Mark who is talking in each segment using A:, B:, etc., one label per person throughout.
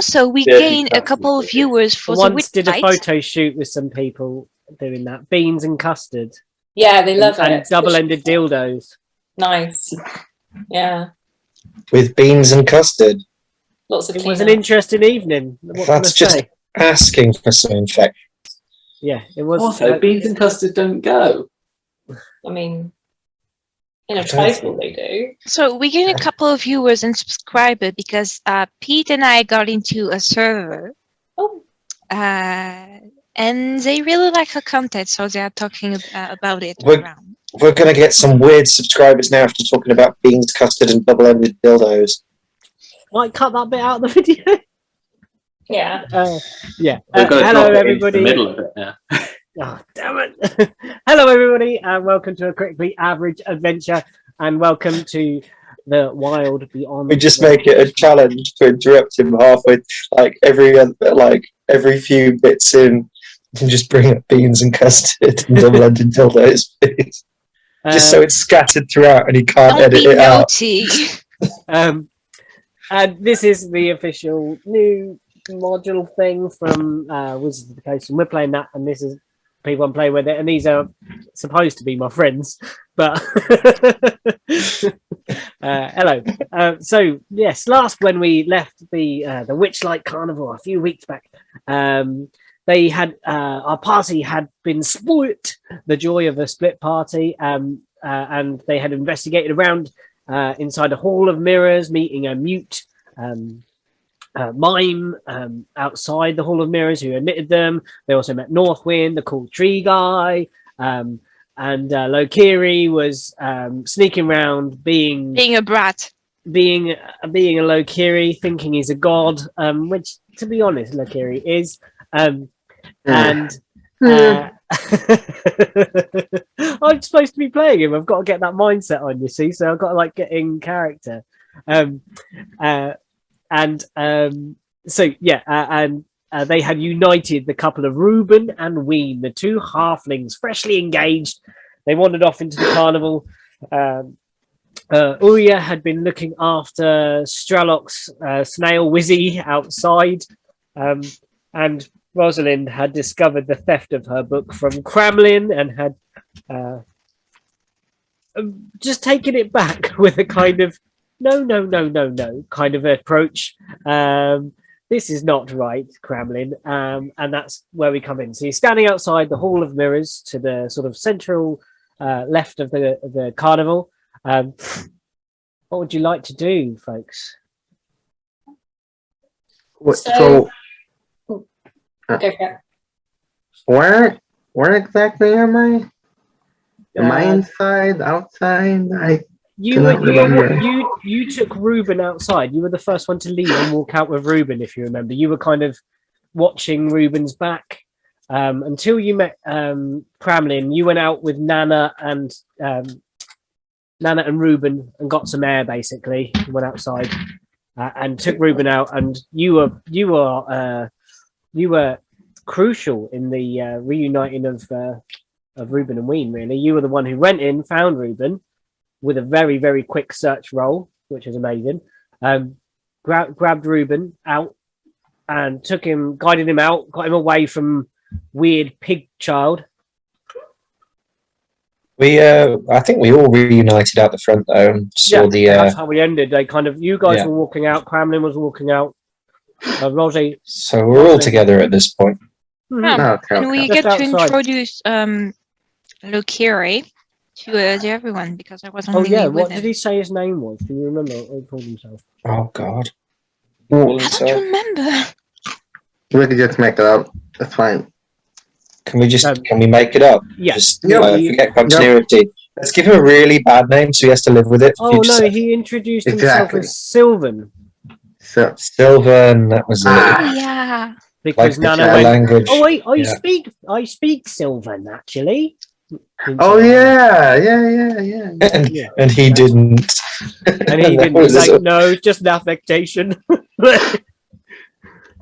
A: also, we gained a couple of viewers for the
B: Once did a
A: Witchlight.
B: photo shoot with some people doing that. Beans and custard.
C: Yeah, they love
B: And
C: it.
B: double-ended dildos.
C: Nice. Yeah.
D: With beans and custard.
C: Lots of
B: It was an
C: cleanup.
B: interesting evening. What
D: That's
B: can I
D: just
B: say?
D: asking for some infection.
B: Yeah, it was.
E: Also, beans and custard don't go.
C: I mean, in a
D: I don't
C: title they do.
A: So we gained a couple of viewers and subscribers because Pete and I got into a server.
C: Oh.
A: And they really like our content, so they are talking about it
D: We're-
A: around.
D: We're going to get some weird subscribers now after talking about beans, custard, and double-ended dildos.
B: Might cut that bit out of the video.
C: Yeah.
B: Yeah.
E: We've got to
B: Hello,
E: drop it into
B: everybody.
E: the middle of it now.
B: Oh, damn it. Hello, everybody, and welcome to a critically average adventure, and welcome to the Wild Beyond.
D: We just make it a challenge to interrupt him halfway, like every few bits in, and just bring up beans and custard and double-ended dildos, please. Just so it's scattered throughout and he can't
A: Don't
D: edit
A: be
D: it out.
A: naughty.
B: And this is the official new module thing from Wizards of the Coast, and we're playing that, and this is people I'm playing with it, and these are supposed to be my friends, but hello. So yes, when we left the Witchlight Carnival a few weeks back, they had our party had been split, the joy of a split party, and they had investigated around inside a hall of mirrors, meeting a mute mime outside the hall of mirrors who admitted them. They also met Northwind, the cool tree guy, and Lokiri was sneaking around being
A: Being a brat.
B: being a Lokiri, thinking he's a god, which, to be honest, Lokiri is. And I'm supposed to be playing him. I've got to get that mindset on, you see. So I've got to like get in character. So yeah, and they had united the couple of Reuben and Ween, the two halflings, freshly engaged. They wandered off into the carnival. Uya had been looking after Stralok's snail Wizzy outside, and Rosalind had discovered the theft of her book from Cramlin and had just taken it back with a kind of no kind of approach. This is not right, Cramlin, and that's where we come in. So you're standing outside the Hall of Mirrors to the sort of central left of the carnival. What would you like to do, folks?
F: Where exactly am I? Am I inside, outside?
B: You took Reuben outside. You were the first one to leave and walk out with Reuben, if you remember. You were kind of watching Reuben's back until you met Cramlin. You went out with Nana and Reuben and got some air. Basically, you went outside and took Reuben out, and you were crucial in the reuniting of Reuben and Ween. Really, you were the one who went in, found Reuben with a very, very quick search roll, which was amazing. Grabbed Reuben out and took him, guided him out, got him away from weird pig child.
D: I think we all reunited out the front though. And saw
B: That's how we ended. They kind of, you guys were walking out, Cramlin was walking out, Rosie.
D: So we're all together at this point.
A: And we get to
B: outside.
A: introduce Lokiri to everyone because I was only
B: Oh yeah,
A: with
B: what
A: him.
B: did he say his name was? Do you remember what he called himself?
D: Oh God.
A: I don't remember.
F: We could just make it up. That's fine.
D: Can we make it up?
B: Yeah.
D: Just forget continuity. Yep. Let's give him a really bad name so he has to live with it.
B: Oh no, he introduced himself as Sylvan.
D: Sylvan, that was it.
A: Oh yeah.
B: Because
D: like
B: Nana went,
D: language.
B: Oh wait, I speak Sylvan actually.
F: Oh yeah.
D: And he didn't.
B: And he didn't. He's like, no, just an affectation.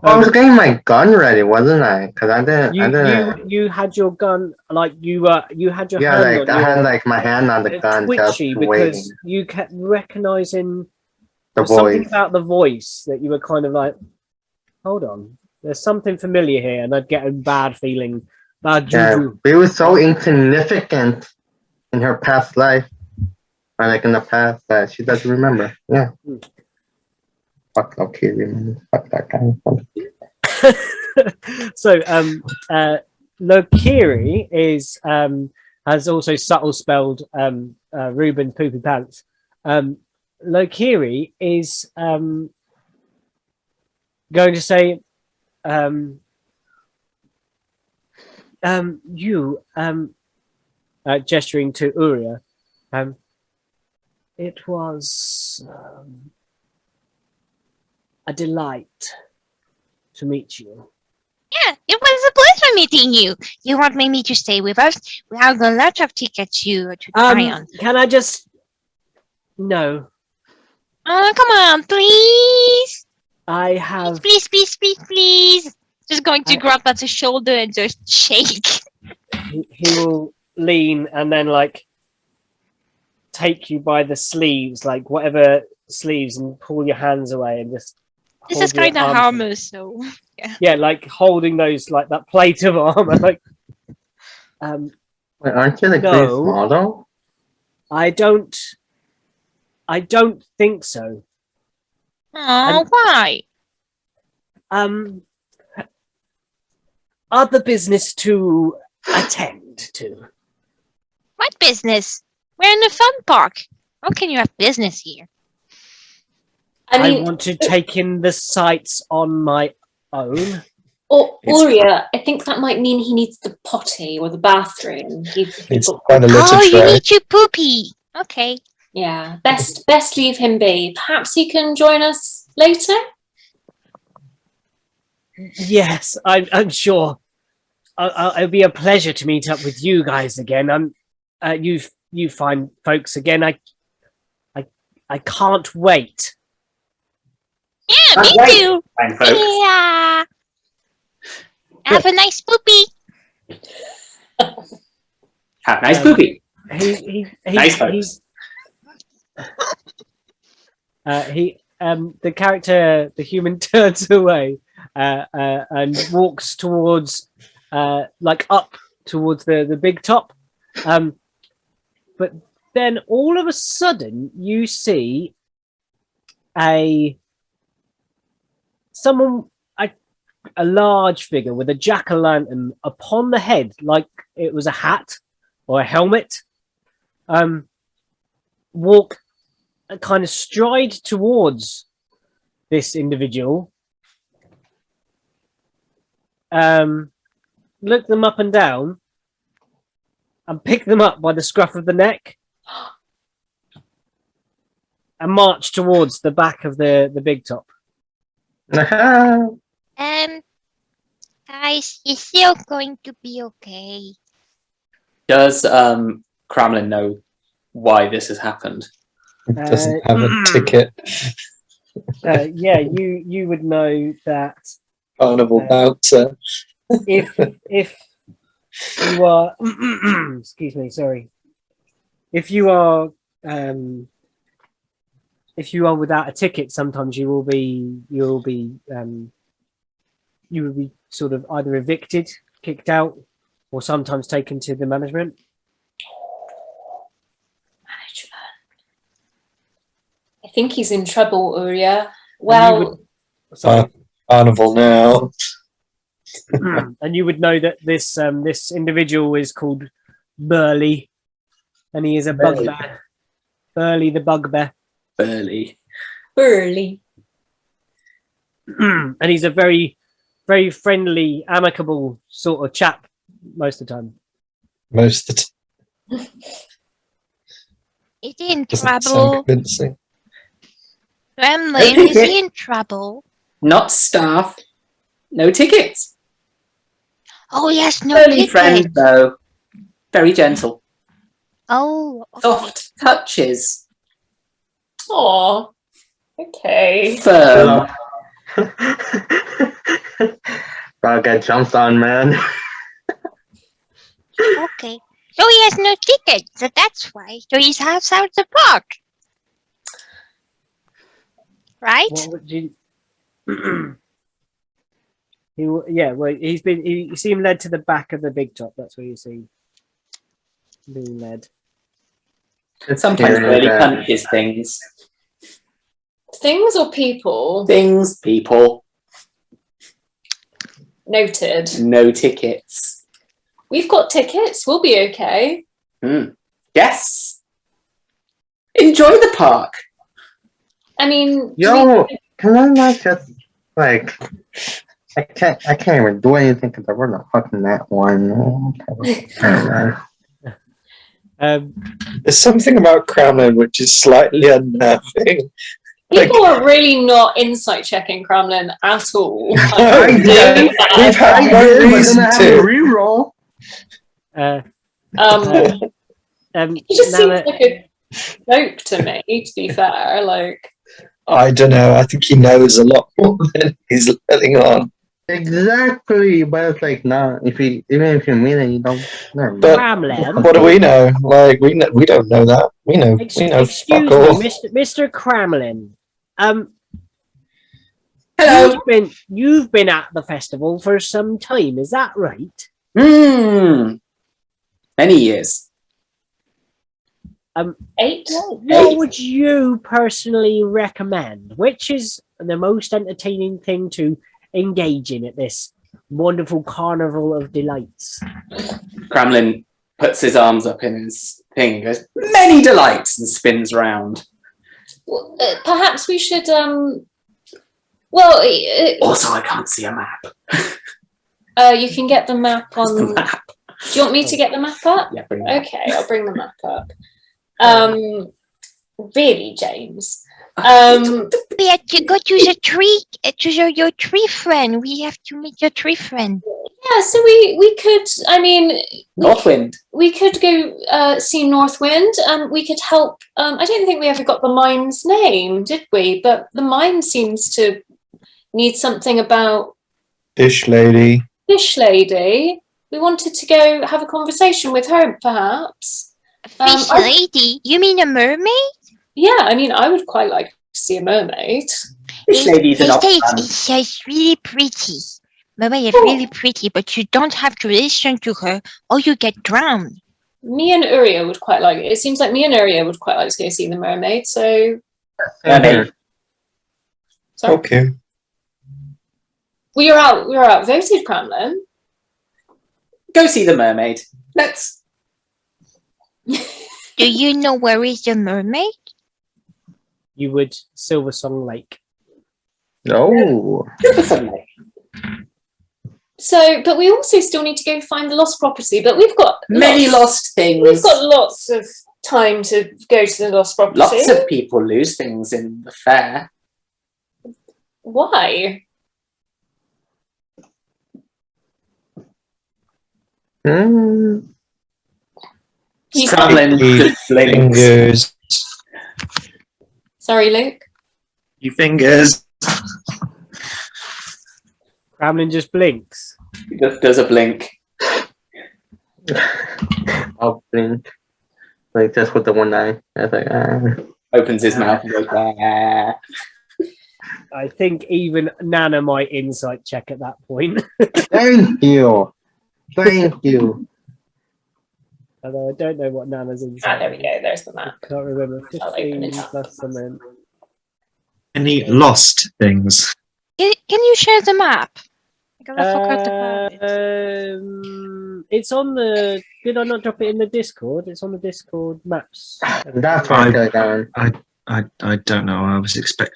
F: I was getting my gun ready, wasn't I? Because I didn't.
B: You had your gun, like you had your hand on
F: I had like my hand on the gun,
B: twitchy
F: just
B: because
F: waiting.
B: you kept recognizing
F: The
B: something
F: voice.
B: about the voice that you were kind of like, hold on. There's something familiar here, and I'd get a bad feeling. Bad
F: Yeah,
B: juju.
F: we were so insignificant in her past life. Or like in the past that she doesn't remember. Yeah. Fuck okay, remember. Fuck that guy.
B: So Lokiri is has also subtle spelled Ruben Poopy Pants. Lokiri is going to say you gesturing to Uria. It was a delight to meet you.
A: Yeah, it was a pleasure meeting you. You want me to stay with us? We have a lot of tickets to try on.
B: Can I just? No,
A: Oh, come on, please.
B: I have.
A: Please. Just going to grab at the shoulder and just shake.
B: He will lean and then like take you by the sleeves, like whatever sleeves, and pull your hands away and just.
A: This
B: hold
A: is
B: your
A: kind of
B: arms-
A: harmless, so.
B: Yeah, like holding those, like that plate of armor. Like,
F: Wait, aren't you the
B: No.
F: greatest model?
B: I don't think so.
A: Oh, why?
B: Other business to attend to.
A: What business? We're in a fun park. How can you have business here?
C: I mean,
B: want to take in the sights on my own.
C: Aurea, I think that might mean he needs the potty or the bathroom.
D: It's kind of litter
A: Oh, you
D: tray.
A: need to poopy. Okay.
C: Yeah, best leave him be. Perhaps he can join us later.
B: Yes, I'm sure. It'll be a pleasure to meet up with you guys again. You fine folks again. I can't wait.
A: Yeah, me
E: Right.
A: too.
E: Fine, folks.
A: Yeah. Have a nice poopy.
E: Have nice
B: Um,
E: poopy.
B: The
E: Nice folks.
B: character, the human, turns away and walks towards, like up towards the big top. But then all of a sudden, you see a large figure with a jack-o'-lantern upon the head, like it was a hat or a helmet. Walk kind of stride towards this individual. Look them up and down and pick them up by the scruff of the neck and march towards the back of the big top.
A: Guys, you're still going to be okay.
E: Does Kremlin know why this has happened?
D: Doesn't have a ticket.
B: Yeah, you would know that
D: Carnival bouncer.
B: if you are excuse me, sorry. If you are without a ticket, sometimes you will be sort of either evicted, kicked out, or sometimes taken to the management.
C: I think he's in trouble, Aurea. Well,
B: Sorry.
D: Carnival now.
B: And you would know that this individual is called Burley, and he is a bugbear. Burley the bugbear.
E: Burley.
C: Burley.
B: And he's a very, very friendly, amicable sort of chap most of the time.
D: Most of the time.
A: Is he in
D: Doesn't sound
A: trouble?
D: convincing.
A: Gremlin, is he in trouble?
E: Not staff. No tickets.
A: Oh, yes, no
E: Burly
A: ticket.
E: friend, though. Very gentle.
A: Oh, okay.
E: Soft touches.
C: Oh, okay.
E: Firm.
F: Bro got jumped on, man.
A: Okay. So he has no ticket, so that's why. So he's outside the park. Right?
B: What would you? Well, you see him led to the back of the big top. That's where you see being led.
E: And sometimes
F: Hearing
E: really
F: that.
E: punches things.
C: Things or people?
E: Things, people,
C: Noted.
E: no tickets.
C: We've got tickets. We'll be okay.
E: Guests, enjoy the park.
C: I mean,
F: Yo, can I not just like? I can't even do anything because we're not fucking that one.
D: There's something about Kremlin which is slightly unnerving.
C: people are really not insight checking Kremlin at all.
D: I
F: did.
D: We've had no reason to.
F: Reroll.
C: He just
B: Now
C: seems
B: that-
C: like a joke to me, to be fair. Like,
D: I don't know. I think he knows a lot more than he's letting on.
F: Exactly, but it's like no. Even if you mean it, you don't. Never mind.
D: But
B: Kremlin.
D: what do we know? Like we don't know that. We know
B: Excuse
D: fuck
B: me,
D: all.
B: Mr. Kremlin.
E: Hello.
B: You've been at the festival for some time, is that right?
E: Many years.
C: 8?
B: What would you personally recommend? Which is the most entertaining thing to engage in at this wonderful carnival of delights?
E: Kremlin puts his arms up in his thing and goes, many delights, and spins round.
C: Well, perhaps we should.
E: Also, I can't see a map.
C: You can get the map
E: Where's the
C: on.
E: map?
C: Do you want me to get the map up?
E: Yeah, bring that.
C: Okay, I'll bring the map up. Really, James.
A: We have to go to the tree, to your tree friend. We have to meet your tree friend.
C: Yeah, so we could. I mean,
E: Northwind.
C: we could go see Northwind. We could help. I don't think we ever got the mine's name, did we? But the mine seems to need something about
D: Dish lady.
C: Fish Lady. We wanted to go have a conversation with her, perhaps.
A: Fish lady? You mean a mermaid?
C: Yeah, I mean, I would quite like to see a mermaid.
E: Fish lady's
A: They
E: an
A: say
E: option.
A: she's really pretty. Mermaid is really pretty, but you don't have to listen to her or you get drowned.
C: Me and Uria would quite like it. It seems like me and Uria would quite like to go see the mermaid. So,
E: Mermaid.
C: sorry,
D: Okay.
C: we are outvoted, Kremlin.
E: Go see the mermaid. Let's.
A: Do you know where is the mermaid?
B: You would Silversong Lake.
F: No.
C: So, but we also still need to go find the lost property. But we've got
E: Many lost things.
C: We've got lots of time to go to the lost property.
E: Lots of people lose things in the fair.
C: Why?
F: Mm.
C: You
E: Kremlin just blinks.
D: Fingers.
C: Sorry, Luke.
D: You fingers.
B: Kremlin just blinks.
E: He just does a blink.
F: I'll blink. Like just with the one eye. I was like,
E: Opens his mouth and goes, "Ah."
B: I think even Nana might insight check at that point.
F: Thank you. Thank you.
B: Although I don't know what Nana's insight.
C: There we go. There's the map.
B: Can't remember.
C: I'll open
B: 15
C: it up.
B: plus cement.
G: Any lost things?
A: Can you share the map? Because I forgot the map.
B: It's on the. Did I not drop it in the Discord? It's on the Discord maps.
F: That's what I could have done.
G: I don't know. I was expecting.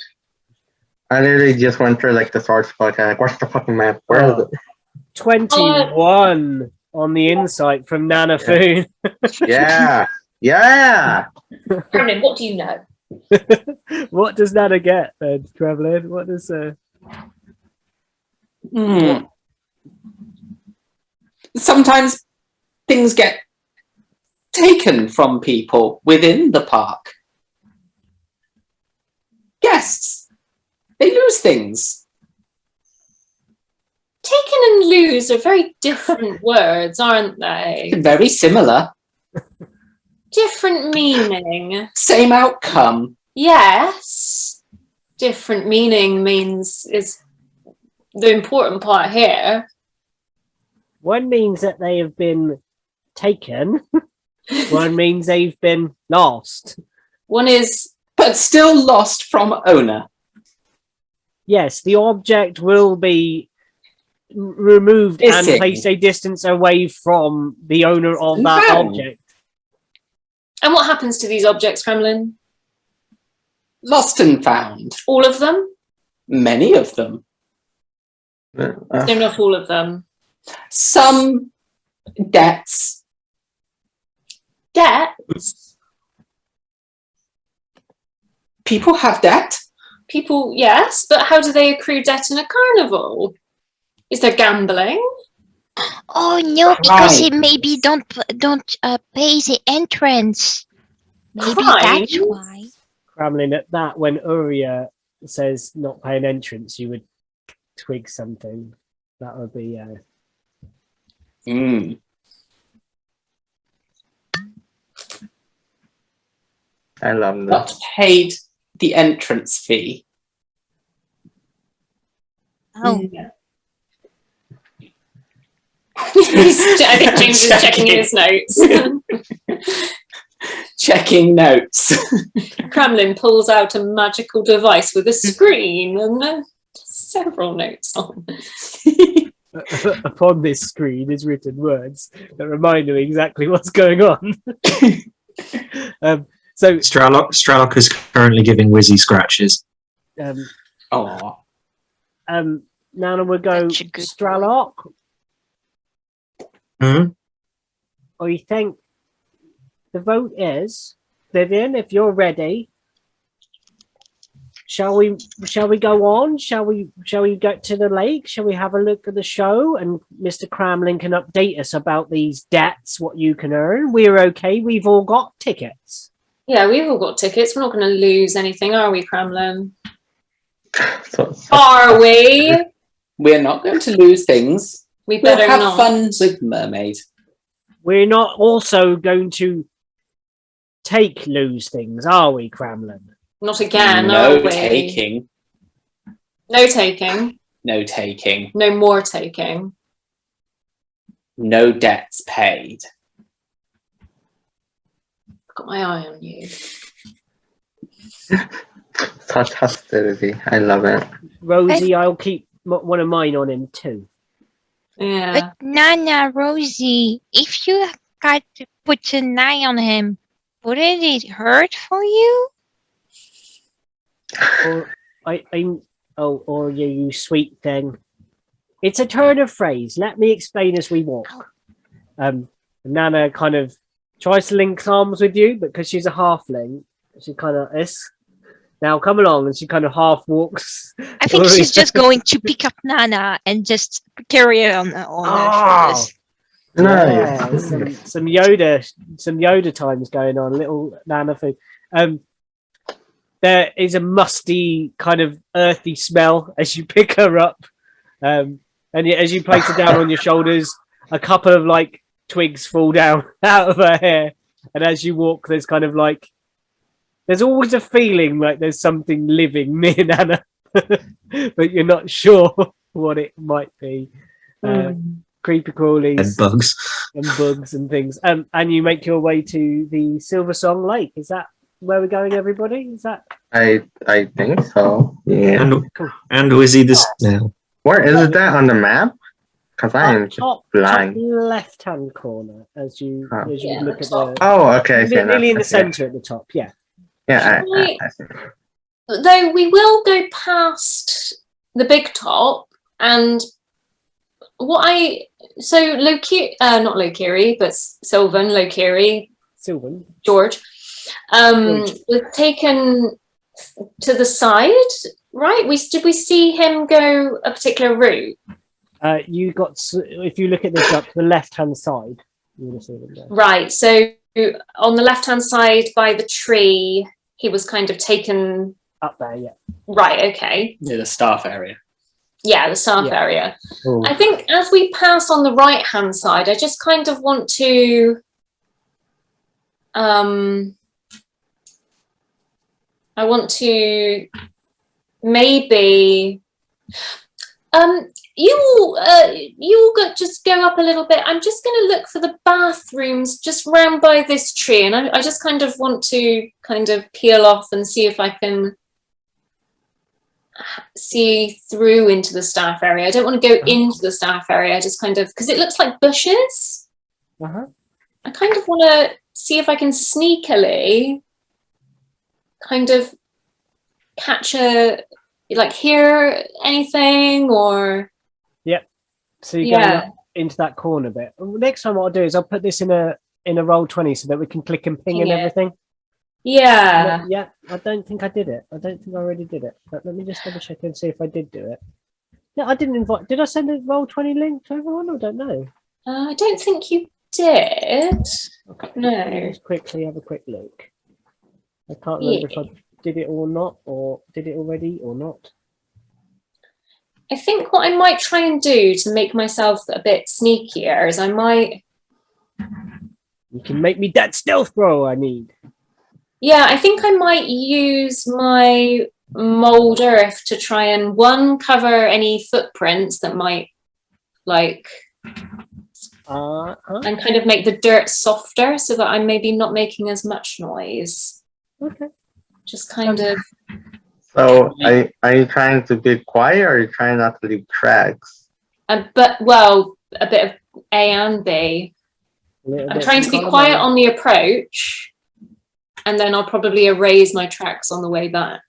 F: I literally just went through like the source book. I'm like, what's the fucking map? Where is it?
B: 21 on the insight from Nana Foon.
F: Yeah. Yeah.
C: Kremlin, what do you know?
B: What does Nana get then, Kremlin? What does
E: Sometimes things get taken from people within the park. Guests, they lose things.
C: Taken and lose are very different words, aren't they?
E: Very similar.
C: Different meaning.
E: Same outcome.
C: Yes. Different meaning means is the important part here.
B: One means that they have been taken. One means they've been lost.
C: One is
E: But still lost from owner.
B: Yes, the object will be removed and
E: Missing.
B: placed a distance away from the owner of that
E: Found.
B: object.
C: and what happens to these objects, Kremlin?
E: Lost and found.
C: All of them?
E: Many of them.
C: No, not all of them.
E: Some debts.
C: Debts?
E: People have debt.
C: People, yes, but how do they accrue debt in a carnival? Is there gambling?
A: Oh no, because
E: Right.
A: he maybe don't pay the entrance. Maybe
C: Crime?
A: that's why.
B: Kremlin, at that, when Uria says not pay an entrance, you would twig something. That would be
E: Mm.
F: I love that.
E: Not paid the entrance fee.
A: Oh,
C: I think James is checking his notes.
E: Checking notes.
C: Kremlin pulls out a magical device with a screen and several notes on.
B: upon this screen is written words that remind me exactly what's going on. So
G: Stralock is currently giving Wizzy scratches.
E: Oh.
B: Nana will go
A: Such a good
B: Stralock.
G: Hmm?
B: I think the vote is Vivian. If you're ready, shall we go on? Shall we get to the lake? Shall we have a look at the show? And Mr. Cramlin can update us about these debts, what you can earn. We're okay. We've all got tickets.
C: Yeah, we've all got tickets. We're not going to lose anything, are we, Kremlin?
F: So-
C: Are we?
E: We're not going to lose things.
C: We
E: We'll
C: better
E: have
C: not.
E: fun with Mermaid.
B: We're not also going to lose things, are we, Cramlin?
C: Not again,
E: No
C: are we?
E: taking.
C: No taking.
E: No taking.
C: No more taking.
E: No debts paid.
C: I've got my eye on you.
F: Such hostility. I love it.
B: Rosie, I'll keep one of mine on him too.
C: Yeah.
A: but Nana, Rosie, if you got to put an eye on him, wouldn't it hurt for you?
B: Or or you sweet thing. It's a turn of phrase. Let me explain as we walk. Nana kind of tries to link arms with you, but because she's a halfling, she kind of is. Now come along, and she kind of half walks.
A: I think she's just going to pick up Nana and just carry her on her shoulders.
B: Yeah, some Yoda times going on. Little Nana food. There is a musty kind of earthy smell as you pick her up, and as you place her down on your shoulders, a couple of like twigs fall down out of her hair, and as you walk, there's kind of like there's always a feeling like there's something living near Nana, but you're not sure what it might be. Creepy crawlies
G: And bugs.
B: and bugs and things. And you make your way to the Silver Song Lake. Is that where we're going, everybody? Is that
F: I think so. Yeah.
G: And Wizzy this now.
F: Where is it at on the map? Because I am
B: top
F: blind.
B: left-hand corner as you
C: Yeah,
B: look at
C: top.
B: the
F: Oh, okay. so
B: nearly in the
F: that's-
B: center at the top. Yeah.
F: Yeah. I see.
C: Though we will go past the big top and not Lokiri, but Sylvan, Lokiri,
B: Sylvan.
C: George, was taken to the side, right? Did we see him go a particular route?
B: You got if you look at this up to the left-hand side, you would have seen it there.
C: Right. So on the left-hand side by the tree, he was kind of taken.
B: Up there, yeah.
C: Right. Okay.
E: Near the staff area.
C: Yeah, the staff
B: Yeah.
C: area.
B: Oh.
C: I think as we pass on the right-hand side, I just kind of want to maybe You all just go up a little bit. I'm just going to look for the bathrooms just round by this tree, and I just kind of want to kind of peel off and see if I can see through into the staff area. I don't want to go into the staff area. I just kind of, because it looks like bushes. I kind of want to see if I can sneakily kind of catch hear anything or.
B: So you're going up into that corner bit. Next time what I'll do is I'll put this in a roll 20 so that we can click and ping and everything.
C: Yeah.
B: Yeah, I don't think I did it. I don't think I already did it. But let me just double check and see if I did do it. No, I didn't invite. Did I send a roll 20 link to everyone? I don't know.
C: I don't think you did.
B: Okay.
C: No.
B: Just quickly have a quick look. I can't remember if I did it or not, or did it already or not.
C: I think what I might try and do to make myself a bit sneakier is I might.
B: You can make me that stealth roll I need.
C: Yeah, I think I might use my mold earth to try and cover any footprints that might and kind of make the dirt softer so that I'm maybe not making as much noise.
B: Okay.
C: Just kind of.
F: So are you trying to be quiet or are you trying not to leave tracks?
C: A bit of A and B. I'm trying to be quiet on the approach, and then I'll probably erase my tracks on the way back.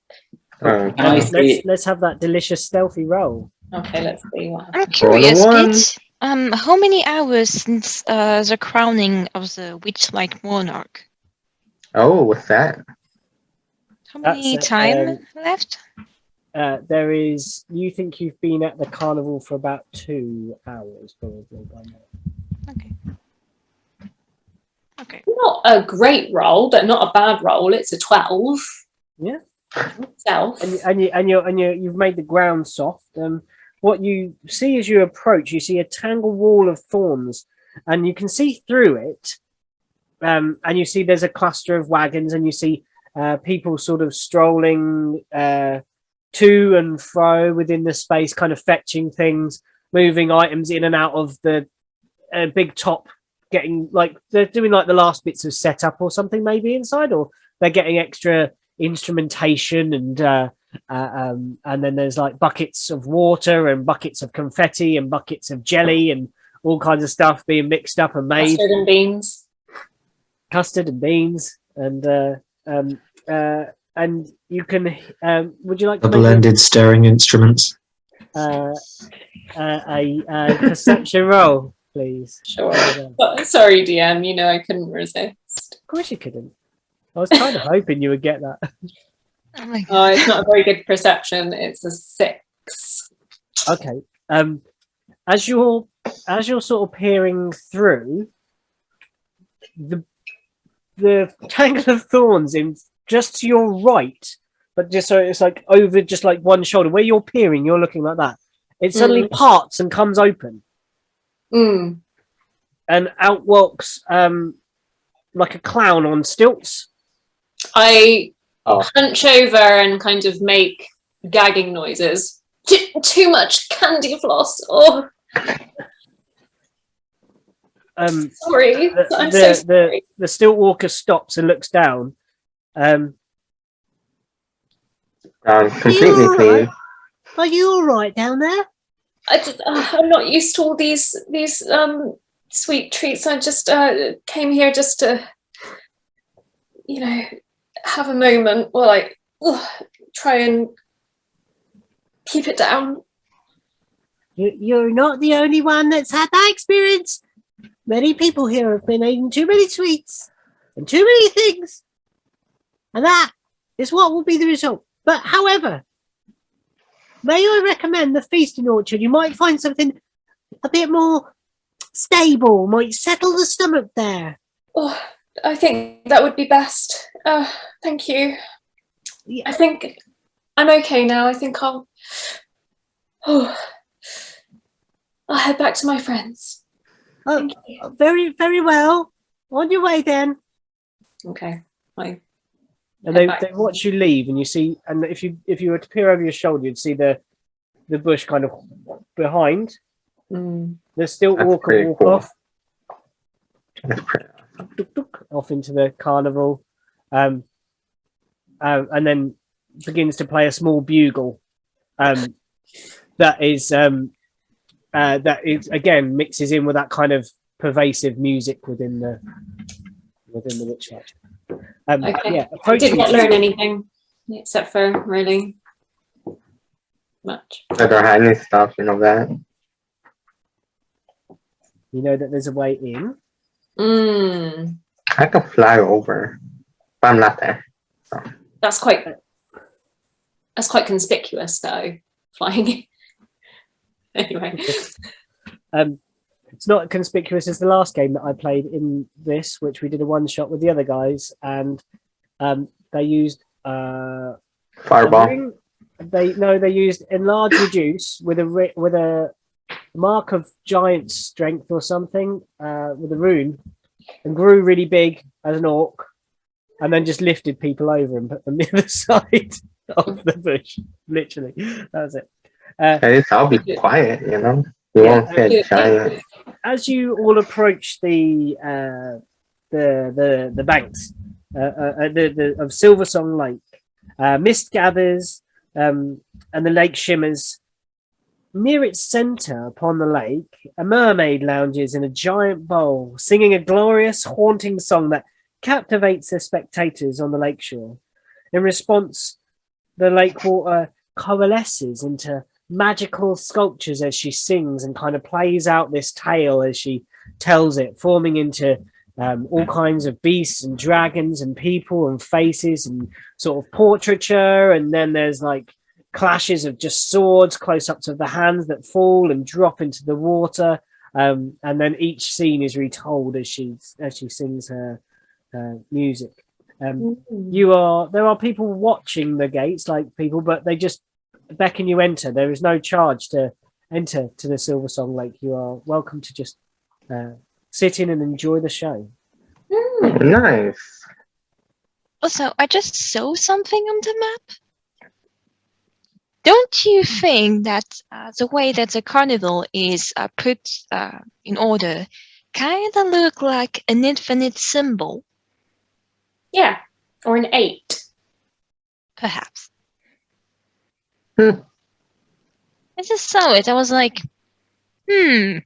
B: Let's have that delicious stealthy roll.
C: Okay, let's see what
A: I'm
C: happens.
A: curious, Kit. How many hours since the crowning of the Witchlight monarch?
F: Oh, what's that?
A: How many time left?
B: There is. You think you've been at the carnival for about 2 hours, probably by now.
A: Okay. Okay.
C: Not a great roll, but not a bad roll. It's a 12.
B: Yeah.
C: Self.
B: And you've made the ground soft. What you see as you approach, you see a tangled wall of thorns, and you can see through it. And you see there's a cluster of wagons, and you see people sort of strolling to and fro within the space, kind of fetching things, moving items in and out of the big top, getting they're doing the last bits of setup or something maybe inside, or they're getting extra instrumentation and then there's buckets of water and buckets of confetti and buckets of jelly and all kinds of stuff being mixed up and made. Custard and beans and you can would you like to
G: double-ended staring instruments?
B: A perception roll, please?
C: Sure. Sorry, DM. I couldn't resist.
B: Of course you couldn't. I was kind of hoping you would get that.
A: Oh my God.
C: Oh, it's not a very good perception. It's a 6.
B: Okay. As you're sort of peering through the tangle of thorns in just to your right, but just so it's over just one shoulder where you're peering, you're looking like that. It suddenly parts and comes open.
C: And
B: out walks like a clown on stilts.
C: I hunch over and kind of make gagging noises. Too much candy floss. Oh. Sorry. I'm so sorry.
B: The stilt walker stops and looks down.
F: Completely clean.
B: Are you all right down there?
C: I'm not used to all these sweet treats. I just came here just to, have a moment while I try and keep it down.
B: You're not the only one that's had that experience. Many people here have been eating too many sweets and too many things. And that is what will be the result. But however, may I recommend the feasting orchard? You might find something a bit more stable, might settle the stomach there.
C: Oh, I think that would be best. Thank you. Yeah. I think I'm okay now. I think I'll head back to my friends.
B: Oh, very, very well. On your way then.
C: Okay.
B: And they watch you leave, and you see, and if you were to peer over your shoulder, you'd see the the bush kind of behind.
C: Mm.
B: There's still
F: That's
B: walk
F: pretty
B: and walk
F: cool.
B: off.
F: That's pretty
B: Off into the carnival, and then begins to play a small bugle. That is again mixes in with that kind of pervasive music within the Witchlight.
C: Okay.
B: Yeah,
C: I
B: approaching.
C: did not learn anything except for really much.
F: Other hiding stuff, you know that.
B: You know that there's a way in.
C: Mm.
F: I could fly over, but I'm not there.
C: That's quite conspicuous though. Flying. Anyway.
B: It's not conspicuous as the last game that I played in this, which we did a one shot with the other guys, and they used
F: Fireball.
B: They used enlarge reduce with a mark of giant strength or something with a rune, and grew really big as an orc, and then just lifted people over and put them the other side of the bush. Literally, that was it.
F: At least I'll be quiet, you know. You won't see a giant.
B: As you all approach the banks of Silversong Lake, mist gathers and the lake shimmers. Near its center upon the lake, a mermaid lounges in a giant bowl, singing a glorious, haunting song that captivates the spectators on the lakeshore. In response, the lake water coalesces into magical sculptures as she sings and kind of plays out this tale as she tells it, forming into all kinds of beasts and dragons and people and faces and sort of portraiture. And then there's like clashes of just swords close up to the hands that fall and drop into the water. And then each scene is retold as she sings her music. There are people watching the gates, like people, but they just beckon you enter. There is no charge to enter to the Silversong Lake. You are welcome to just sit in and enjoy the show.
F: Nice.
A: Also, I just saw something on the map. Don't you think that the way that the carnival is put in order kind of look like an infinite symbol?
C: Yeah. Or an 8.
A: Perhaps.
F: Hmm.
A: I just saw it. I was like,
C: Yeah.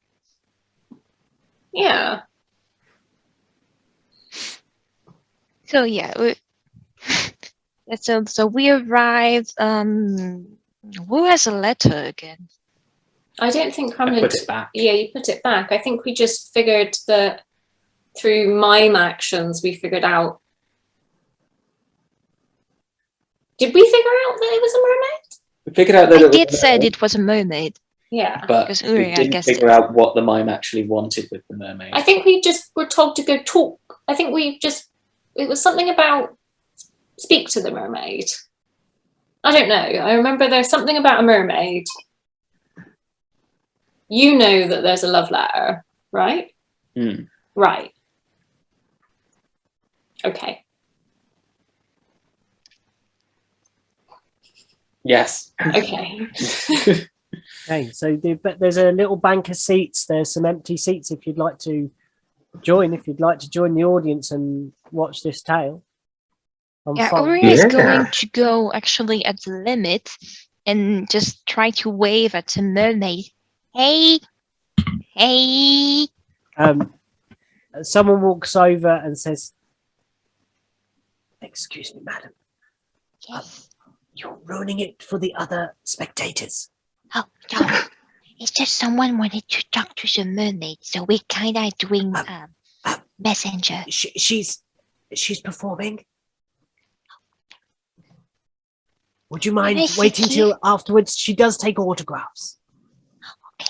A: So yeah, so we arrived. Who has a letter again?
C: I don't think
E: I
C: Hamlin.
E: put it back.
C: Yeah, you put it back. I think we just figured that through mime actions, we figured out. Did we figure out that it was a mermaid?
E: We figured out that
A: I
E: it
A: did
E: was
A: said it was a mermaid.
C: Yeah.
E: but
A: because
E: we
A: Uri, I
E: didn't
A: guessed
E: figure
A: it.
E: out what the mime actually wanted with the mermaid.
C: I think we just were told to go talk. I think it was something about speak to the mermaid. I don't know. I remember there's something about a mermaid. You know that there's a love letter, right? Right. Okay.
E: Yes.
C: Okay.
B: Okay, so there's a little bank of seats. There's some empty seats if you'd like to join. If you'd like to join the audience and watch this tale.
A: Yeah,
B: fine.
A: Uri is
F: Yeah.
A: going to go actually at the limit and just try to wave at the mermaid. Hey, hey.
B: Someone walks over and says, "Excuse me, madam.
A: Yes.
B: You're ruining it for the other spectators."
A: Oh, no. It's just someone wanted to talk to the mermaid, so we're kind of doing messenger.
B: She's performing. Would you mind
A: Can I sit
B: waiting
A: here?
B: till afterwards? She does take autographs.
A: Okay.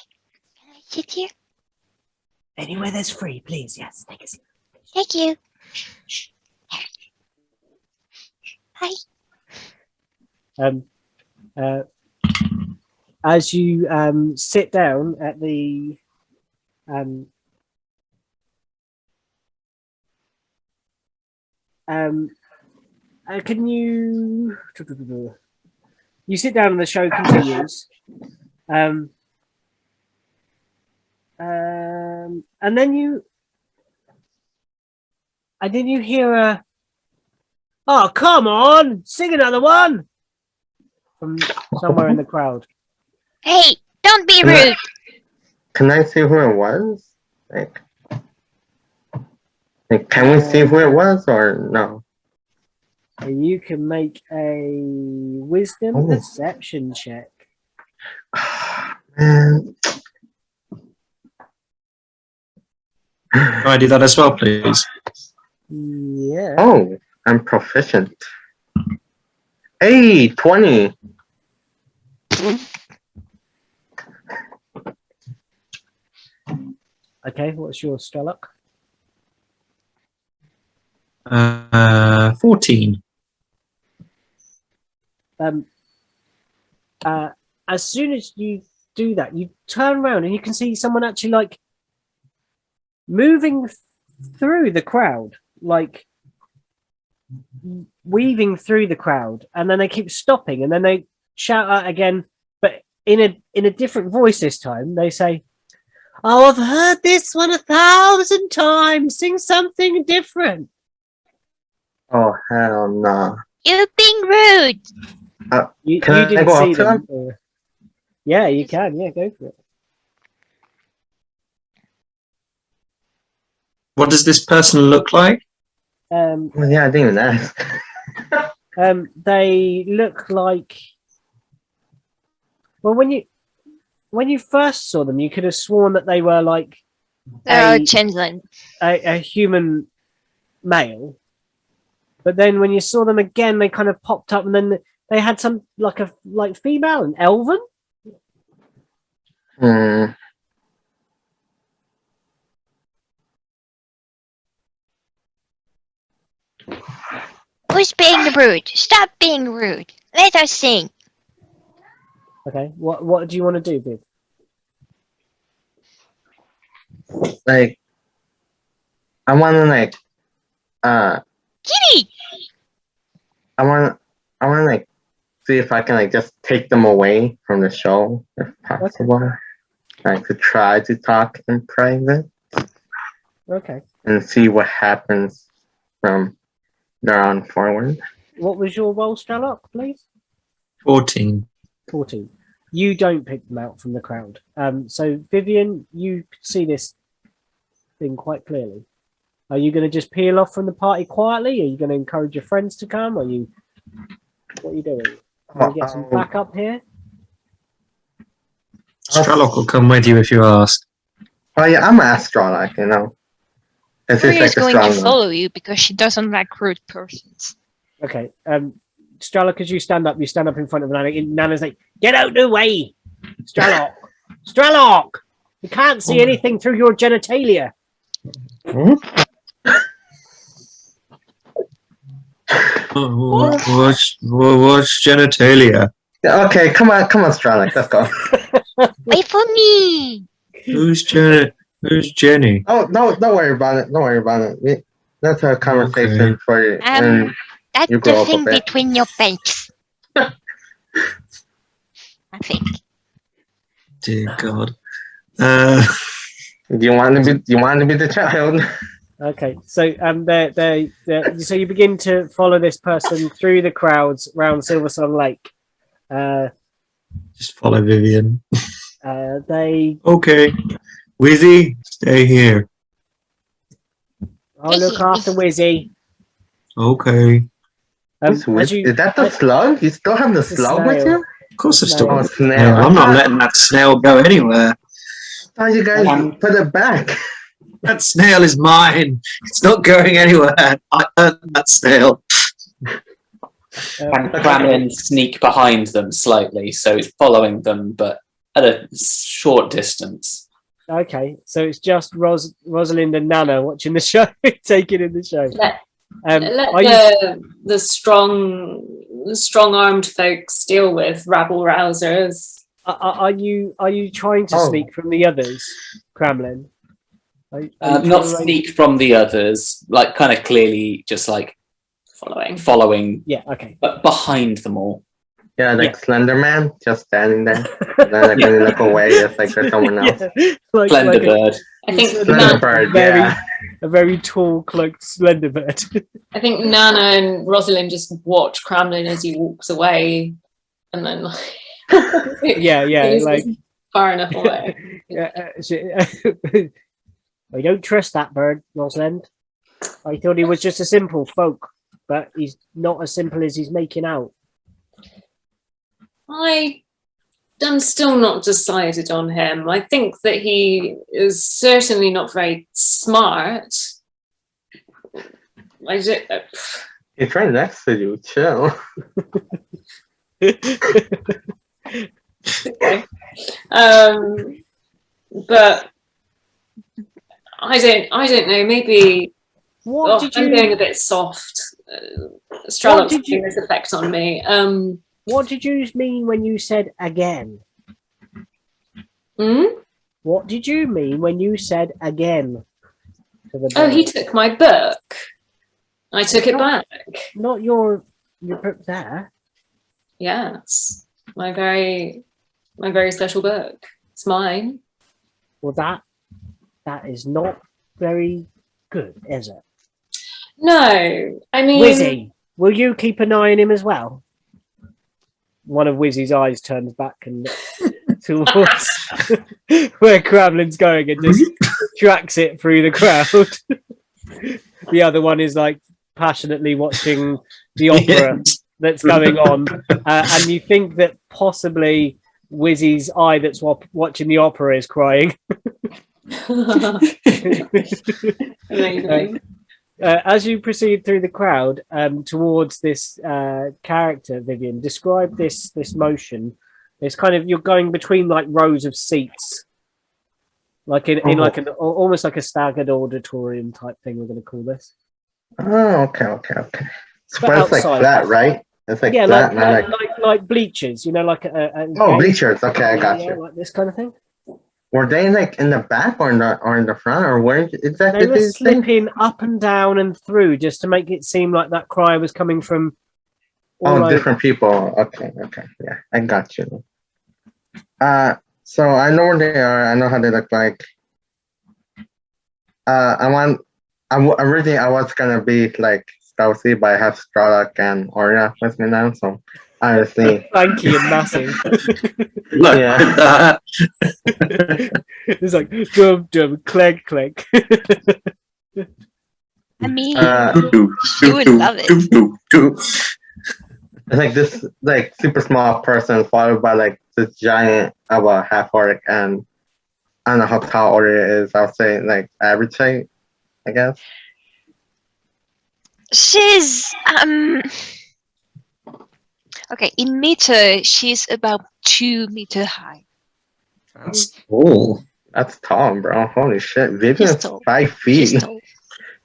A: Can I sit here?
B: Anywhere there's free, please. Yes, take a seat.
A: Thank you.
B: Shh.
A: Hi.
B: As you sit down at the can you you sit down and the show continues. And then you hear a, "Oh, come on, sing another one," from somewhere in the crowd.
A: Hey, don't be rude.
F: Can I see who it was? Like can we see who it was or no?
B: You can make a wisdom perception check.
F: Man.
G: Can I do that as well, please?
B: Yeah.
F: Oh, I'm proficient. Hey, 20.
B: Okay, what's your Strelok?
G: 14.
B: As soon as you do that, you turn around and you can see someone actually like moving through the crowd, like weaving through the crowd, and then they keep stopping and then they shout out again, but in a different voice this time. They say, "Oh, I've heard this one 1,000 times. Sing something different."
F: Oh, hell no.
A: You're being rude.
B: You
F: Can I
B: didn't
F: go
B: see
F: up to
B: them. Yeah, you can. Yeah, go for it.
G: What does this person look like?
B: Um,
F: Well, yeah, I didn't even ask.
B: they look like. Well, when you first saw them, you could have sworn that they were like
A: Oh, changeling.
B: a human male. But then when you saw them again, they kind of popped up, and then they had some like female and elven.
A: Who's being rude? Stop being rude. Let us sing.
B: Okay, what do you want to do, Viv?
F: Like, I want to
A: Kitty!
F: I want to see if I can just take them away from the show if possible. I could try to talk in private.
B: Okay.
F: And see what happens from there on forward.
B: What was your roll, Strelok, please?
G: 14.
B: 14. You don't pick them out from the crowd. So Vivian, you see this thing quite clearly. Are you going to just peel off from the party quietly? Are you going to encourage your friends to come? What are you doing? Can we get some backup here?
G: Strelok will come with you if you ask.
F: Oh yeah, I'm Astrolog, you know.
A: Maria's going to follow you because she doesn't like rude persons.
B: Okay. Strelok, as you stand up in front of Nana. Nana's like, "Get out of the way! Strelok! Strelok! You can't see anything through your genitalia."
G: What's genitalia?
F: Okay, come on, Strelok, let's go.
A: Wait for me!
G: Who's Jenny?
F: Oh, no, don't worry about it. Don't worry about it. That's a conversation for you.
A: That's
F: you grow
A: the
F: up a
A: thing
F: bit.
A: between your legs. I think.
G: Dear God.
F: Do you want to be the child?
B: Okay, so so you begin to follow this person through the crowds around Silversong Lake.
G: Just follow Vivian.
B: They.
G: Okay. Wizzy, stay here.
B: I'll look after Wizzy.
G: Okay.
F: Is that the slug? You still have the slug with you?
G: Of course I still
F: Oh,
G: have
F: snail.
G: snail. I'm not letting that snail go anywhere.
F: I thought you guys put it back.
G: That snail is mine. It's not going anywhere. I earned that snail.
E: And Kremlin sneak behind them slightly, so it's following them, but at a short distance.
B: Okay, so it's just Rosalind and Nana watching the show, taking in the show.
C: Let the strong armed folks deal with rabble rousers.
B: Are you trying to sneak from the others, Kremlin?
E: Not sneak from the others, like kind of clearly just like following.
B: Yeah, okay.
E: But behind them all.
F: Yeah, like
B: Yeah.
F: Slender Man, just standing there. And then like, when you look away, it's like there's someone else.
B: Yeah, like,
E: Slender
B: like a,
E: bird.
C: I think
B: sort of
F: Slender
C: Nana,
F: Bird,
B: very,
F: yeah.
B: a very tall, cloaked slender bird.
C: I think Nana and Rosalind just watch Cramlin as he walks away, and then like,
B: Yeah,
C: he's
B: like
C: far enough away.
B: I don't trust that bird, Rosalind. I thought he was just a simple folk, but he's not as simple as he's making out.
C: I'm still not decided on him. I think that he is certainly not very smart.
F: He's right next to you, chill.
C: Okay. But I don't know. Maybe I'm going a bit soft. Strelok's having this effect on me.
B: What did you mean when you said again?
C: Hmm?
B: What did you mean when you said again? To the
C: Oh, he
B: bird?
C: took my book. I took it back.
B: Not your book there.
C: Yes, my very special book. It's mine.
B: Well, that is not very good, is it?
C: No, I mean,
B: Wizzy, will you keep an eye on him as well? One of Wizzy's eyes turns back and looks towards where Cramlin's going and just tracks it through the crowd. The other one is like passionately watching the opera that's going on, and you think that possibly Wizzy's eye that's watching the opera is crying.
C: amazing.
B: As you proceed through the crowd towards this character, Vivian, describe this motion. It's kind of, you're going between like rows of seats, like in like an almost like a staggered auditorium type thing. We're going to call this.
F: Oh, okay.
B: But
F: It's like
B: outside.
F: flat, right? It's like
B: Yeah,
F: flat,
B: like bleachers. You know, like a
F: bleachers. Okay, I got
B: yeah,
F: you.
B: like this kind of thing.
F: Were they like in the back or in the front, or where exactly?
B: They were slipping up and down and through just to make it seem like that cry was coming from all over.
F: Different people. Okay, yeah, I got you. So I know where they are. I know how they look like. Originally I was gonna be like stealthy, but I have Strelok and Orya with me now, so honestly.
B: Thank you, massive.
G: Look
F: Yeah.
G: at that.
B: It's like dum clank clank.
A: I mean,
G: Do,
A: you would love it.
G: do.
F: It's like this like super small person followed by like this giant of a half orc, and I don't know how tall Orya is. I'll say like average height, I guess.
A: She's okay, in meter, she's about 2 meter high.
G: That's all.
F: That's tall, bro. Holy shit.
A: She's
F: Vivian's
A: tall.
F: 5 feet.
A: She's tall.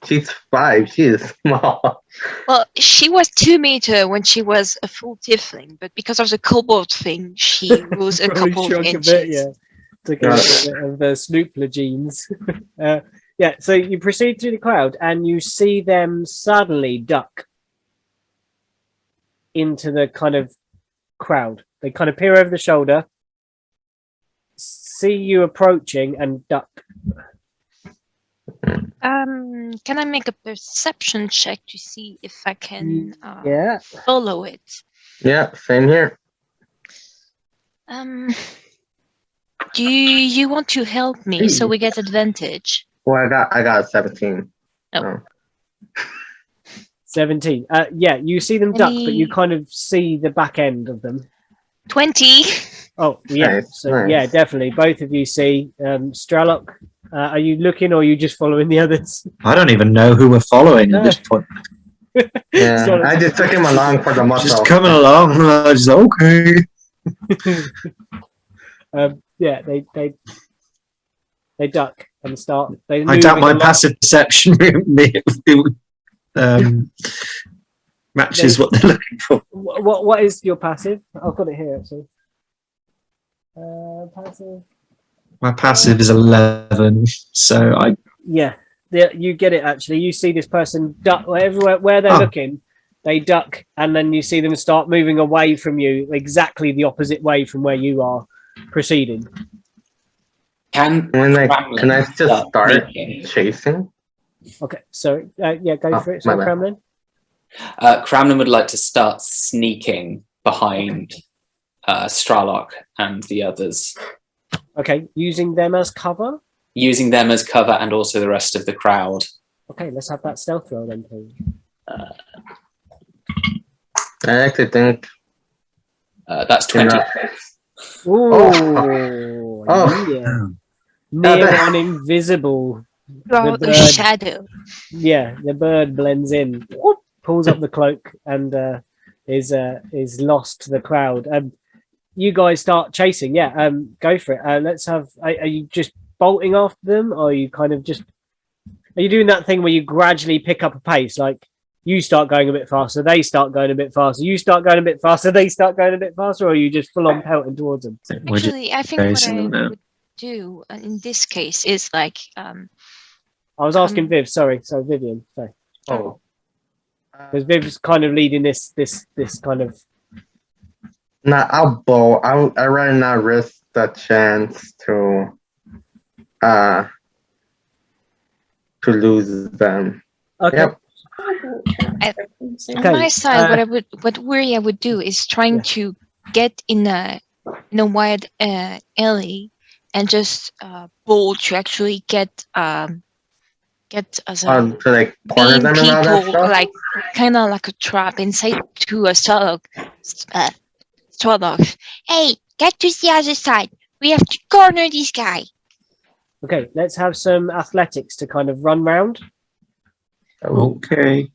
F: She's 5. She is small.
A: Well, she was 2 meter when she was a full tiefling, but because of the kobold thing, she was a
B: Probably
A: couple of
B: shrunk
A: inches.
B: a bit, yeah. Took a little bit of the Snoopler genes. Yeah, so you proceed through the crowd and you see them suddenly duck into the kind of crowd. They kind of peer over the shoulder, see you approaching, and duck.
A: Can I make a perception check to see if I can
B: Yeah.
A: follow it?
F: Yeah, same here.
A: Do you want to help me so we get advantage?
F: Well, I got a 17.
A: Oh.
B: 17. Yeah, you see them duck, but you
A: Any-
B: kind of see the back end of them.
A: 20.
B: Oh, yeah.
F: Nice,
B: So,
F: nice.
B: yeah, definitely. Both of you see Strelok. Are you looking or are you just following the others?
G: I don't even know who we're following at this point.
F: Yeah,
B: Sorry.
F: I just took him along for the muscle.
G: Just coming along. I just, okay.
B: Yeah, they duck and start.
G: I doubt my passive perception matches what they're looking for.
B: What is your passive? I've got it here actually. Passive.
G: My passive is 11, so I
B: Yeah, you get it actually. You see this person duck everywhere where they're
G: Oh.
B: looking. They duck, and then you see them start moving away from you, exactly the opposite way from where you are proceeding.
E: Can
F: Can I just start
E: sneaking?
F: chasing?
B: Okay, so yeah, go for it. So,
F: my bad.
B: Kremlin.
E: Cramlin would like to start sneaking behind Stralock and the others,
B: Okay, using them as cover.
E: using them as cover and also the rest of the crowd.
B: Okay, let's have that stealth roll then, please.
F: I actually think.
E: That's 20.
B: Ooh,
F: Oh.
B: yeah. Near
F: that-
B: on invisible.
A: Draw
B: The
A: a
B: bird.
A: shadow.
B: Yeah, the bird blends in, whoop, pulls up the cloak, and is lost to the crowd. You guys start chasing. Yeah, go for it. Let's have. Are you just bolting after them, or are you kind of just? Are you doing that thing where you gradually pick up a pace, like you start going a bit faster, they start going a bit faster, you start going a bit faster, they start going a bit faster, or are you just full on pelting towards them?
G: We're just
A: Actually, I think what
G: chasing
A: I
G: them now.
A: would do in this case is like
B: I was asking Viv. Sorry, Vivian. Sorry,
F: Oh.
B: because Viv's kind of leading this kind of.
F: Nah, I'll bowl. I rather not risk the chance to lose them.
B: Okay.
F: Yep.
A: on my side, what I would do is trying to get in a wide alley and just bowl to actually get as a
F: To like corner
A: being
F: them and all that
A: people
F: stuff.
A: like kind of like a trap and say to a Starlock, hey, get to the other side. We have to corner this guy.
B: Okay, let's have some athletics to kind of run round.
G: Okay.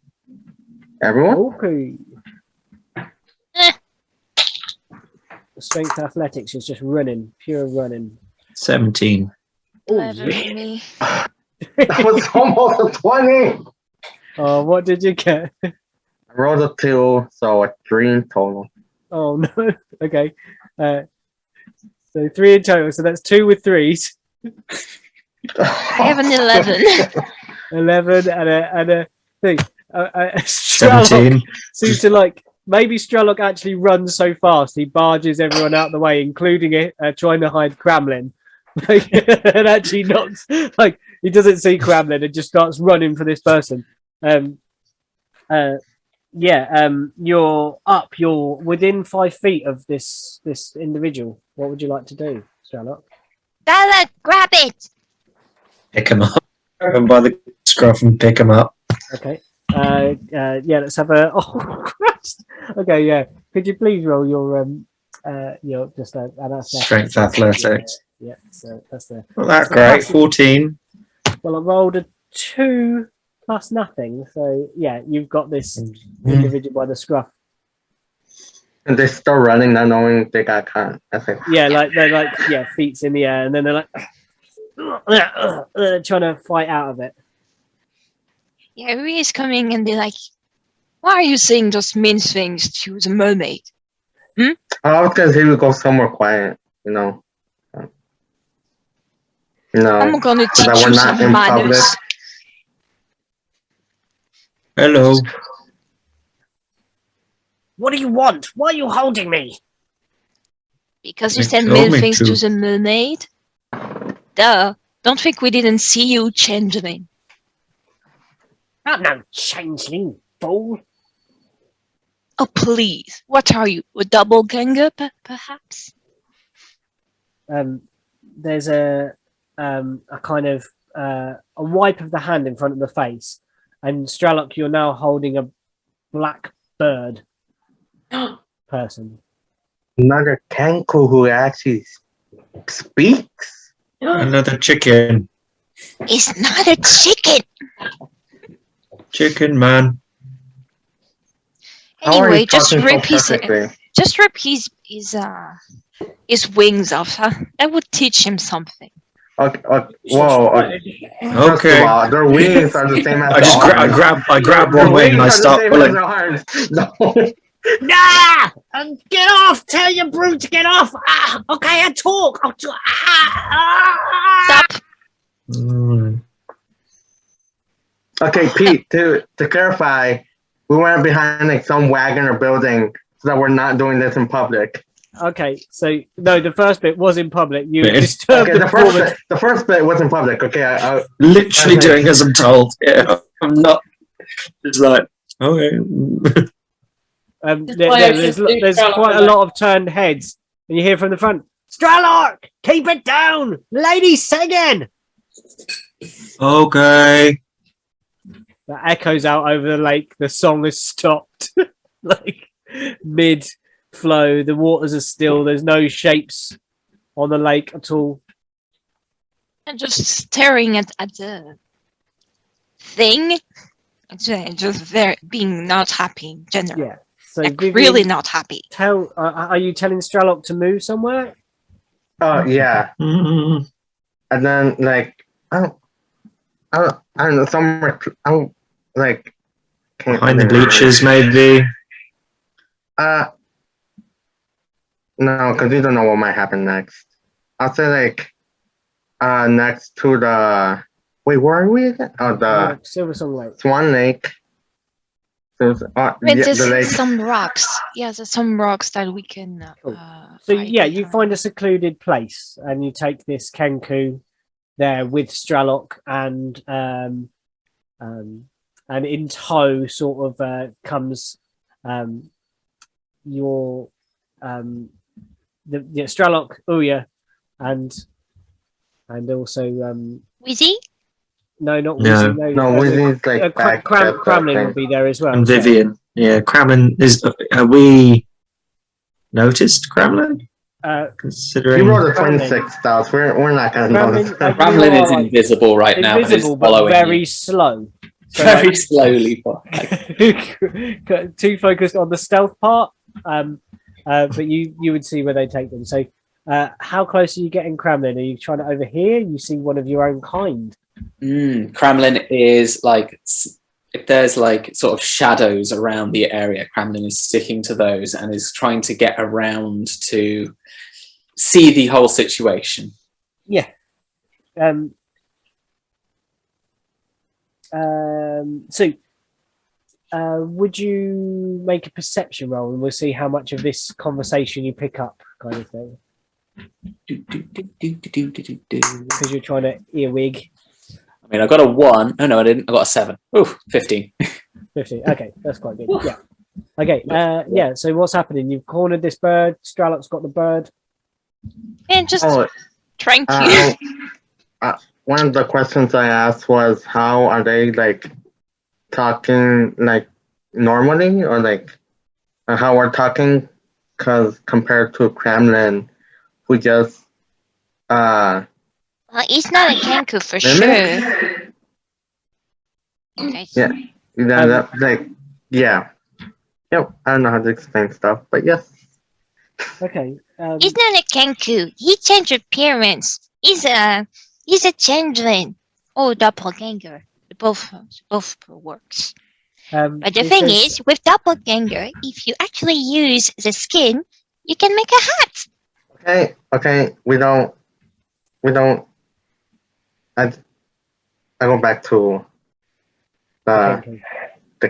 F: Everyone?
B: Okay. Strength athletics is just running, pure running.
G: 17.
B: Oh,
A: 11
B: yeah.
A: for me.
F: That was almost a 20.
B: Oh, what did you get?
F: I rolled a 2, so a 3 in total.
B: Oh no. Okay. So 3 in total. So that's 2 with 3s.
A: I have an 11.
B: 11 and a thing. Stralock
G: 17.
B: seems to like. Maybe Stralock actually runs so fast he barges everyone out the way, including it trying to hide Kremlin. And actually knocks, like he doesn't see Kremlin and just starts running for this person. You're up. You're within 5 feet of this individual. What would you like to do, Stralock?
A: Starlock, grab it.
G: Pick him up. Grab him by the scruff and pick him up.
B: Okay. Let's have a. Oh Christ. Okay. Yeah. Could you please roll your just an athletics?
G: Strength athletics.
B: Yeah. So that's the.
G: Not that great. 14.
B: Well, I rolled a 2 plus nothing. So yeah, you've got this individual by the scruff.
F: And they start running, not knowing they got caught. That's it.
B: Yeah, like they're like feet in the air, and then they're like trying to fight out of it.
A: Yeah, Rui is coming and they're like, why are you saying those mean things to the mermaid?
F: I was gonna say we go somewhere quiet, you know.
A: I'm gonna
F: so that
A: teach
F: we're
A: you
F: not
A: some
F: in
A: manners.
F: public.
G: Hello.
B: What do you want? Why are you holding me?
A: Because you
G: They
A: said
G: told
A: mean
G: me
A: things
G: to.
A: to the mermaid. Duh. Don't think we didn't see you, changeling.
B: I'm no changeling, fool.
A: Oh, please. What are you? A doppelganger, perhaps?
B: There's a kind of a wipe of the hand in front of the face, and Stralock, you're now holding a black bird person.
F: Another Kenku who actually speaks.
G: Another chicken.
A: It's not a chicken.
G: Chicken man.
F: How are
A: Anyway,
F: you
A: just
F: talking so
A: rip
F: perfectly?
A: his wings off. Huh? That would teach him something.
F: Okay, whoa. First
G: Okay.
F: of all, their wings are the same as
G: I just
F: the arms.
G: I grab
F: Their
G: one wing and I
F: wings are
G: start
F: the same
G: pulling.
F: as their arms. No.
B: Nah! Get off! Tell your brute to get off! Ah, okay, I talk. I'll talk.
A: Stop.
G: Mm.
F: Okay, Pete. To clarify, we went behind like some wagon or building so that we're not doing this in public.
B: Okay, so no, the first bit was in public. You
G: Yeah.
B: disturbed
F: Okay,
B: the performance.
F: the first bit was in public. Okay,
G: Literally
F: Okay.
G: doing as I'm told. Yeah, I'm not. It's like okay.
C: That's why I
B: There's
C: just do
B: there's
C: Stralock
B: quite a
C: alone.
B: lot of turned heads, and you hear from the front, Stralock, keep it down, lady singing.
G: Okay.
B: That echoes out over the lake. The song has stopped, like mid flow. The waters are still. There's no shapes on the lake at all.
A: And just staring at the thing. Just very being not happy in general.
B: Yeah. So
A: Like
B: Vivian,
A: really not happy.
B: are you telling Stralock to move somewhere?
F: yeah,
G: Mm,
F: and then like I don't know, somewhere like can't
G: behind the
F: remember.
G: bleachers, maybe.
F: No, because we don't know what might happen next. I'll say like next to the where are we again? Oh, the
B: Silver Song Lake.
F: Swan Lake. So
A: There's
F: the lake.
A: some rocks. Yeah, there's some rocks that we can.
B: Cool. So
A: hide
B: yeah, you
A: behind.
B: find a secluded place, and you take this Kenku there with Stralock, and in tow, sort of comes your the Stralock, Uya, and also
A: Wizzy?
B: no, not
G: No.
B: Wizzy,
F: No, Wizzy's like back at the
B: Kremlin
F: thing.
B: will be there as well.
G: And
B: so-
G: Vivian. Yeah, Kremlin is. Have we noticed Kremlin?
B: Uh,
F: He
G: Considering
F: rolled a
B: Kremlin.
F: 26 stars. We're not gonna
B: Kremlin,
F: notice.
B: like,
E: Ramlin
B: you
E: is
B: are,
E: invisible right now,
B: invisible,
E: but is following
B: but very
E: you.
B: slow. So,
E: Very
B: like,
E: slowly. Like,
B: too focused on the stealth part, but you would see where they take them. So how close are you getting, Kremlin? Are you trying to overhear? You see one of your own kind.
E: Kremlin is like, if there's like sort of shadows around the area, Kremlin is sticking to those and is trying to get around to see the whole situation.
B: Yeah. So would you make a perception roll, and we'll see how much of this conversation you pick up, kind of thing, because you're trying to earwig.
E: I mean, I got a 1. Oh, no, I didn't. I got a 7. Ooh, 15.
B: 50. Okay, that's quite good. Yeah. Okay. Yeah. So what's happening? You've cornered this bird. Stralock's got the bird.
A: And just
F: Oh,
A: trying to.
F: one of the questions I asked was how are they like talking like normally or like how we're talking? Because compared to Kremlin, who just
A: Well, it's not a Kenku for sure. Okay.
F: Yeah. Yeah. Yep. I don't know how to explain stuff, but yes.
B: Okay.
A: He's not a Kenku. He changed appearance. He's a changeling. Oh, doppelganger. Both works. But the
B: it
A: thing
B: says-
A: is, with doppelganger, if you actually use the skin, you can make a hat.
F: Okay. We don't. I go back to
B: Kenku.
F: the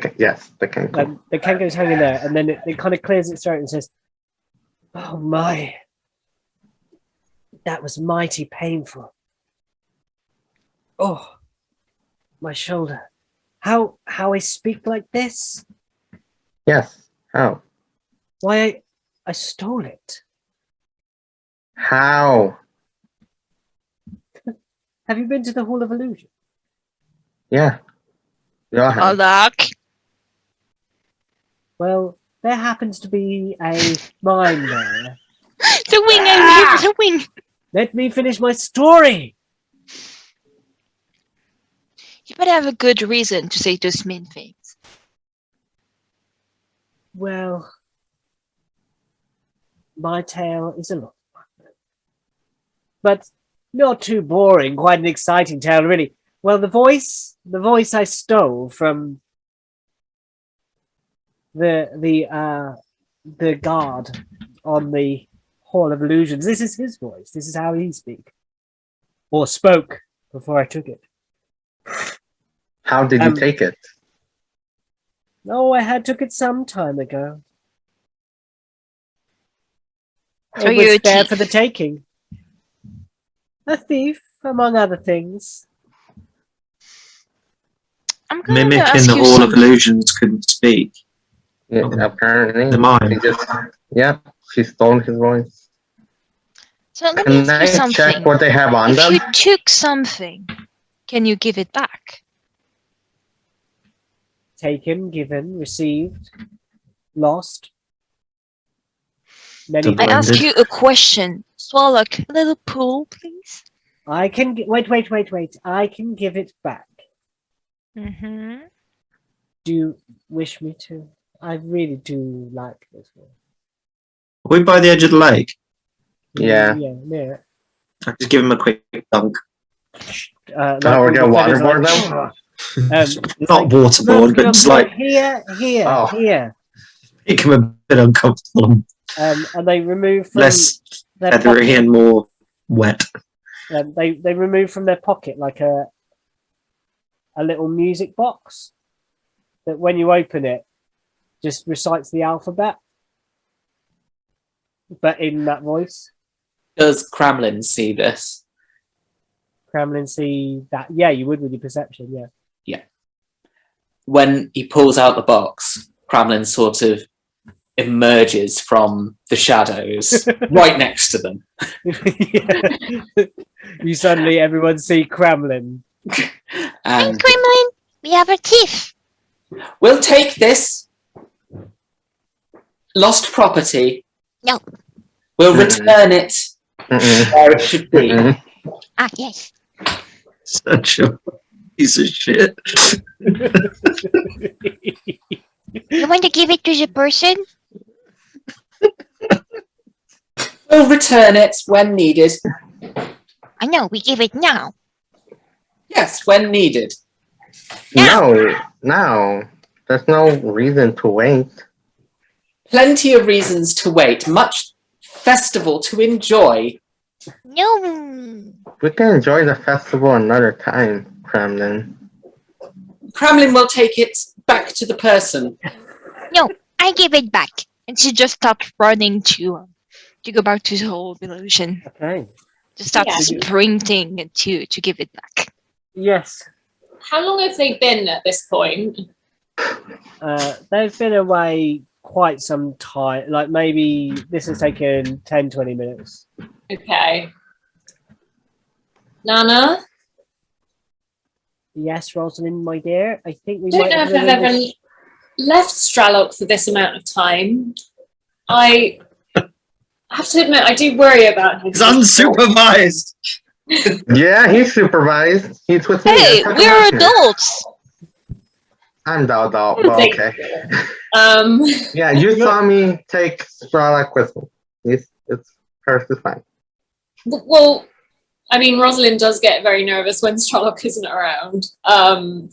F: Kenku.
B: The Kenku's hanging there, and then it kind of clears its throat and says, "Oh my, that was mighty painful. Oh, my shoulder. How I speak like this?
F: Yes. How?
B: Why I stole it.
F: How?
B: Have you been to the Hall of Illusion?
F: Yeah. We all have.
A: luck.
B: Well, there happens to be a mine there.
A: The wing, I hit the wing.
B: Let me finish my story.
A: You better have a good reason to say those mean things.
B: Well, my tale is a lot, but not too boring. Quite an exciting tale, really. Well, the voice I stole from the guard on the Hall of Illusions. This is his voice. This is how he speak or spoke before I took it.
F: How did you take it?
B: Oh, took it some time ago.
A: So
B: It
A: you're
B: was
A: a
B: there
A: thief.
B: for the taking. A thief, among other things.
A: I'm going to
G: Mimicking
A: ask
G: the
A: you
G: Hall of
A: something.
G: Illusions couldn't speak.
F: Yeah, apparently,
G: The mime.
F: she stole his voice.
A: So let me
F: Can
A: ask you
F: I check
A: something.
F: what they have on
A: If
F: them?
A: you took something, can you give it back?
B: Taken, given, received, lost. Many
G: Double
A: I ask
G: ended.
A: you a question. Swallock, a little pull, please.
B: I can wait. I can give it back.
A: Mm-hmm.
B: Do you wish me to? I really do like this one.
G: Are we by the edge of the lake?
F: Yeah.
B: Yeah.
G: I just give him a quick dunk.
B: Like
F: Oh, we're
B: all
F: gonna
B: the feathers,
F: waterboard
B: like, it's
G: Not
B: like,
G: waterboard, but just like
B: here,
F: Oh.
B: here.
G: make him a bit uncomfortable.
B: And they remove from
G: Less
B: their
G: feathery
B: pocket.
G: and more wet.
B: They remove from their pocket like a little music box that when you open it, just recites the alphabet, but in that voice.
E: Does Kremlin see this?
B: Kremlin see that? Yeah, you would with your perception. Yeah.
E: When he pulls out the box, Kremlin sort of emerges from the shadows right next to them.
B: You suddenly everyone see Kremlin.
E: And
A: Kremlin, we have a thief.
E: we'll take this lost property.
A: No.
E: We'll return it where it should be.
A: Ah, yes.
G: Such a piece of shit.
A: You want to give it to the person?
E: We'll return it when needed.
A: I know, we give it now.
E: Yes, when needed.
F: No. There's no reason to wait.
E: Plenty of reasons to wait. Much festival to enjoy.
A: No.
F: We can enjoy the festival another time, Kremlin.
E: Kremlin will take it back to the person.
A: No, I give it back. And she just starts running to go back to the whole illusion.
B: Okay.
A: Just start
C: Yeah.
A: sprinting to give it back.
B: Yes.
C: How long have they been at this point?
B: They've been away quite some time. Like maybe this has taken 10, 20 minutes.
C: Okay. Nana?
B: Yes, Rosalind, my dear. I think we
C: I don't
B: might
C: know
B: have
C: if I've
B: a little
C: ever left Stralock for this amount of time. I have to admit, I do worry about him.
G: It's unsupervised.
F: Yeah, he's supervised. He's with me.
A: Hey,
F: I'm
A: we're
F: with you.
A: adults.
F: I'm the adult, but
C: Thank-
F: okay.
C: Um,
F: Yeah, you saw me take Stralak with me. It's perfectly fine.
C: well, I mean, Rosalind does get very nervous when Stralock isn't around,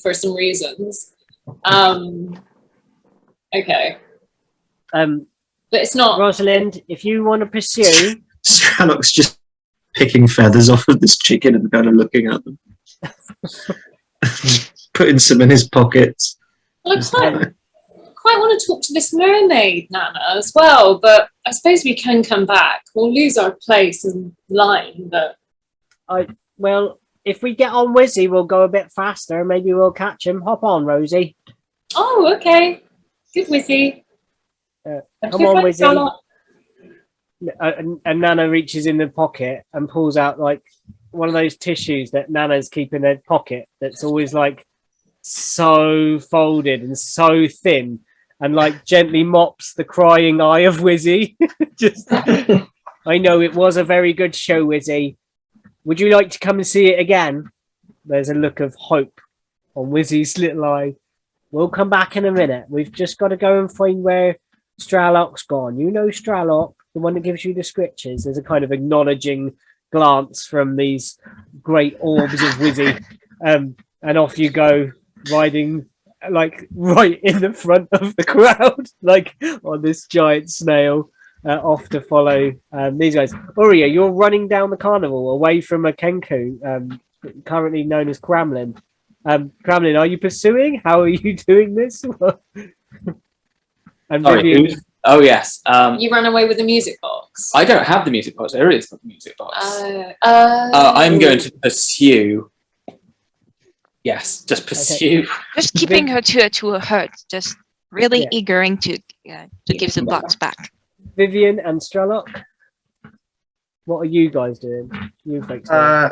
C: for some reasons. Okay. But it's not.
B: Rosalind, if you want to pursue,
G: Stralock's just picking feathers off of this chicken and kind of looking at them. Putting some in his pockets.
C: Well, I quite want to talk to this mermaid, Nana, as well, but I suppose we can come back. We'll lose our place in line, but
B: well, if we get on Wizzy, we'll go a bit faster. Maybe we'll catch him. Hop on, Rosie.
C: oh, okay. Good with you.
B: Come on, Wizzy. And Nana reaches in the pocket and pulls out like one of those tissues that Nana's keep in her pocket that's always like so folded and so thin, and like gently mops the crying eye of Wizzy. Just, I know it was a very good show, Wizzy. Would you like to come and see it again? There's a look of hope on Wizzy's little eye. We'll come back in a minute. We've just got to go and find where Stralock's gone. You know Stralock, the one that gives you the scriptures. There's a kind of acknowledging glance from these great orbs of Wizzy. And off you go, riding like right in the front of the crowd, like on this giant snail, off to follow these guys. Uria, you're running down the carnival away from a Kenku, currently known as Kremlin. Kremlin, are you pursuing? How are you doing this? And
E: Sorry,
B: Vivian,
E: who's- Oh yes.
C: You ran away with the music box.
E: I don't have the music box. There is the music box. I'm going to pursue. Yes, just pursue.
A: Just keeping her to a hurt, just really
B: Yeah.
A: eagering to give the box back.
B: Vivian and Strellock, what are you guys doing? You folks doing?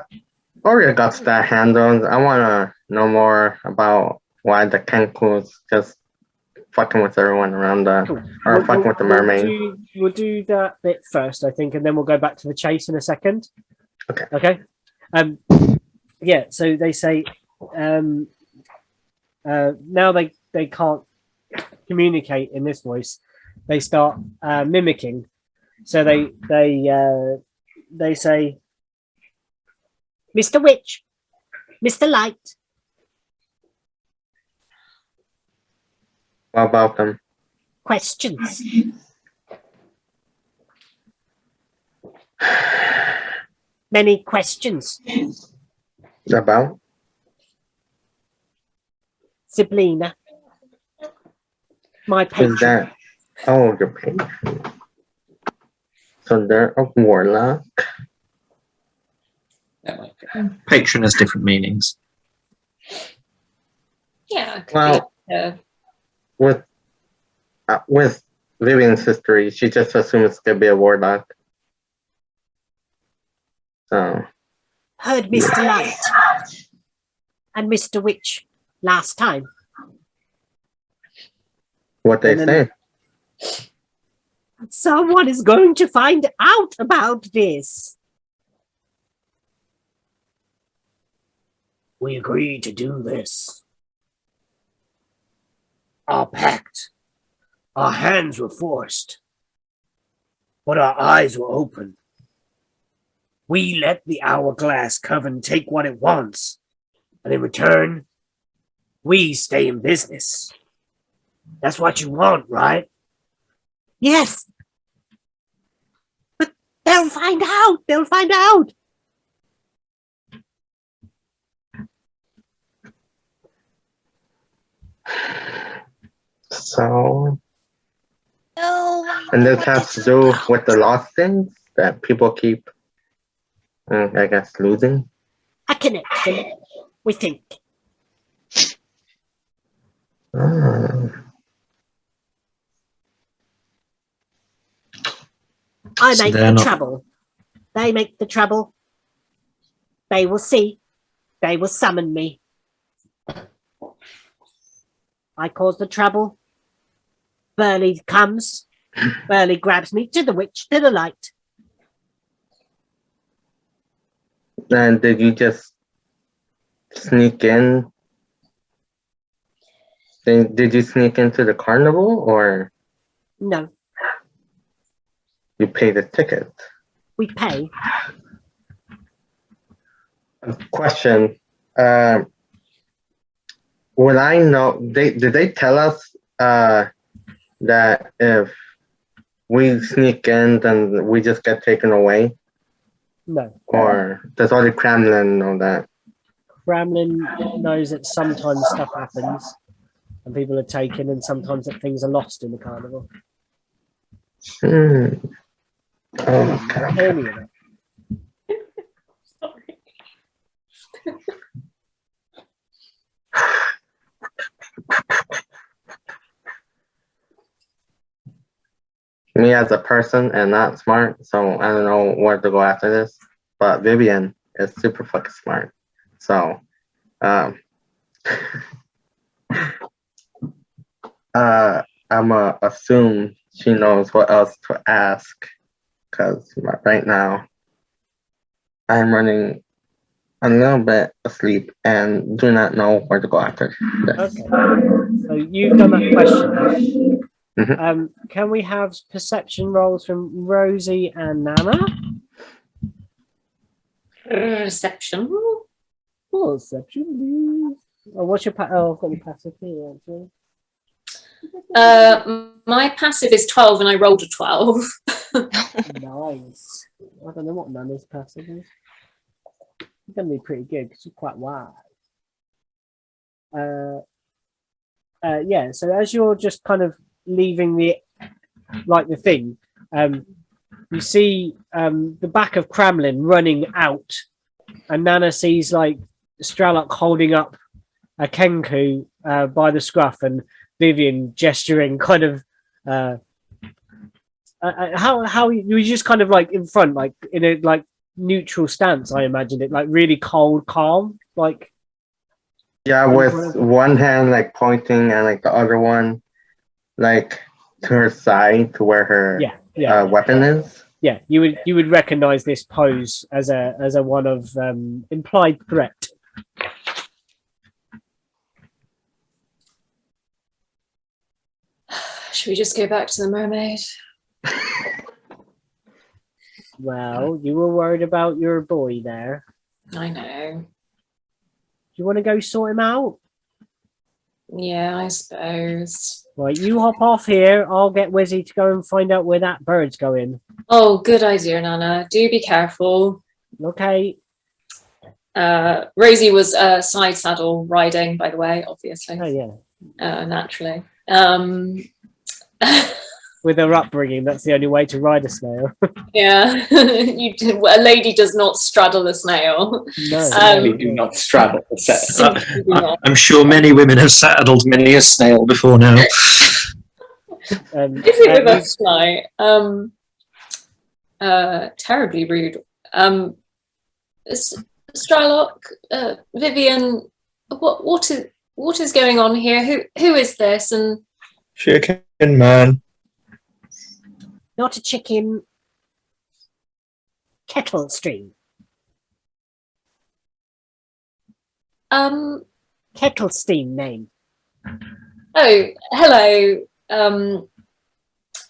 F: Oria got that handled. I want to know more about why the Kenku's just fucking with everyone around the,
B: Cool.
F: or fucking with the mermaid.
B: We'll do that bit first, I think, and then we'll go back to the chase in a second.
F: Okay.
B: Okay. Yeah. So they say, now they can't communicate in this voice. They start mimicking. So they say, Mr. Witch, Mr. Light.
F: What about them?
B: Questions. Many questions.
F: About?
B: Sabrina. My
F: Is
B: patron.
F: that? Oh, your patron. So they're a warlock.
E: That might be.
G: Patron has different meanings.
C: Yeah. it could
F: Well,
C: be,
F: with Vivian's history, she just assumes it's gonna be a warlock. So
B: Heard Mr. Light and Mr. Witch last time.
F: what they
B: And then-
F: say?
B: Someone is going to find out about this. We agreed to do this. Our pact. Our hands were forced, but our eyes were open. We let the Hourglass Coven take what it wants, and in return, we stay in business. That's what you want, right? Yes. But they'll find out. They'll find out.
F: So,
A: No.
F: and this has to do with the lost things that people keep, I guess, losing.
B: A connection, we think.
F: Ah.
B: I
G: So
B: make
G: they're
B: the
G: not-
B: trouble. They make the trouble. They will see. They will summon me. I cause the trouble. Burley comes. Burley grabs me to the witch, to the light.
F: And did you just sneak in? Did you sneak into the carnival, or
B: No,
F: you paid a ticket?
B: we pay.
F: Question. Would I know? Did they tell us that if we sneak in, then we just get taken away,
B: No.
F: or does only Kremlin know that?
B: Bramlin knows that sometimes stuff happens and people are taken, and sometimes that things are lost in the carnival.
F: Hmm. Oh,
B: Not any of it.
C: Sorry.
F: me as a person and not smart, so I don't know where to go after this. But Vivian is super fucking smart, so I'ma assume she knows what else to ask, because right now I'm running a little bit asleep and do not know where to go after this.
B: Okay. So you've done that question.
F: Mhm.
B: Can we have perception rolls from Rosie and Nana?
C: Reception.
B: Oh, perception, please. Oh, what's your I've got your passive here, actually.
C: My passive is 12 and I rolled a 12.
B: Nice. I don't know what Nana's passive is. It's going to be pretty good because she's quite wide. yeah. So as you're just kind of leaving the thing, you see the back of Kremlin running out, and Nana sees like Stralok holding up a Kenku by the scruff, and Vivian gesturing kind of how you were just kind of like in front, like in a like neutral stance. I imagined it like really cold, calm, like
F: Yeah, with one hand like pointing and like the other one like to her side to where her weapon is.
B: Yeah, you would recognize this pose as a one of implied threat.
C: Should we just go back to the mermaid?
B: Well, you were worried about your boy there.
C: I know.
B: Do you want to go sort him out?
C: Yeah, I suppose.
B: Right, you hop off here. I'll get Wizzy to go and find out where that bird's going.
C: Oh, good idea, Nana. Do be careful.
B: Okay.
C: Rosie was side saddle riding, by the way, obviously.
B: Oh yeah.
C: Naturally.
B: With her upbringing, that's the only way to ride a snail.
C: Yeah, a lady does not straddle a snail.
B: No.
E: We do not straddle the set.
G: I'm sure many women have saddled many a snail before now.
C: Is it with a fly? Terribly rude. Stralok, Vivian, what is going on here? Who is this? And
D: Chicken man.
B: Not a chicken. Kettlesteam. Kettlesteam name.
C: Oh, hello.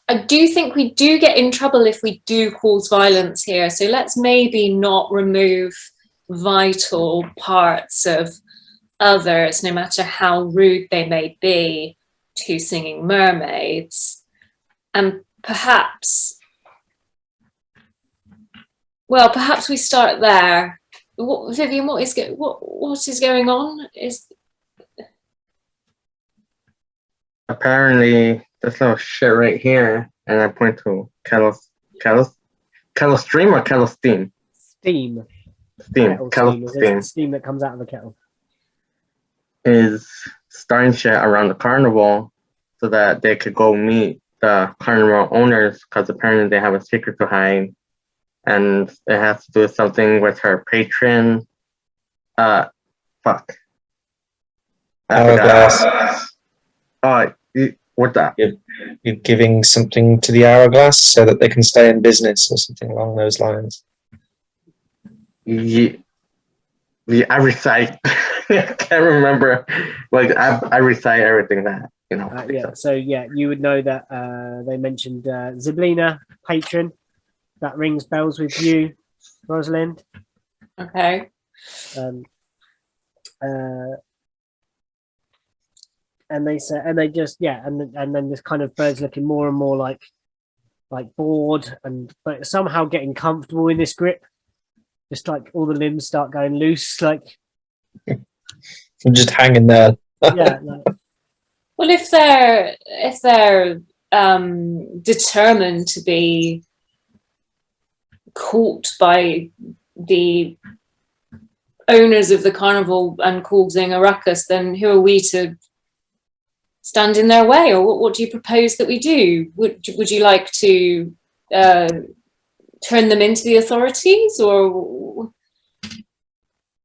C: I do think we do get in trouble if we do cause violence here. So let's maybe not remove vital parts of others, no matter how rude they may be, to singing mermaids. And perhaps we start there. Vivian, what is going on?
F: Apparently this little shit right here, and I point to Kettlesteam or Kettlesteam?
B: Steam.
F: Kettlesteam.
B: Steam that comes out of the kettle.
F: Is starting shit around the carnival so that they could go meet the carnival owners, because apparently they have a secret to hide, and it has to do with something with her patron. Fuck.
D: Hourglass.
F: What that?
D: You're giving something to the hourglass so that they can stay in business or something along those lines.
F: Yeah, I recite. I can't remember. Like I recite everything that
B: So you would know that they mentioned Ziblina, patron. That rings bells with you, Rosalind.
C: Okay.
B: And they say, and they just and then this kind of bird's looking more and more like bored, but somehow getting comfortable in this grip. Just like all the limbs start going loose, like
D: I'm just hanging there.
B: yeah.
C: Well, if they're determined to be caught by the owners of the carnival and causing a ruckus, then who are we to stand in their way? Or what do you propose that we do? Would you like to turn them into the authorities, or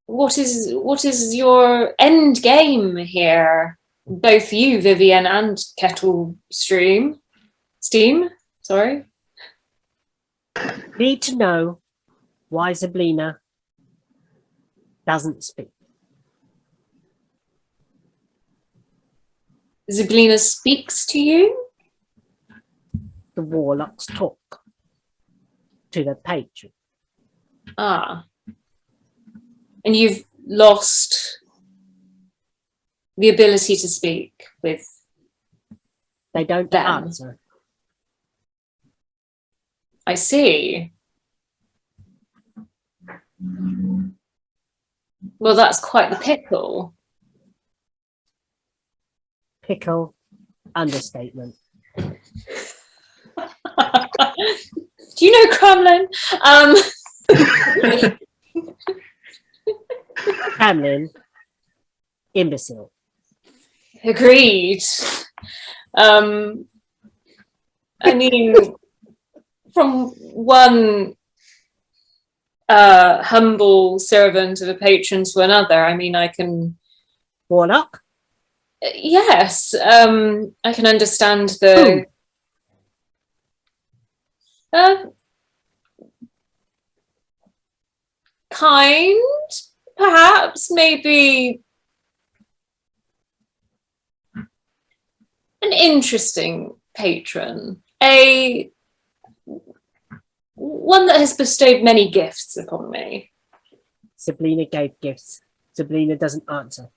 C: what is your end game here? Both you, Vivian, and Kettlesteam. Sorry.
B: Need to know why Ziblina doesn't speak.
C: Ziblina speaks to you?
B: The warlocks talk to the patron.
C: Ah. And you've lost the ability to speak with
B: They don't
C: them.
B: answer.
C: I see. Well, that's quite the pickle.
B: Pickle, understatement.
C: Do you know Kremlin?
B: Hamlin, imbecile.
C: Agreed. I mean, from one humble servant of a patron to another, I mean, I can.
B: Warlock?
C: Yes, I can understand the. Kind, perhaps, maybe an interesting patron, one that has bestowed many gifts upon me.
B: Sabrina gave gifts. Sabrina doesn't answer.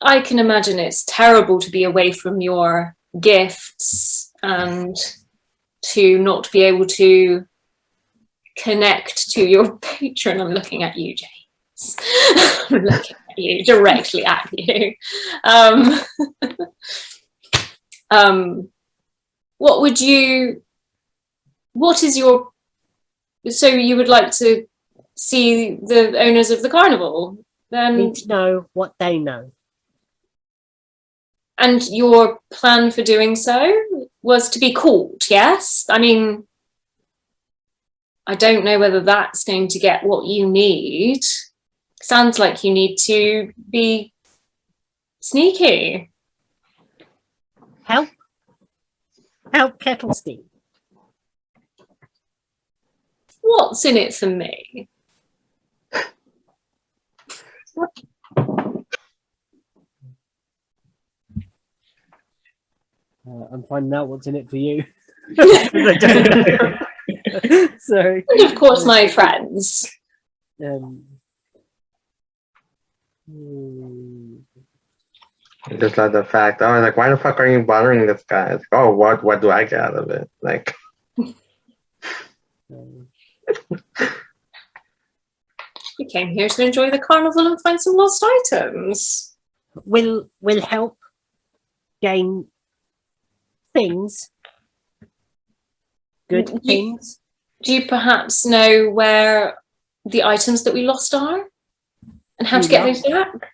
C: I can imagine it's terrible to be away from your gifts and to not be able to connect to your patron. I'm looking at you, James. I'm looking at you, directly at you. What is your, so you would like to see the owners of the carnival? Then
B: Need to know what they know.
C: And your plan for doing so was to be caught, yes? I mean, I don't know whether that's going to get what you need. Sounds like you need to be sneaky.
B: Help Kettlesteam.
C: What's in it for me?
B: I'm finding out what's in it for you. I don't know. Sorry.
C: And of course, my friends.
F: Just like the fact, I was like, why the fuck are you bothering this guy? It's like, oh, what do I get out of it? Like,
C: We came here to enjoy the carnival and find some lost items.
B: Will help gain things. Good things.
C: Do you perhaps know where the items that we lost are? And how to get those back?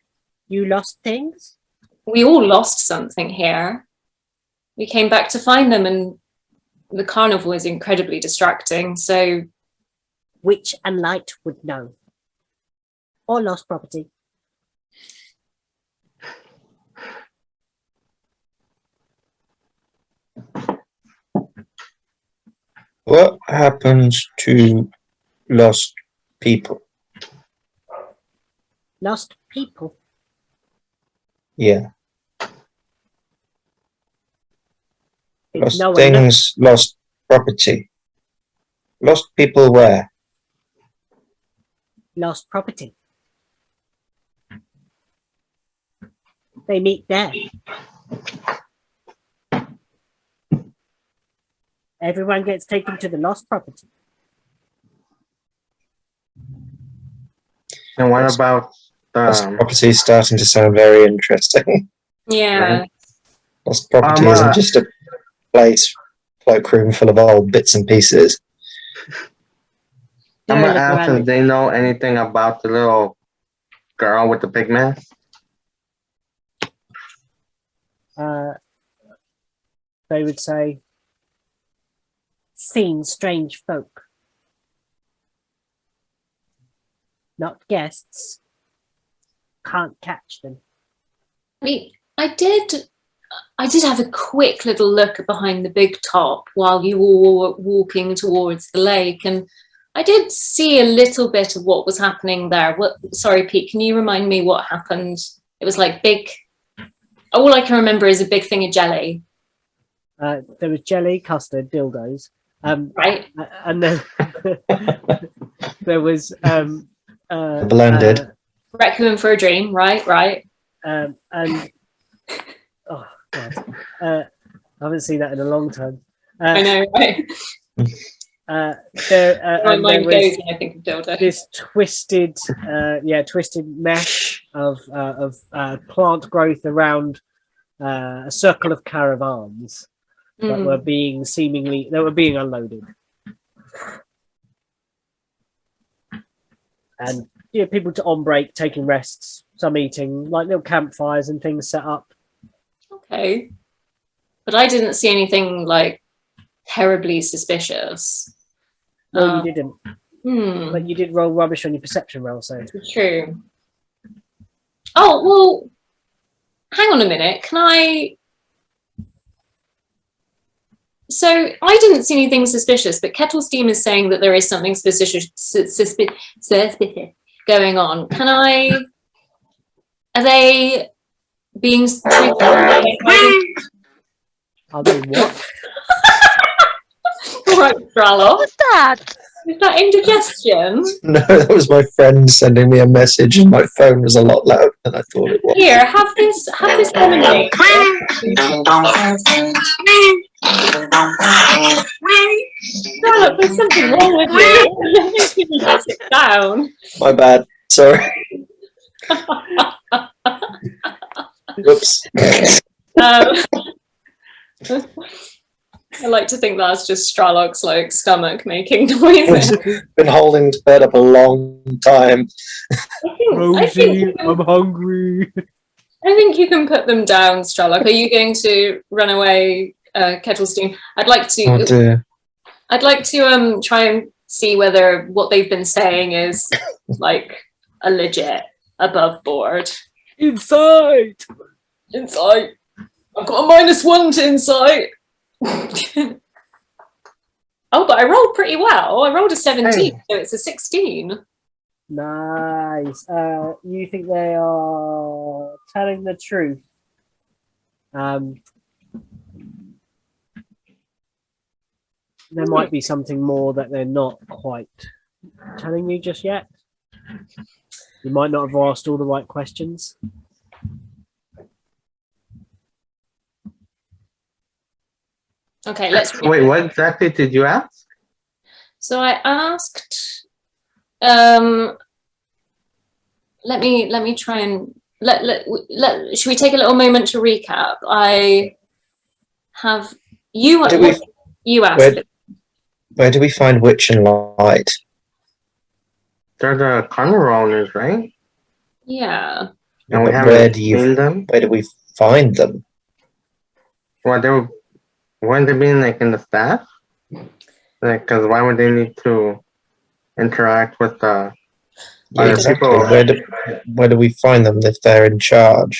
B: You lost things?
C: We all lost something here. We came back to find them, and the carnival is incredibly distracting, so...
B: Witch and Light would know. Or lost property.
D: What happens to lost people?
B: Lost people?
D: Yeah. Lost
B: No one
D: things, lost property. Lost people where?
B: lost property. They meet there. Everyone gets taken to the lost property.
F: and what about
D: Lost
F: the
D: property is starting to sound very interesting.
C: Yeah.
F: Right.
D: Lost property isn't just a place, cloakroom full of old bits and pieces.
F: I'm
B: Yeah,
F: gonna
B: look
F: ask
B: around.
F: if they know anything about the little girl with the pig mask?
B: They would say, seen strange folk. Not guests. Can't catch them.
C: I mean, I did have a quick little look behind the big top while you all were walking towards the lake, and I did see a little bit of what was happening there. Sorry, Pete, can you remind me what happened? It was like big. All I can remember is a big thing of jelly.
B: There was jelly, custard, dildos.
C: Right.
B: And then there was
D: Blended.
C: Requiem for a Dream. Right.
B: And oh god, I haven't seen that in a long time.
C: I know, right?
B: And
C: My
B: there
C: mind
B: was
C: goes when I think of dildo.
B: this twisted, twisted mesh of plant growth around a circle of caravans that were being unloaded. And people on break, taking rests, some eating, like little campfires and things set up.
C: Okay. But I didn't see anything like terribly suspicious.
B: No, you didn't.
C: Hmm.
B: But you did roll rubbish on your perception roll, so.
C: True. Oh, well, hang on a minute. Can I... So I didn't see anything suspicious, but Kettlesteam is saying that there is something suspicious going on. Can I... Are they being treated...
B: Are they what?
C: Right, Strallo.
A: What's that?
C: Is that indigestion?
D: No, that was my friend sending me a message, and my phone was a lot louder than I thought it was.
C: Here, have this lemonade. Strallo, there's something wrong with you. You need to sit down.
D: My bad. Sorry. Whoops.
C: I like to think that's just Stralok's like stomach making noises.
D: Been holding his bed up a long time.
B: Rosie, I'm hungry.
C: I think you can put them down, Stralok. Are you going to run away, Kettlesteam? I'd like to.
D: Oh dear.
C: I'd like to try and see whether what they've been saying is like a legit above board.
B: Insight.
C: Insight. I've got a -1 to insight. Oh, but I rolled pretty well. I rolled a 17, so it's a 16.
B: Nice. You think they are telling the truth? There might be something more that they're not quite telling you just yet. You might not have asked all the right questions.
C: Okay, let's
F: Wait, what exactly did you ask?
C: So I asked, let me try and should we take a little moment to recap? I have you asked.
D: Where do we find Witch and Light?
F: They're the carnival owners, right?
C: Yeah.
F: And we
D: But
F: haven't seen them.
D: Where do we find them?
F: Well, weren't they being like in the staff? Like, because why would they need to interact with the other
D: Exactly.
F: people?
D: Where do we find them if they're in charge?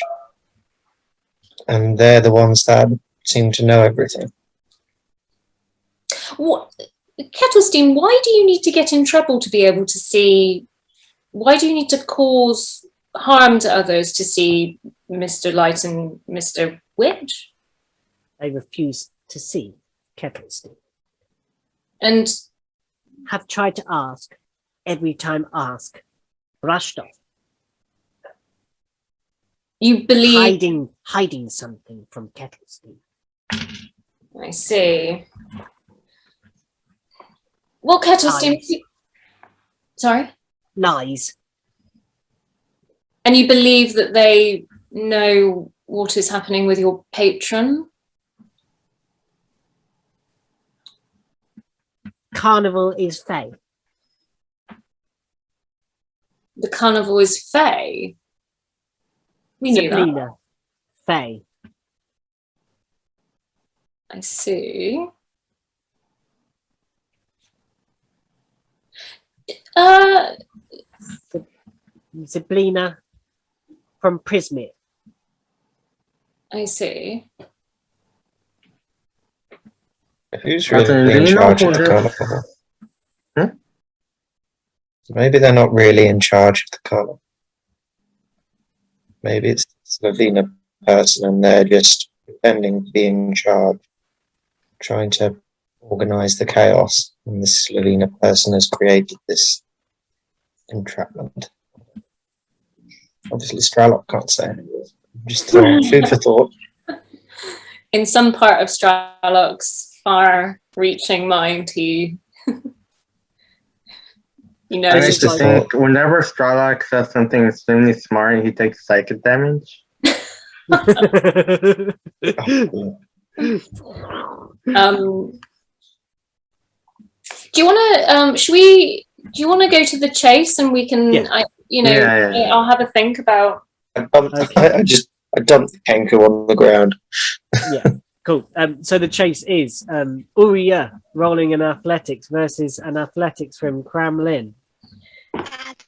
D: And they're the ones that seem to know everything.
C: What, Kettlesteam, why do you need to get in trouble to be able to see? Why do you need to cause harm to others to see Mr. Light and Mr. Witch?
B: They refuse to see Kettlesteam.
C: And
B: have tried to ask, every time ask, brushed off.
C: You believe
B: hiding something from Kettlesteam.
C: I see. Well, Kettlesteam, sorry?
B: Lies.
C: And you believe that they know what is happening with your patron?
B: Carnival is fey.
C: The carnival is fey? We knew that.
B: Sabrina, fey.
C: I see.
B: Sabrina from Prismit.
C: I see.
D: Who's really in charge of the carnival? Maybe they're not really in charge of the carnival. Maybe it's the Slovenia person and they're just pretending to be in charge, trying to organize the chaos. And this Slovenia person has created this entrapment. Obviously, Stralok can't say anything. Just food for thought.
C: In some part of Stralok's far-reaching mind, he He
F: I
C: knows
F: used
C: it's
F: to
C: like,
F: think whenever Strala says something extremely smart, he takes psychic damage.
C: do you want to? Do you want to go to the chase and we can?
B: Yeah.
C: I'll have a think about.
D: I dumped the kanku on the ground.
B: Yeah, cool. So the chase is Uriya rolling an athletics versus an athletics from Kremlin.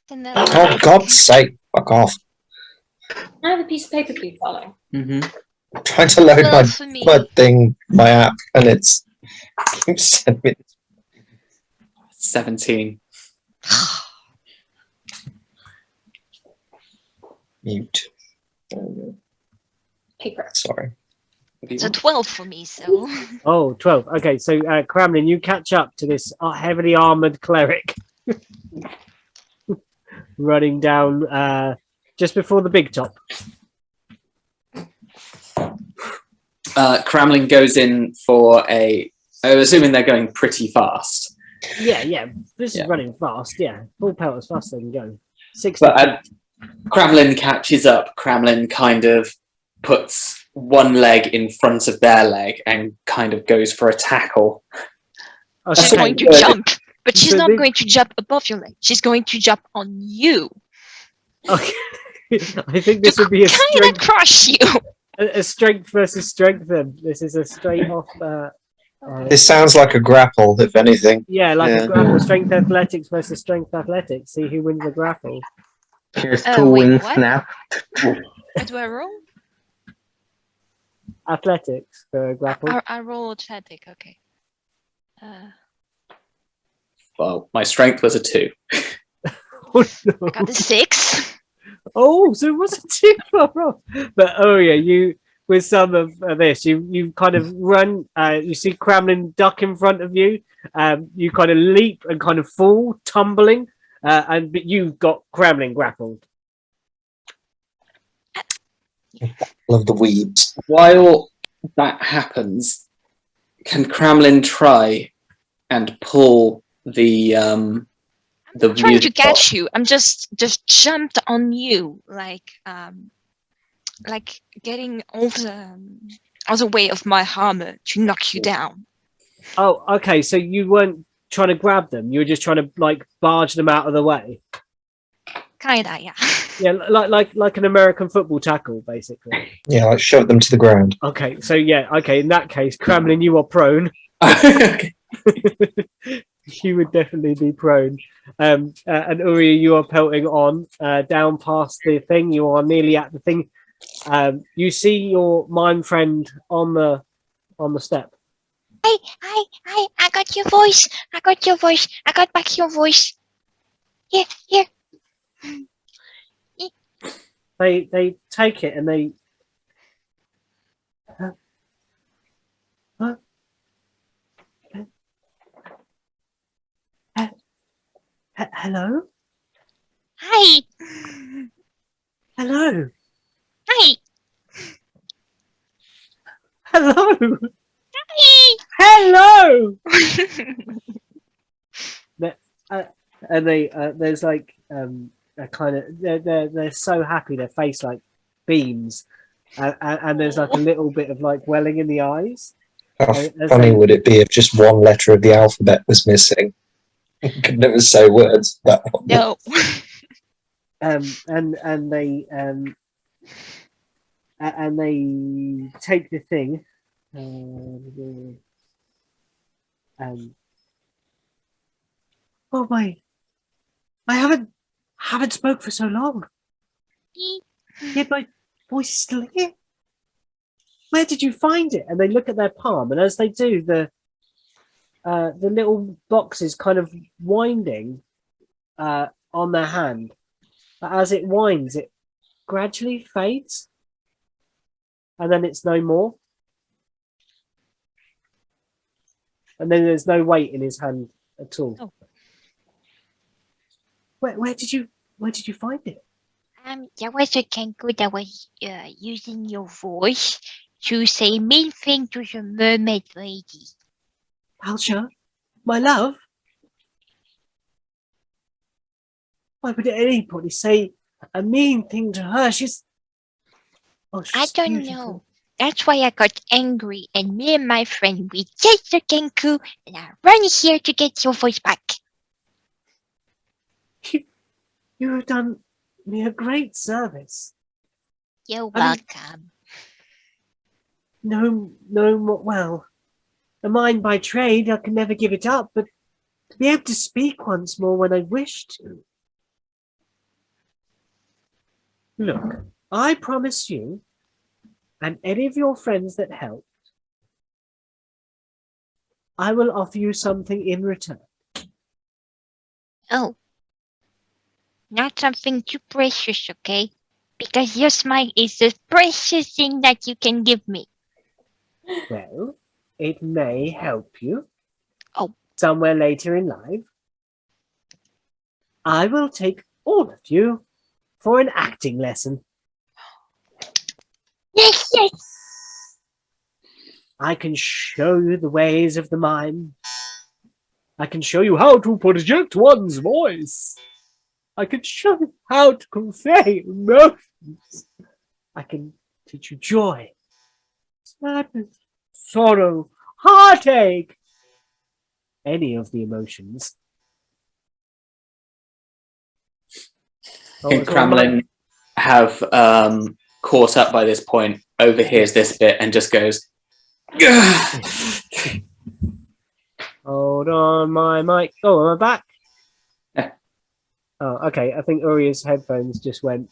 D: Oh, God's sake, fuck off.
C: I have a piece of paper, please, darling.
E: Mm-hmm.
D: I'm trying to load
A: Well, for me.
D: my app, and it's keeps sending me
E: 17.
D: mute.
C: Paper.
D: Sorry.
A: It's a 12 for me, so.
B: Oh, 12. Okay, so Kremlin, you catch up to this heavily armored cleric running down just before the big top.
E: Kremlin goes in for I'm assuming they're going pretty fast.
B: Yeah. This is running fast. Yeah, full pelt as fast as they can go. 60.
E: But Kremlin catches up. Kremlin kind of puts one leg in front of their leg and kind of goes for a tackle.
A: She's
B: Okay.
A: going to jump, but she's
B: So
A: not
B: they-
A: going to jump above your leg. She's going to jump on you.
B: Okay. I think this would be a
A: Kind of
B: strength,
A: crush you.
B: a strength versus strength. Then this is a straight off.
D: This sounds like a grapple, if anything.
B: Yeah, like
D: Yeah.
B: a grapple. Strength athletics versus strength athletics. See who wins the grapple.
F: Here's
A: Oh,
F: two
A: wait,
F: wings
A: what?
F: snap.
A: What do I roll?
B: Athletics for a grapple.
A: I roll athletic, okay.
E: Well, my strength was a 2.
B: Oh, no.
A: I got a 6.
B: Oh, so it wasn't too far off. But oh yeah, you with some of this, you kind of run. You see Kremlin duck in front of you. You kind of leap and kind of fall, tumbling, but you've got Kremlin grappled.
D: Love the weeds.
E: While that happens, can Kremlin try and pull the
A: I'm trying
E: weird
A: to catch you. I'm just jumped on you, like getting all the way of my armor to knock you down.
B: Oh, okay. So you weren't trying to grab them. You were just trying to like barge them out of the way.
A: Kinda, yeah.
B: Yeah, like an American football tackle, basically.
D: Yeah, like shove them to the ground.
B: Okay, so yeah, okay. In that case, Kremlin, you are prone.
E: Okay.
B: You would definitely be prone. And Uri, you are pelting on down past the thing. You are nearly at the thing. You see your mime friend on the step.
A: Hey, I got your voice. I got back your voice. Here.
B: They take it and they. Hello?
A: Hi.
B: Hello?
A: Hi.
B: Hello?
A: Hi.
B: Hello? And they there's like a kind of they're so happy, their face like beams, and there's like a little bit of like welling in the eyes.
D: How
B: As
D: funny
B: they-
D: would it be if just one letter of the alphabet was missing? You could never say words that one.
A: No.
B: and they take the thing. Oh my! I haven't spoke for so long. Yet my voice is still here. Where did you find it? And they look at their palm, and as they do, the little box is kind of winding on their hand. But as it winds, it gradually fades, and then it's no more. And then there's no weight in his hand at all.
A: Oh.
B: Where did you find it?
A: There was a kangaroo that was using your voice to say mean thing to the mermaid lady.
B: Alsha, my love. Why would anybody say a mean thing to her? She's
A: I don't
B: beautiful.
A: know. That's why I got angry, and me and my friend, we chased the Kenku, and I ran here to get your voice back.
B: You have done me a great service.
A: You're
B: I mean-
A: welcome.
B: Well, a mind by trade, I can never give it up, but to be able to speak once more when I wish to. Look, I promise you, and any of your friends that helped, I will offer you something in return.
A: Oh. Not something too precious, okay? Because your smile is the precious thing that you can give me.
B: Well, it may help you.
A: Oh.
B: Somewhere later in life. I will take all of you for an acting lesson.
A: Yes, yes!
B: I can show you the ways of the mime. I can show you how to project one's voice. I can show you how to convey emotions. I can teach you joy, sadness, sorrow, heartache, any of the emotions.
E: And Kremlin have caught up by this point, overhears this bit and just goes,
B: Hold on, my mic. Oh, am I back?
E: Yeah.
B: Oh, okay. I think Uria's headphones just went.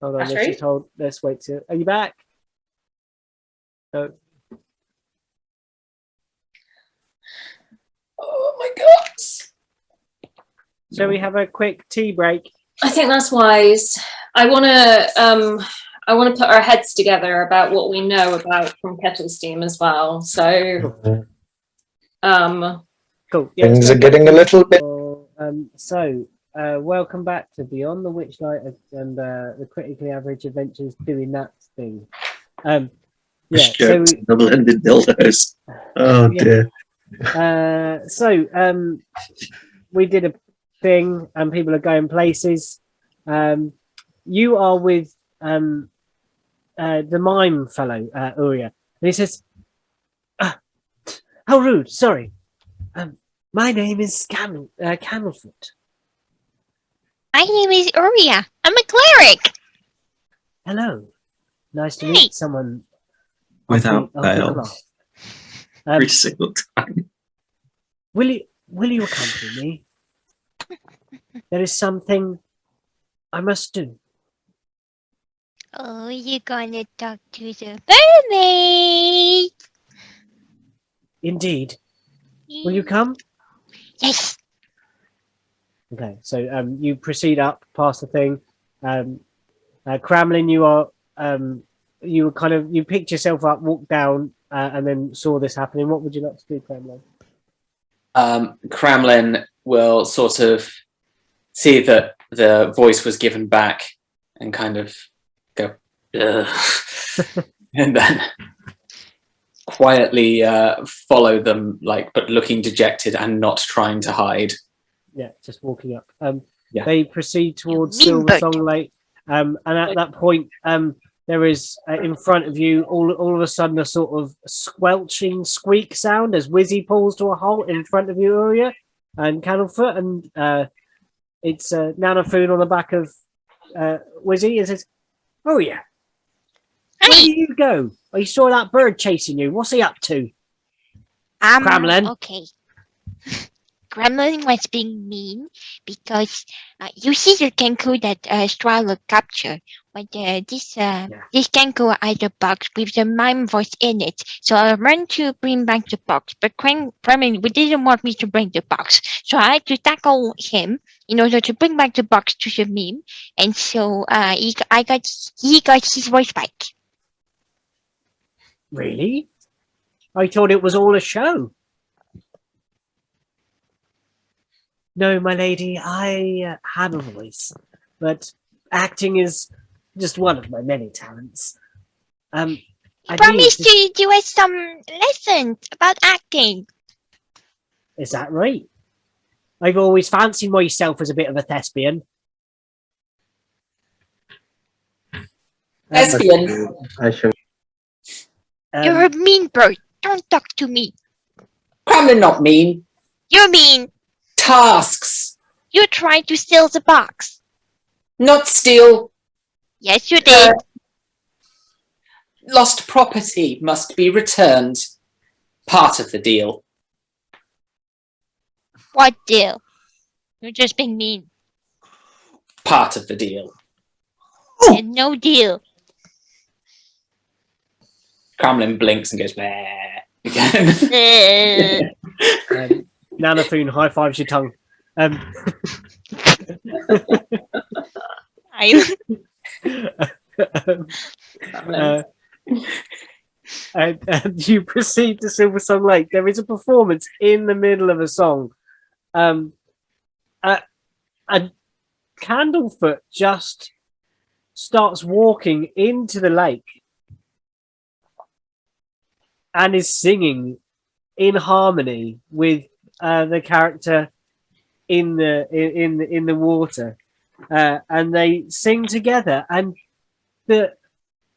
B: Hold on, let's
C: Battery?
B: just hold. Let's wait till. Are you back? No.
C: Oh my god.
B: Shall we have a quick tea break?
C: I think that's wise. I want to put our heads together about what we know about from Kettlesteam as well. So,
B: Cool. Yeah,
D: Things
B: let's
D: are
B: go.
D: getting a little bit.
B: Welcome back to Beyond the Witchlight and the critically average adventures doing that thing. Yeah. So
G: Double-ended dildos. Oh
B: Yeah.
G: dear.
B: We did a thing, and people are going places. You are with the mime fellow, Uria, and he says, "How rude! Sorry. My name is Candlefoot.
A: My name is Uria. I'm a cleric.
B: Hello. Nice to
A: Hey.
B: meet someone
G: Without
B: of the
G: fail.
B: cloth.
G: Every single time.
B: Will you accompany me? There is something I must do."
A: Oh, you're gonna talk to the mermaid.
B: Indeed. Will you come?
A: Yes.
B: Okay, so you proceed up past the thing. Kremlin, you are you were kind of you picked yourself up, walked down, and then saw this happening. What would you like to do, Kremlin?
E: Kremlin will sort of see that the voice was given back and kind of go, ugh, and then quietly follow them, but looking dejected and not trying to hide.
B: Yeah, just walking up.
E: Yeah.
B: They proceed towards
A: mean bird.
B: Silversong Lake, and at that point, there is in front of you all of a sudden a sort of squelching squeak sound as Wizzy pulls to a halt in front of you, Uria and Candlefoot, and it's Nanafoon on the back of Wizzy and says, "Oh yeah, where
A: Hi.
B: do you go? I saw that bird chasing you. What's he up to?" Kremlin.
A: Okay. Kremlin was being mean because you see the Kenku that Strala captured, but this Kenku had a box with the mime voice in it. So I ran to bring back the box, but Kremlin didn't want me to bring the box, so I had to tackle him in order to bring back the box to the meme, and so he got his voice back.
B: Really? I thought it was all a show. No, my lady, I have a voice, but acting is just one of my many talents.
A: He promised to do us some lessons about acting.
B: Is that right? I've always fancied myself as a bit of a thespian.
E: Thespian.
F: I should.
A: You're a mean bird. Don't talk to me.
E: Kremlin not mean.
A: You're mean.
E: Tasks.
A: You tried to steal the box.
E: Not steal.
A: Yes, you did.
E: Lost property must be returned. Part of the deal.
A: What deal? You're just being mean.
E: Part of the deal.
A: And no deal.
E: Kremlin blinks and goes, "Meh," again.
B: Nanathune high fives your tongue. And you proceed to Silversong Lake. There is a performance in the middle of a song. And Candlefoot just starts walking into the lake and is singing in harmony with the character in the water, and they sing together. And the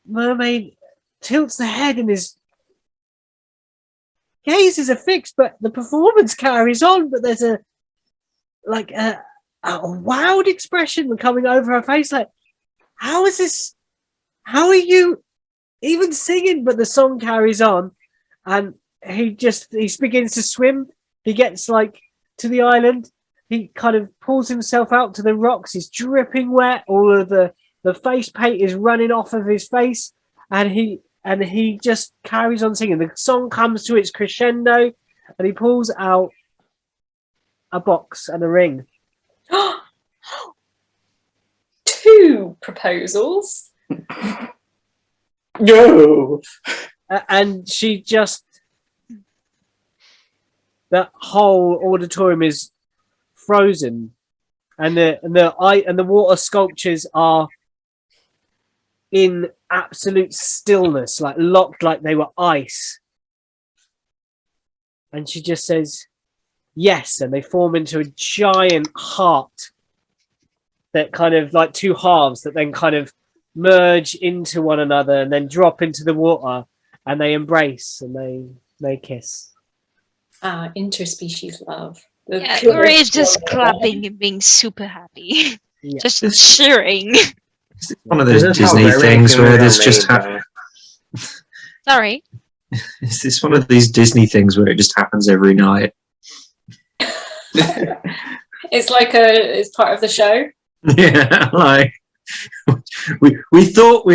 B: mermaid tilts the head and his gaze is fixed, but the performance carries on. But there's a wild expression coming over her face, like, how is this? How are you even singing? But the song carries on, and he begins to swim. He gets to the island. He kind of pulls himself out to the rocks. He's dripping wet. All of the face paint is running off of his face, and he just carries on singing. The song comes to its crescendo, and he pulls out a box and a ring.
C: 2 proposals.
E: No.
B: And she just, the whole auditorium is frozen, and the water sculptures are in absolute stillness, locked, like they were ice. And she just says yes, and they form into a giant heart that kind of like 2 halves that then kind of merge into one another and then drop into the water, and they embrace and they kiss.
C: Interspecies love.
A: Yeah, Uri's just clapping and being super happy.
B: Yeah.
A: Just cheering.
G: It's one of those
F: This is how
G: Disney
F: very
G: things where
F: human
G: there's
F: are
G: just
F: made,
A: Sorry.
G: is this one of these Disney things where it just happens every night?
C: It's it's part of the show.
G: Yeah, like we thought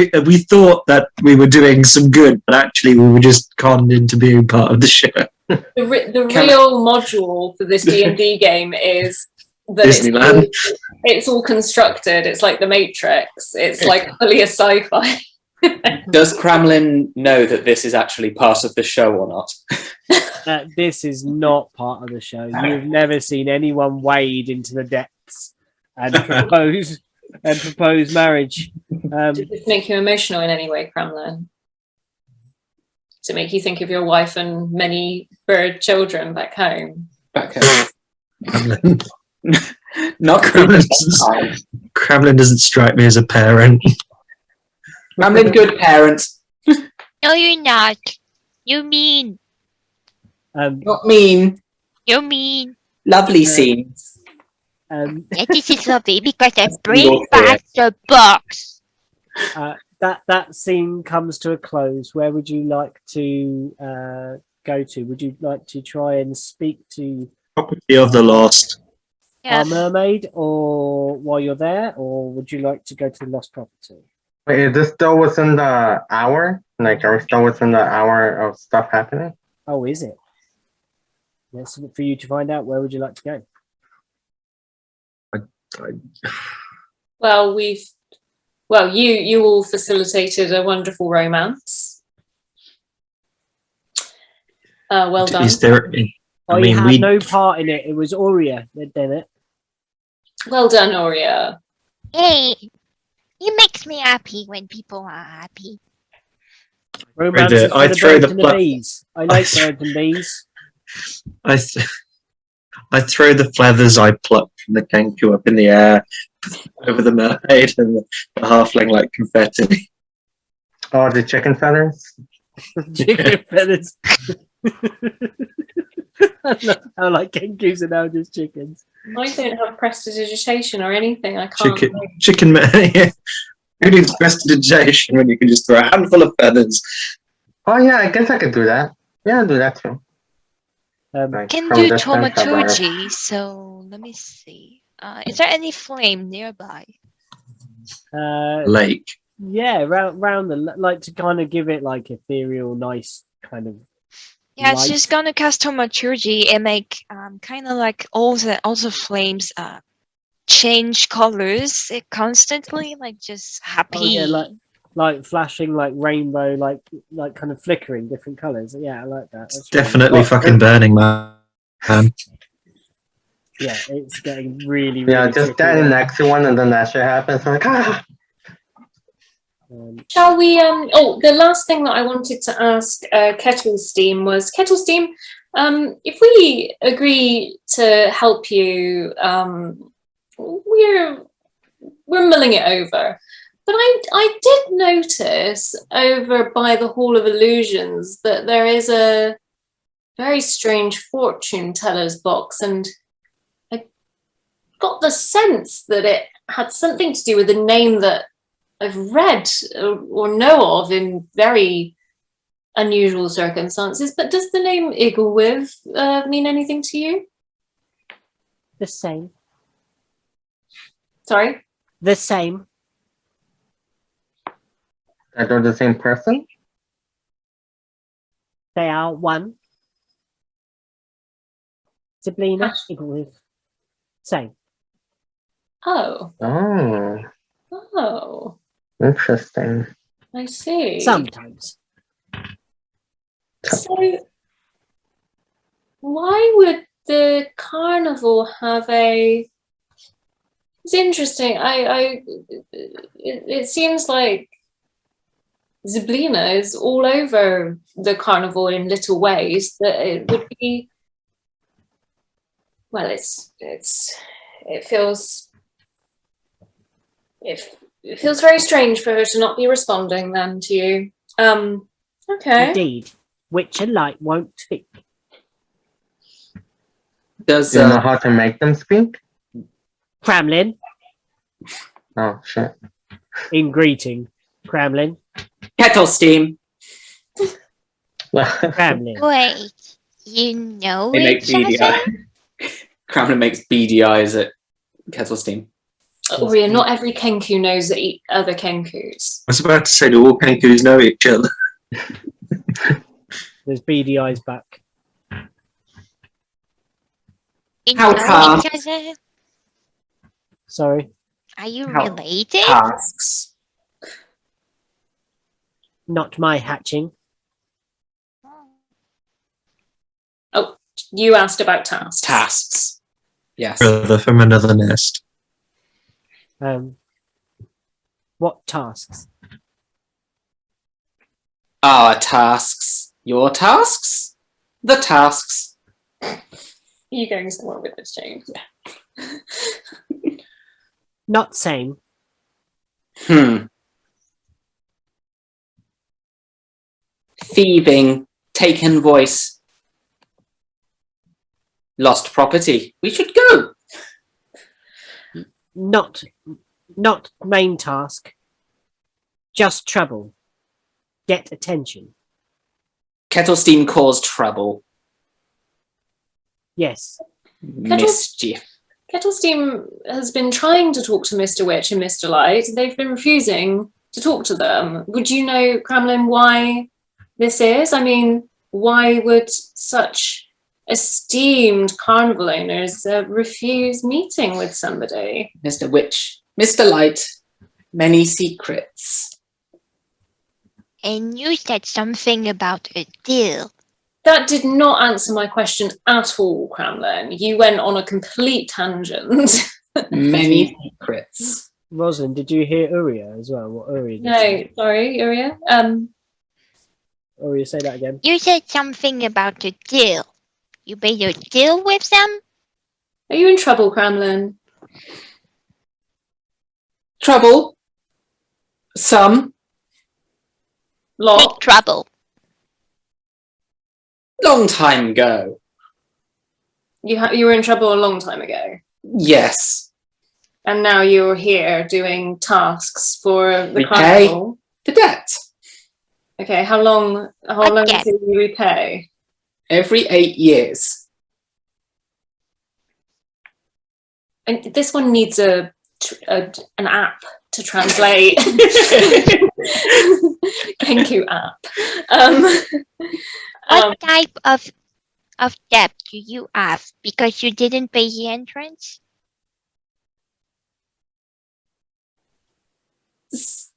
G: that we were doing some good, but actually we were just conned into being part of the show.
C: The real module for this D&D game is that
G: Disneyland.
C: it's all constructed. It's like the Matrix. It's like fully a sci-fi.
E: Does Kremlin know that this is actually part of the show or not?
B: This is not part of the show. You've never seen anyone wade into the depths and propose marriage.
C: Does this make you emotional in any way, Kremlin? Does it make you think of your wife and many bird children back home?
E: Back home.
G: Kremlin.
E: Not
G: Kremlin doesn't strike me as a parent.
E: Kremlin, good parent.
A: No, you're not. You mean.
E: Not mean.
A: You're mean.
E: Lovely scenes.
A: Yeah, this is lovely because I
E: You're
A: bring back the box.
B: That scene comes to a close. Where would you like to go to? Would you like to try and speak to
G: Property of the Lost.
B: our mermaid, or while you're there, or would you like to go to the lost property?
F: Wait, is this still within the hour? Like, are we still within the hour of stuff happening?
B: Oh, is it? Yes, for you to find out. Where would you like to go?
C: Well, you all facilitated a wonderful romance. Well done.
G: Is there?
B: You had no part in it. It was Aurea that did it.
C: Well done, Aurea.
A: Hey, it makes me happy when people are happy.
B: Romance is for
G: I
B: the
G: throw
B: birds
G: the
B: and the
G: pla-
B: bees. I like birds and bees.
G: I throw the feathers I plucked from the kenku up in the air over the mermaid and the halfling like confetti.
F: Oh, the chicken feathers.
B: Chicken feathers. I love how like kenkus are now just chickens.
C: I don't have prestidigitation or anything. I can't.
G: Chicken yeah. Who needs prestidigitation when you can just throw a handful of feathers?
F: Oh yeah, I guess I could do that. Yeah, I'll do that too. Like,
A: Can
F: from
A: do
F: distance, I'll
A: thaumaturgy, so let me see. Is there any flame nearby?
G: Lake.
B: Yeah, round the like to kind of give it like ethereal, nice kind of.
A: Yeah, it's
B: light.
A: just gonna cast thaumaturgy and make kind of like all the flames change colors constantly, like just happy.
B: Oh, yeah, like flashing, like rainbow, like kind of flickering different colors. Yeah, I like that. That's really
G: Definitely
F: Well,
G: fucking burning, man.
B: yeah, it's getting really, really
F: Yeah, just
B: tricky
F: stand
B: there.
F: next to one and then that shit happens. I'm like, ah!
C: Shall we? Oh, the last thing that I wanted to ask Kettlesteam was Kettlesteam. If we agree to help you, we're mulling it over. But I did notice over by the Hall of Illusions that there is a very strange fortune teller's box, and I got the sense that it had something to do with a name that I've read or know of in very unusual circumstances. But does the name Iglewiv mean anything to you?
B: The same.
C: Sorry?
B: The same.
F: Are they the same person?
B: They are one. Sabrina, Iglewiv. Same.
C: Oh. Oh.
F: Interesting.
C: I see.
B: Sometimes.
C: So, why would the carnival have a? It's interesting. It seems like Zablina is all over the carnival in little ways. That it would be. Well, it feels. It feels very strange for her to not be responding then to you. Okay.
B: Indeed. Witch and light won't speak.
E: Does
F: Do you know how to make them speak?
B: Kremlin,
F: Oh shit.
B: in greeting. Kremlin.
E: Kettlesteam?
B: Kremlin.
A: Wait, you know
E: They make
A: each other?
E: beady eyes. Kremlin makes beady eyes at Kettlesteam.
C: Ria, not every Kenku knows the other Kenkus.
G: I was about to say, do all kenkus know each other?
B: There's beady eyes back.
A: You
E: How
A: know
E: come?
A: each other?
B: Sorry.
A: Are you
E: How-
A: related?
E: Tasks.
B: Not my hatching.
C: You asked about tasks.
E: Tasks. Yes.
G: Brother from another nest.
B: What tasks?
E: Our tasks. Your tasks? The tasks.
C: You going somewhere with this, James?
B: Not same.
E: Thieving. Taken voice. Lost property. We should go.
B: Not main task. Just trouble. Get attention.
E: Kettlesteam caused trouble.
B: Yes.
E: Mischief.
C: Kettlesteam has been trying to talk to Mr. Witch and Mr. Light. They've been refusing to talk to them. Would you know, Kremlin, why this is? I mean, why would such esteemed carnival owners refuse meeting with somebody?
E: Mr. Witch. Mr. Light. Many secrets.
A: And you said something about a deal.
C: That did not answer my question at all, Kremlin. You went on a complete tangent.
E: Many secrets.
B: Rosalind, did you hear Uria as well? What Uria did
C: No,
B: say?
C: sorry, Uria.
B: Uria, say that again.
A: You said something about a deal. You made a deal with them?
C: Are you in trouble, Kremlin?
E: Trouble? Some.
C: Lot?
A: Big trouble.
E: Long time ago.
C: You were in trouble a long time ago.
E: Yes.
C: And now you're here doing tasks for the
E: Repay
C: carnival.
E: the debt.
C: Okay, how long
A: Again.
C: do you repay?
E: Every 8 years.
C: And this one needs an app to translate. Kenku app.
A: What type of debt do you have because you didn't pay the entrance?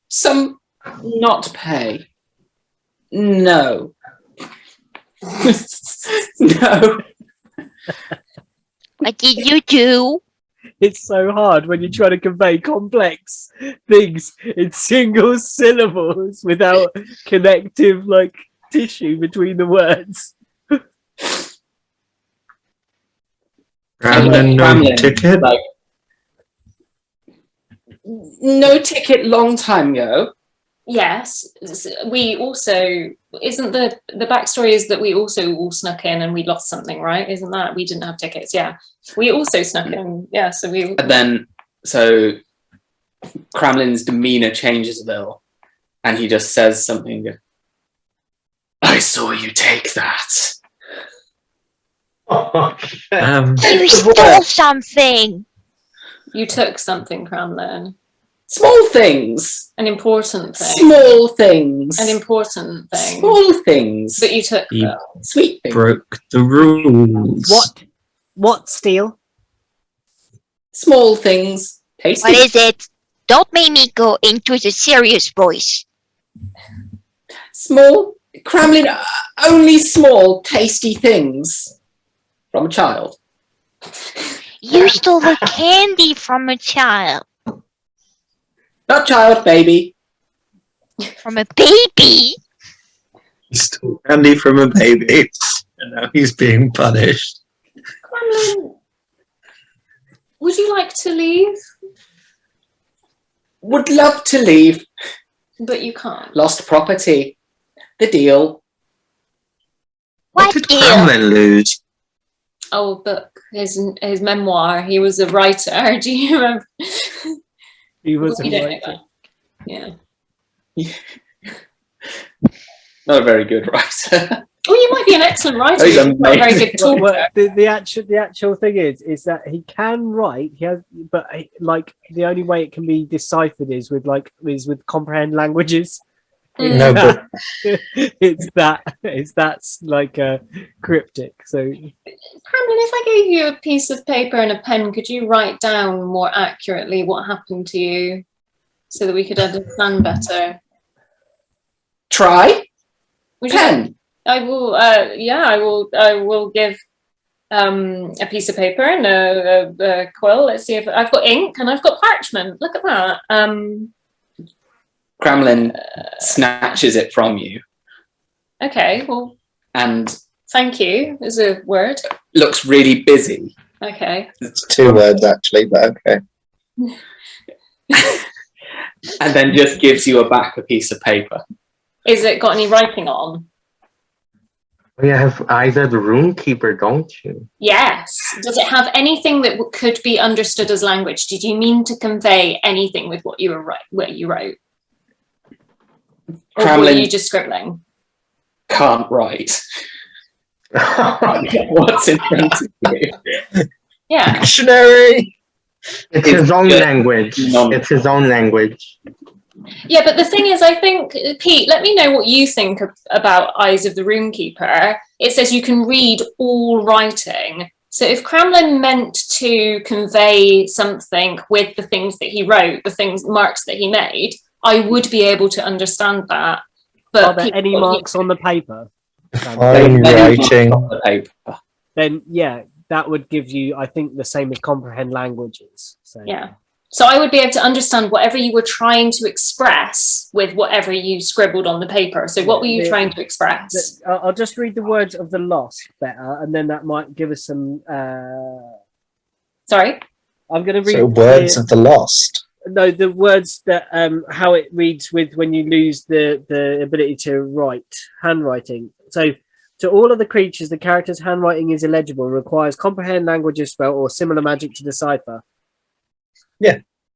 E: Some not pay. No. No.
A: What did you do?
B: It's so hard when you try to convey complex things in single syllables without connective like tissue between the words.
G: Kremlin, no
E: Kremlin,
G: ticket.
E: like, no ticket long time ago.
C: Yes, we also isn't the backstory is that we also all snuck in and we lost something, right? Isn't that we didn't have tickets? Yeah, we also snuck in. Yeah, so we.
E: And then, so Kremlin's demeanor changes a little, and he just says something. I saw you take that.
A: You stole something.
C: You took something, Kremlin.
E: Small things.
C: An important thing.
E: Small things.
C: An important thing.
E: Small things.
C: But you took
G: You
C: them.
E: Sweet things.
G: broke the rules.
B: What steal?
E: Small things. Tasty.
A: What is it? Don't make me go into the serious voice.
E: Small. Kremlin, only small, tasty things from a child.
A: You stole the candy from a child.
E: Not child, baby.
A: From a baby?
G: He stole candy from a baby, and now he's being punished.
C: Kremlin, would you like to leave?
E: Would love to leave.
C: But you can't.
E: Lost property. The deal.
A: What
G: did
A: deal?
G: Kremlin lose?
C: Oh, book, his memoir. He was a writer. Do you remember?
B: He was
C: You don't know
B: right.
C: that. Yeah.
E: Not a very good writer.
C: Oh, you might be an excellent writer.
E: Oh, he's
C: You're not a very good
B: Well,
C: talker.
B: the actual thing is that he can write. He has, but like the only way it can be deciphered is with comprehend languages.
F: No, but
B: It's that's like a cryptic. So
C: Brandon, if I gave you a piece of paper and a pen, could you write down more accurately what happened to you so that we could understand better?
E: Try.
C: Would you
E: Pen.
C: I will. I will give a piece of paper and a quill. Let's see if I've got ink and I've got parchment. Look at that.
E: Kremlin snatches it from you
C: Okay. Well,
E: and
C: thank you. Is a word.
E: looks really busy.
C: Okay.
D: It's 2 words actually, but okay.
E: And then just gives you back a piece of paper.
C: Is it got any writing on?
F: you have either the room keeper, don't you?
C: Yes. Does it have anything that could be understood as language? Did you mean to convey anything with what you wrote? Or were
E: Kremlin
C: you just scribbling?
E: can't write. What's in front of you?
C: Yeah.
D: Dictionary.
F: It's his own
E: good.
F: language.
E: Non-
F: It's his own language.
C: Yeah, but the thing is, I think, Pete, let me know what you think about Eyes of the Roomkeeper. It says you can read all writing. So if Kremlin meant to convey something with the things that he wrote, marks that he made, I would be able to understand that. But
B: are there any marks on the paper?
D: Fine writing.
E: On the paper.
B: Then yeah, that would give you, I think, the same as comprehend languages. So
C: Yeah. So I would be able to understand whatever you were trying to express with whatever you scribbled on the paper. So what were you trying to express?
B: I'll just read the words of the lost better, and then that might give us some
C: Sorry.
B: I'm going to read
D: So words of the lost.
B: the words that how it reads with when you lose the ability to write handwriting. So to all of the creatures, the character's handwriting is illegible and requires comprehend language of spell or similar magic to decipher.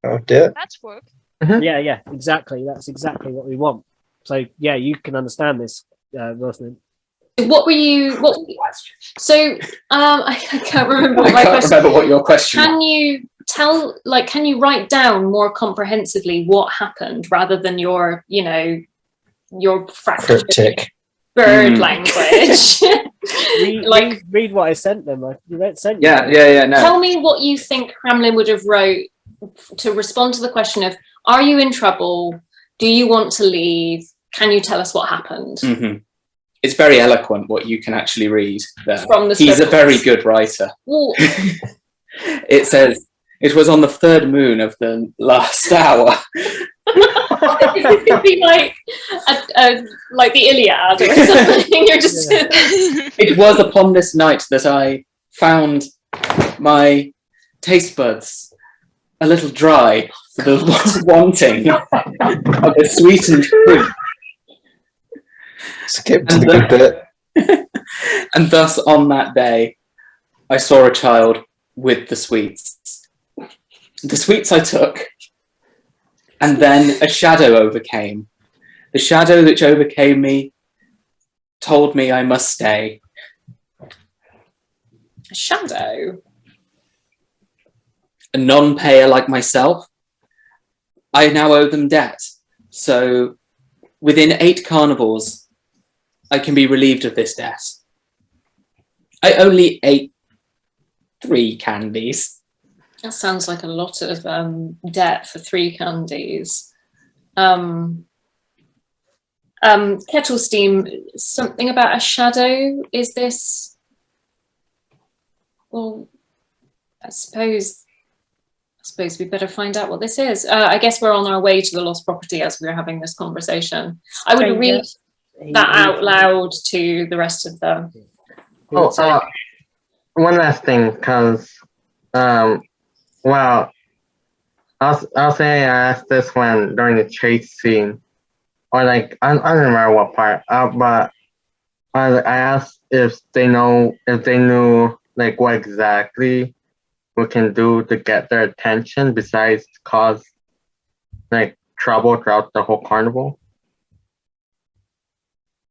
D: Oh dear.
A: That's work.
B: Yeah, exactly. That's exactly what we want. So yeah, you can understand this, Rosalind.
C: What were you? What? So I can't remember what
E: I
C: my
E: can't
C: question.
E: remember what your question was.
C: Can you tell? Like, can you write down more comprehensively what happened rather than your, your fractured
D: Cryptic.
C: bird language?
B: Read what I sent them. Sent you.
E: Yeah, no.
C: Tell me what you think Kremlin would have wrote to respond to the question of, are you in trouble? Do you want to leave? Can you tell us what happened?
E: Mhm. It's very eloquent what you can actually read there.
C: From the
E: He's a
C: scribbles.
E: very good writer.
C: Well,
E: It says, it was on the third moon of the last hour.
C: it could be like the Iliad or something. You're just
E: It was upon this night that I found my taste buds a little dry for the wanting of a sweetened fruit.
D: Skip to the good bit.
E: And thus on that day, I saw a child with the sweets. The sweets I took, and then a shadow overcame. The shadow which overcame me told me I must stay.
C: a shadow.
E: A non-payer like myself, I now owe them debt. So within 8 carnivals, I can be relieved of this debt. I only ate 3 candies.
C: That sounds like a lot of debt for 3 candies. Kettlesteam, something about a shadow. Is this? Well, I suppose we better find out what this is. I guess we're on our way to the lost property as we're having this conversation. I would read that out loud to the rest of them.
F: Oh, one last thing, because, well, I'll say I asked this one during the chase scene, or like I don't remember what part, but I asked if they knew like what exactly we can do to get their attention besides cause like trouble throughout the whole carnival.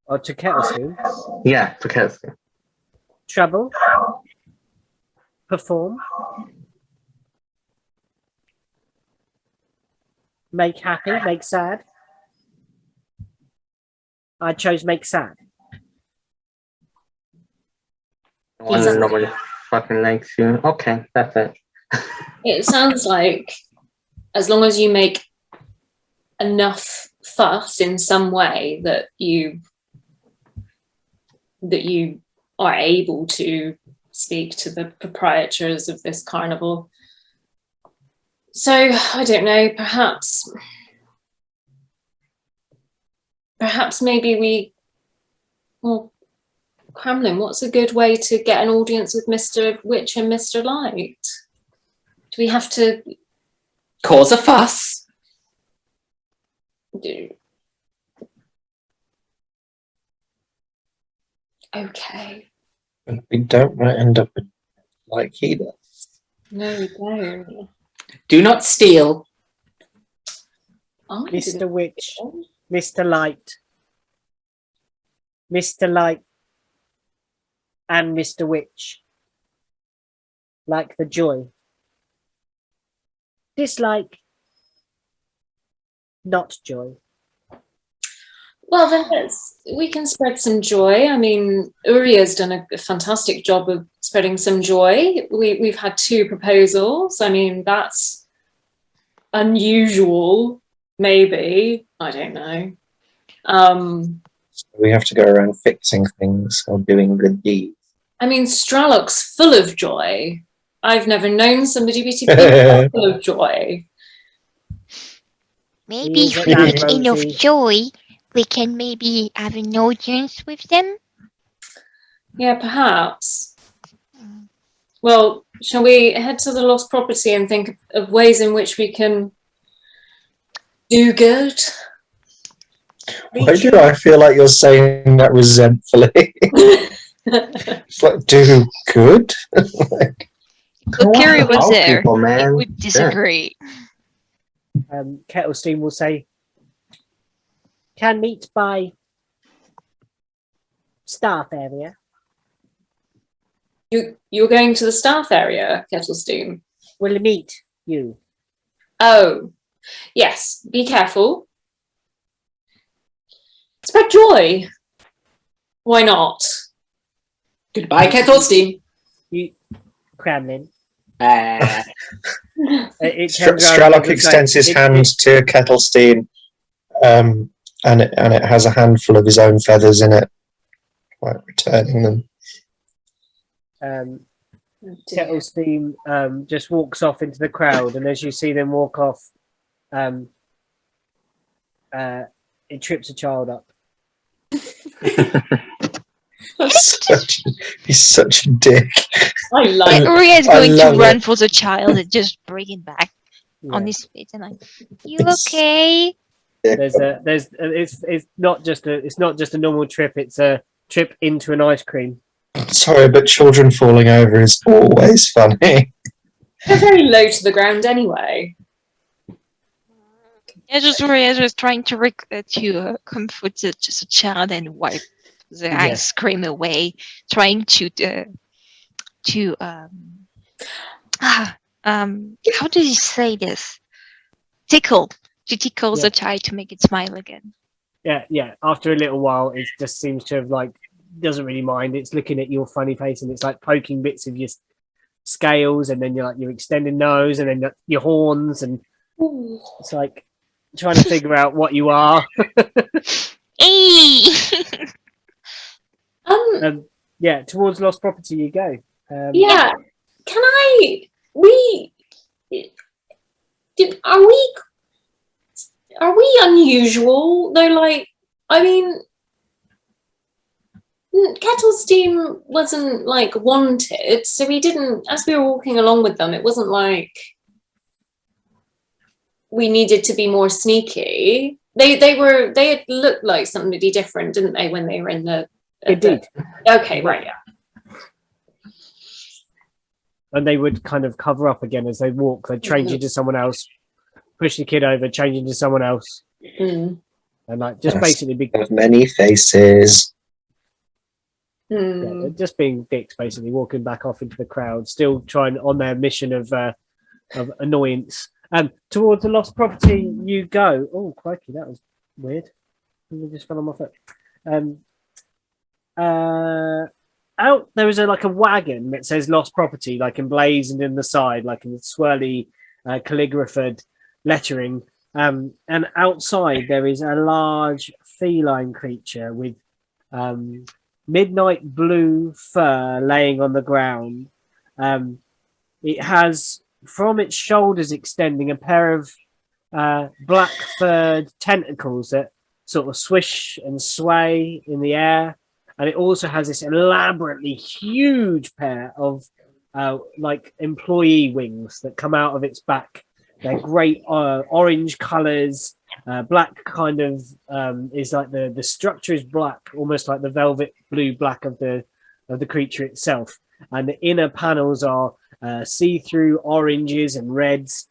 B: Or to Kettlesteam.
F: Yeah, to Kettlesteam.
B: Trouble. Perform. Make happy, make sad. I chose make sad.
F: One nobody fucking likes you. Okay, that's it.
C: It sounds like as long as you make enough fuss in some way that you are able to speak to the proprietors of this carnival. So I don't know, perhaps maybe Kremlin, what's a good way to get an audience with Mr. Witch and Mr. Light? Do we have to
E: Cause a fuss.
C: do? Okay.
D: We don't want to end up like he does.
C: No, we don't.
E: Do not steal.
C: I
B: Mr.
C: didn't-
B: Witch, Mr. Light, Mr. Light, and Mr. Witch. Like the joy. Dislike, not joy.
C: Well, then we can spread some joy. I mean, Uria's done a fantastic job of spreading some joy. We've had 2 proposals. I mean, that's unusual, maybe. I don't know.
D: We have to go around fixing things or doing good deeds.
C: I mean, Stralock's full of joy. I've never known somebody be full of joy.
A: Maybe
B: Is
A: if
B: it
A: we
B: that
A: make enough
B: rosy?
A: joy, we can maybe have an audience with them.
C: Yeah, perhaps. Well, shall we head to the lost property and think of ways in which we can do good?
D: Why do I feel like you're saying that resentfully? It's like, do good?
A: If Kiri was
F: help
A: there,
F: people,
A: he
F: man.
A: would disagree.
B: Kettlesteam will say, can meet by staff area.
C: You're going to the staff area, Kettlesteam?
B: Will meet you.
C: Oh, yes. Be careful. Spread joy. Why not?
E: Goodbye, Kettlesteam.
B: You, Kremlin.
E: Uh,
B: It turns around
D: Stralock
B: and
D: extends
B: says,
D: his hand to Kettlesteam, and it has a handful of his own feathers in it, like returning them.
B: Kettlesteam just walks off into the crowd, and as you see them walk off, it trips a child up.
D: He's such a dick.
C: I like
A: Ria is
D: I
A: going to
D: love
A: run
D: it.
A: for the child and just bring it back on his feet and like, you
D: It's-
A: okay?
B: It's not just a normal trip. It's a trip into an ice cream.
D: Sorry, but children falling over is always funny.
C: they're very low to the ground anyway.
A: Yeah, just Ria is just trying to comfort just a child and wipe the
B: Yeah.
A: ice cream away, trying to how do you say this? Tickle. To tickle the child to make it smile again.
B: Yeah. After a little while, it just seems to have doesn't really mind. It's looking at your funny face and it's like poking bits of your scales, and then you're like your extended nose, and then your horns, and it's like trying to figure out what you are.
A: Hey!
B: Yeah, towards lost property you go.
C: Yeah. Can I? Are we unusual though? Like, I mean, Kettlesteam wasn't like wanted, so we didn't. As we were walking along with them, it wasn't like we needed to be more sneaky. They had looked like somebody different, didn't they, when they were in the?
B: It did.
C: Okay, right, yeah.
B: And they would kind of cover up again as they walk. They'd change into someone else, push the kid over, change into someone else,
C: Mm.
B: and like just
D: Yes.
B: basically be
D: Of many faces.
C: Mm.
B: yeah, just being dicks, basically walking back off into the crowd, still trying on their mission of annoyance. Towards the lost property you go. Oh, crikey, that was weird. I just fell on my foot. Out there is a wagon that says lost property, like emblazoned in the side, like in swirly calligraphed lettering. And outside there is a large feline creature with midnight blue fur laying on the ground. It has from its shoulders extending a pair of black furred tentacles that sort of swish and sway in the air. And it also has this elaborately huge pair of employee wings that come out of its back. They're great orange colors. Black kind of is like the structure is black, almost like the velvet blue black of the creature itself. And the inner panels are see-through oranges and reds.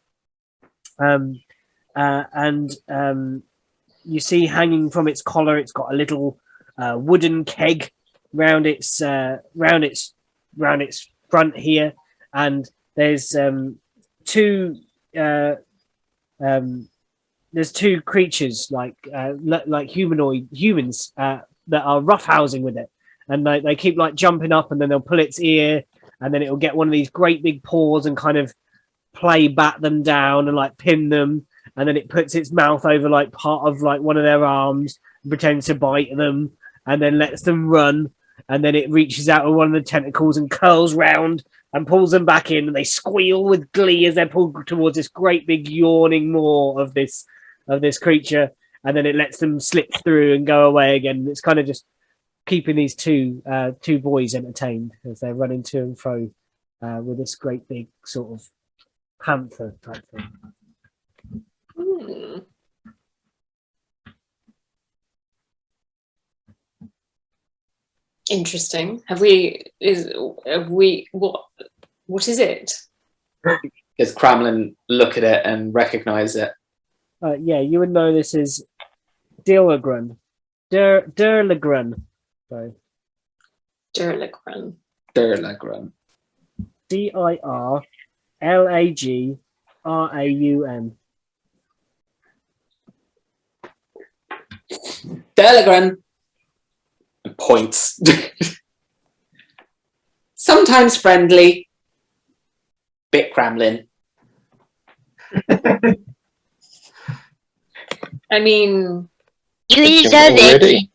B: You see hanging from its collar, it's got a little wooden keg round its front here, and there's two creatures like humans that are roughhousing with it, and they keep like jumping up, and then they'll pull its ear, and then it'll get one of these great big paws and kind of bat them down and like pin them, and then it puts its mouth over like part of like one of their arms and pretends to bite them, and then lets them run, and then it reaches out with one of the tentacles and curls round and pulls them back in, and they squeal with glee as they're pulled towards this great big yawning maw of this creature, and then it lets them slip through and go away again. It's kind of just keeping these two boys entertained as they're running to and fro with this great big sort of panther type thing.
C: Hmm. Interesting. What is it?
E: Does Kremlin look at it and recognize it?
B: Yeah, you would know this is Dilligren. Derligren. Sorry.
C: Durlagran.
E: Durlagran.
B: Dirlagraun.
E: Durlagran. And points. Sometimes friendly. Bit Kremlin.
C: I mean,
A: You
D: Thank you
A: deserve it.
D: already.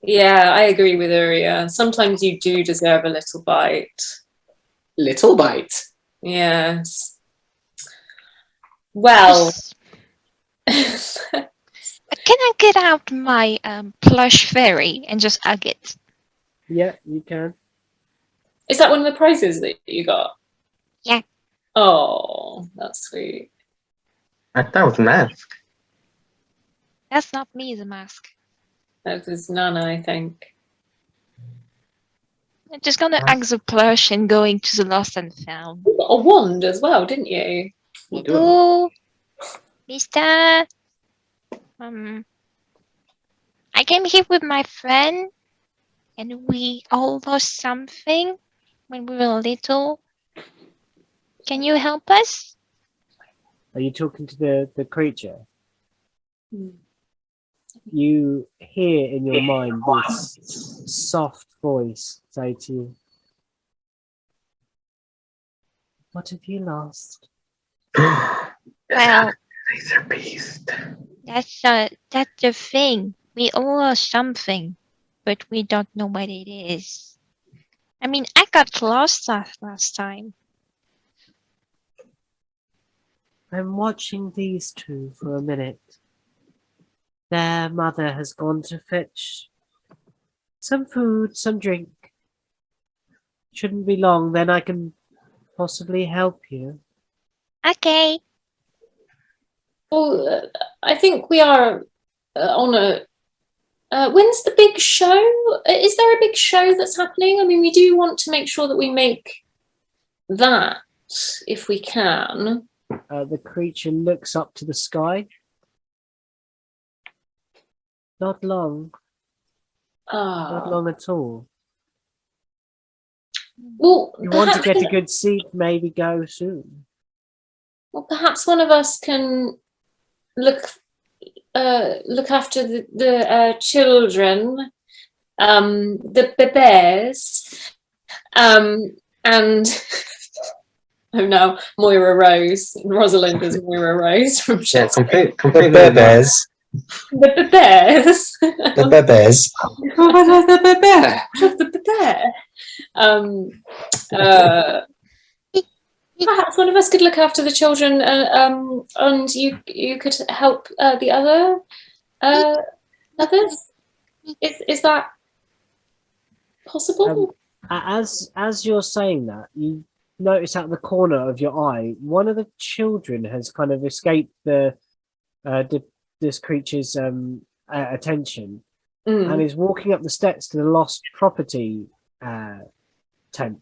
C: yeah, I agree with Uria. Sometimes you do deserve a little bite.
E: Little bite.
C: Yes. Well,
A: Just- Can I get out my plush fairy and just hug it?
B: Yeah, you can.
C: is that one of the prizes that you got?
A: Yeah.
C: Oh, that's sweet.
F: I thought it was mask.
A: That's not me, the mask.
C: That was Nana, I think.
A: I'm just gonna hug the plush and going to the lost and found.
C: You got a wand as well, didn't you?
E: You do it.
A: Oh, Mister. I came here with my friend, and we all lost something when we were little. Can you help us?
B: Are you talking to the creature?
C: Hmm.
B: You hear in your mind this soft voice say to you, "What have you lost?"
A: Well,
F: Laser beast.
A: that's the thing. We all lost something, but we don't know what it is. I mean, I got lost last time.
B: I'm watching these two for a minute. Their mother has gone to fetch some food, some drink. Shouldn't be long, then I can possibly help you.
A: Okay.
C: Well, I think we are on a. When's the big show? Is there a big show that's happening? I mean, we do want to make sure that we make that if we can.
B: The creature looks up to the sky. Not long, not
C: Ah,
B: long at all.
C: well,
B: You want to
C: perhaps,
B: get a good seat, maybe go soon.
C: well, perhaps one of us can look after the children, the bears, and oh no, Moira Rose. Rosalind is Moira Rose from
F: Yeah,
C: Shakespeare.
F: completely.
D: The bears.
C: The bears.
D: The bears.
C: The bear. Perhaps one of us could look after the children, and you could help the others. Is that possible?
B: As you're saying that, you notice out the corner of your eye, one of the children has kind of escaped this creature's attention and is walking up the steps to the lost property tent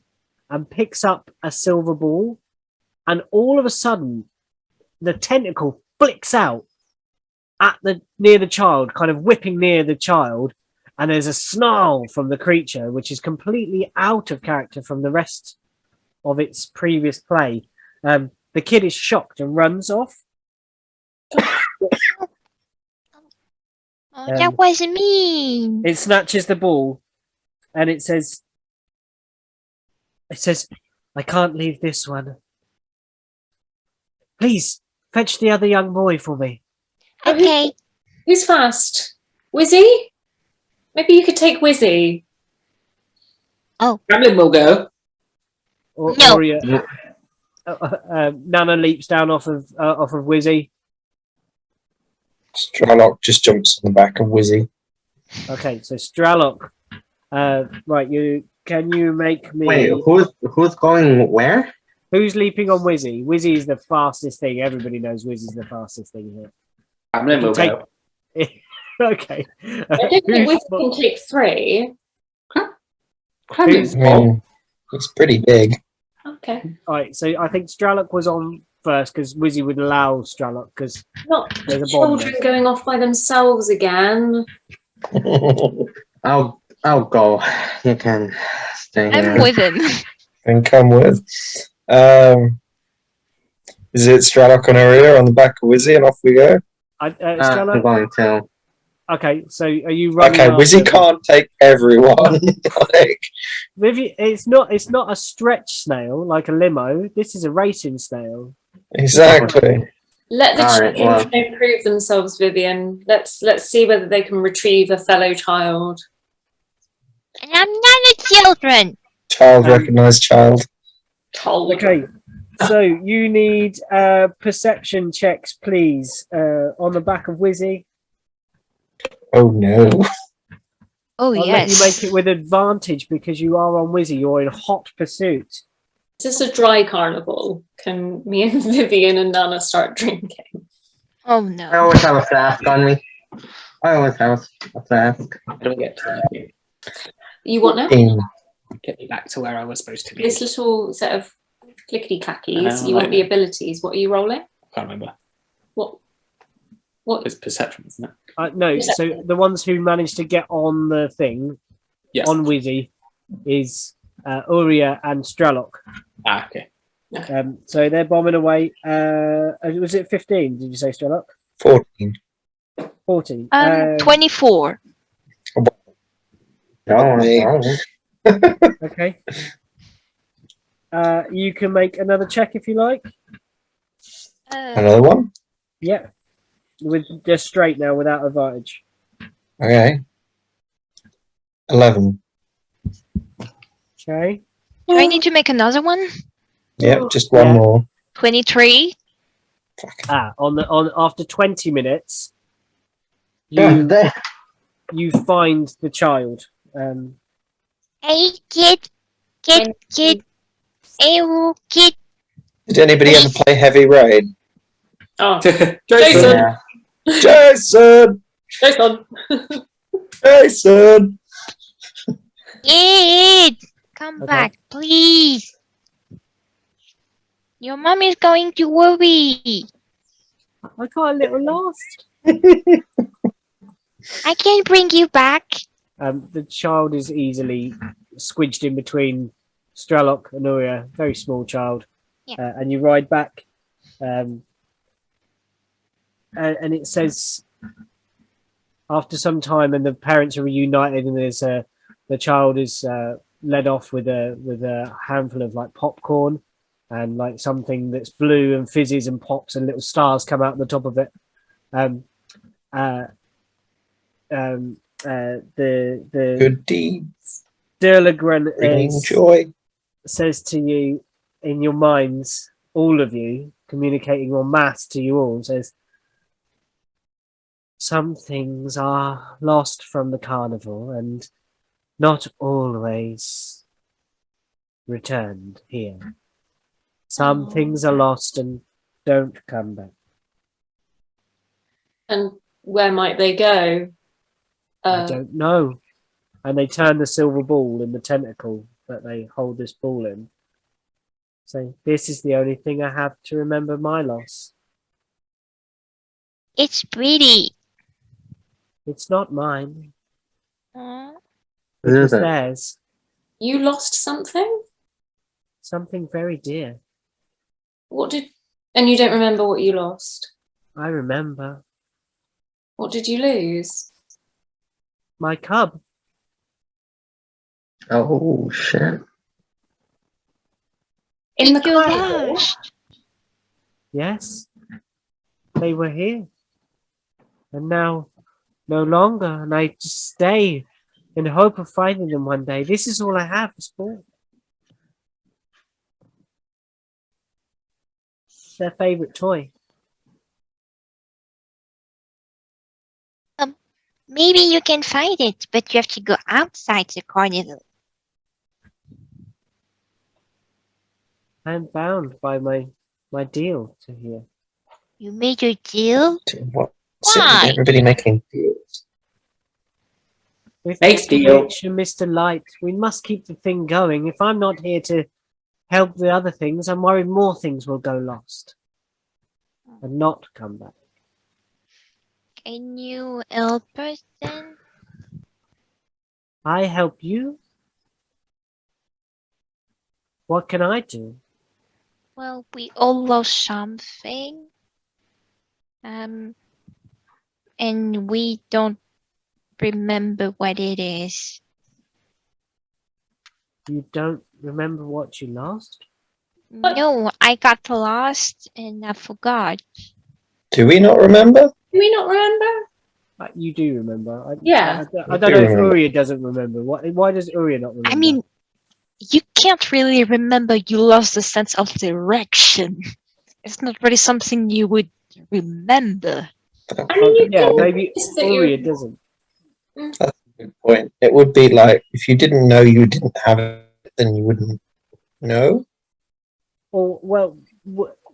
B: and picks up a silver ball, and all of a sudden the tentacle flicks out at near the child, kind of whipping near the child, and there's a snarl from the creature which is completely out of character from the rest of its previous play. The kid is shocked and runs off.
A: Oh, that was mean.
B: It snatches the ball and it says, "I can't leave this one. Please fetch the other young boy for me."
A: Okay.
C: Who's fast? Wizzy? Maybe you could take Wizzy.
E: Kremlin will go.
A: No.
B: Nana leaps down off of Wizzy.
D: Stralock just jumps on the back of Wizzy.
B: Okay, so Stralock, right, you can you make me?
F: Wait, who's going where?
B: Who's leaping on Wizzy? Wizzy is the fastest thing. Everybody knows Wizzy's the fastest thing here.
E: Kremlin will
B: Take-
E: go.
B: Okay.
C: I don't think
B: Who's-
C: we can take 3.
E: Kremlin's
D: I mean, it's pretty big.
C: Okay.
B: All right, so I think Stralok was on first because Wizzy would allow Stralok because
C: Not
B: there's a bomb
C: children
B: there.
C: going off by themselves again.
F: I'll go. You can stay here.
A: I'm with him.
D: And come with. Is it Stralok and Aria on the back of Wizzy and off we go?
F: I'm
B: Stralok?
F: going to.
B: Okay, so are you running?
D: Okay, Wizzy
B: after-
D: can't take everyone. Like,
B: Vivi, it's not a stretch snail like a limo. This is a racing snail.
D: exactly.
C: Let the
F: All right,
C: children
F: well.
C: prove themselves, Vivian. Let's see whether they can retrieve a fellow child.
A: And I'm not a children.
D: Child recognized child.
C: Told.
B: Okay, so you need perception checks, please, on the back of Wizzy.
D: Oh no.
A: Oh,
B: I'll
A: yes.
B: let you make it with advantage because you are on Wizzy. You're in hot pursuit.
C: Is this a dry carnival? Can me and Vivian and Nana start drinking?
A: Oh,
F: I
A: no.
F: always have a flask on me. I always have a flask.
E: How do we get to you?
C: You want now?
D: 14.
E: Get me back to where I was supposed to be.
C: This little set of clickety clackies.
E: No,
C: You want
E: no.
C: the abilities. What are you rolling?
E: Can't remember.
C: What?
E: It's perception, isn't it?
B: No, so the ones who managed to get on the thing,
E: Yes.
B: on Wizzy, is Uria and Stralok.
E: Okay.
B: So they're bombing away. Was it 15? Did you say Stralok?
D: 14.
B: 14.
A: 24.
F: Oh.
B: Okay. You can make another check if you like.
D: Another one?
B: Yeah. With just straight now without advantage.
D: Okay. 11.
B: Okay.
A: Do I need to make another one?
D: Yep, just one
B: Yeah.
D: more.
A: 23.
B: On after 20 minutes,
F: Yeah, there.
B: you find the child.
A: Hey, kid. Kid. Ew, kid.
D: Did anybody ever play Heavy Rain?
C: Oh,
E: Jason!
C: Jason!
F: Yeah.
D: Jason!
C: Jason!
D: Jason!
A: Kid. Come
B: Okay.
A: back, please. Your mom is going to worry.
B: I got a little lost.
A: I can bring you back.
B: The child is easily squidged in between Stralok and Uria, very small child.
A: Yeah.
B: And you ride back. And it says, after some time, and the parents are reunited, and there's the child is led off with a handful of like popcorn and like something that's blue and fizzes and pops and little stars come out the top of it. The
D: Good deeds
B: Durlagren
D: bringing joy.
B: says to you in your minds, all of you, communicating en masse to you all, says, some things are lost from the carnival and not always returned here. Some things are lost and don't come back.
C: And where might they go?
B: I don't know. And they turn the silver ball in the tentacle that they hold this ball in. Say, this is the only thing I have to remember my loss.
A: It's pretty.
B: It's not mine.
A: Aw.
F: Is
B: It's
F: it?
B: theirs.
C: You lost something?
B: Something very dear.
C: What did... And you don't remember what you lost?
B: I remember.
C: What did you lose?
B: My cub.
F: Oh shit.
C: In the
A: Did you
C: carnival?
A: lost?
B: Yes. They were here. And now, no longer. And I just stay in hope of finding them one day. This is all I have for sport. Their favorite toy.
A: Maybe you can find it, but you have to go outside the carnival.
B: I am bound by my deal to here.
A: You made your deal?
D: What's
A: Why?
D: everybody making deals?
B: With
E: Make
B: Mr.
E: deal.
B: Witch and Mr. Light, we must keep the thing going. If I'm not here to help the other things, I'm worried more things will go lost and not come back.
A: Can you help us then?
B: I help you? What can I do?
A: Well, we all lost something. And we don't remember what it is.
B: You don't remember what you lost?
A: No, I got lost and I forgot.
D: Do we not remember?
C: Do we not remember?
B: You do remember.
C: Yeah.
B: I don't know if
D: remember.
B: Uria doesn't remember. Why does Uria not remember?
A: I mean, you can't really remember you lost the sense of direction. It's not really something you would remember.
C: I mean, you
B: yeah,
C: can
B: maybe
C: notice that
B: Uria
C: you're-
B: doesn't.
D: That's a good point. It would be like if you didn't know you didn't have it, then you wouldn't know.
B: Or well,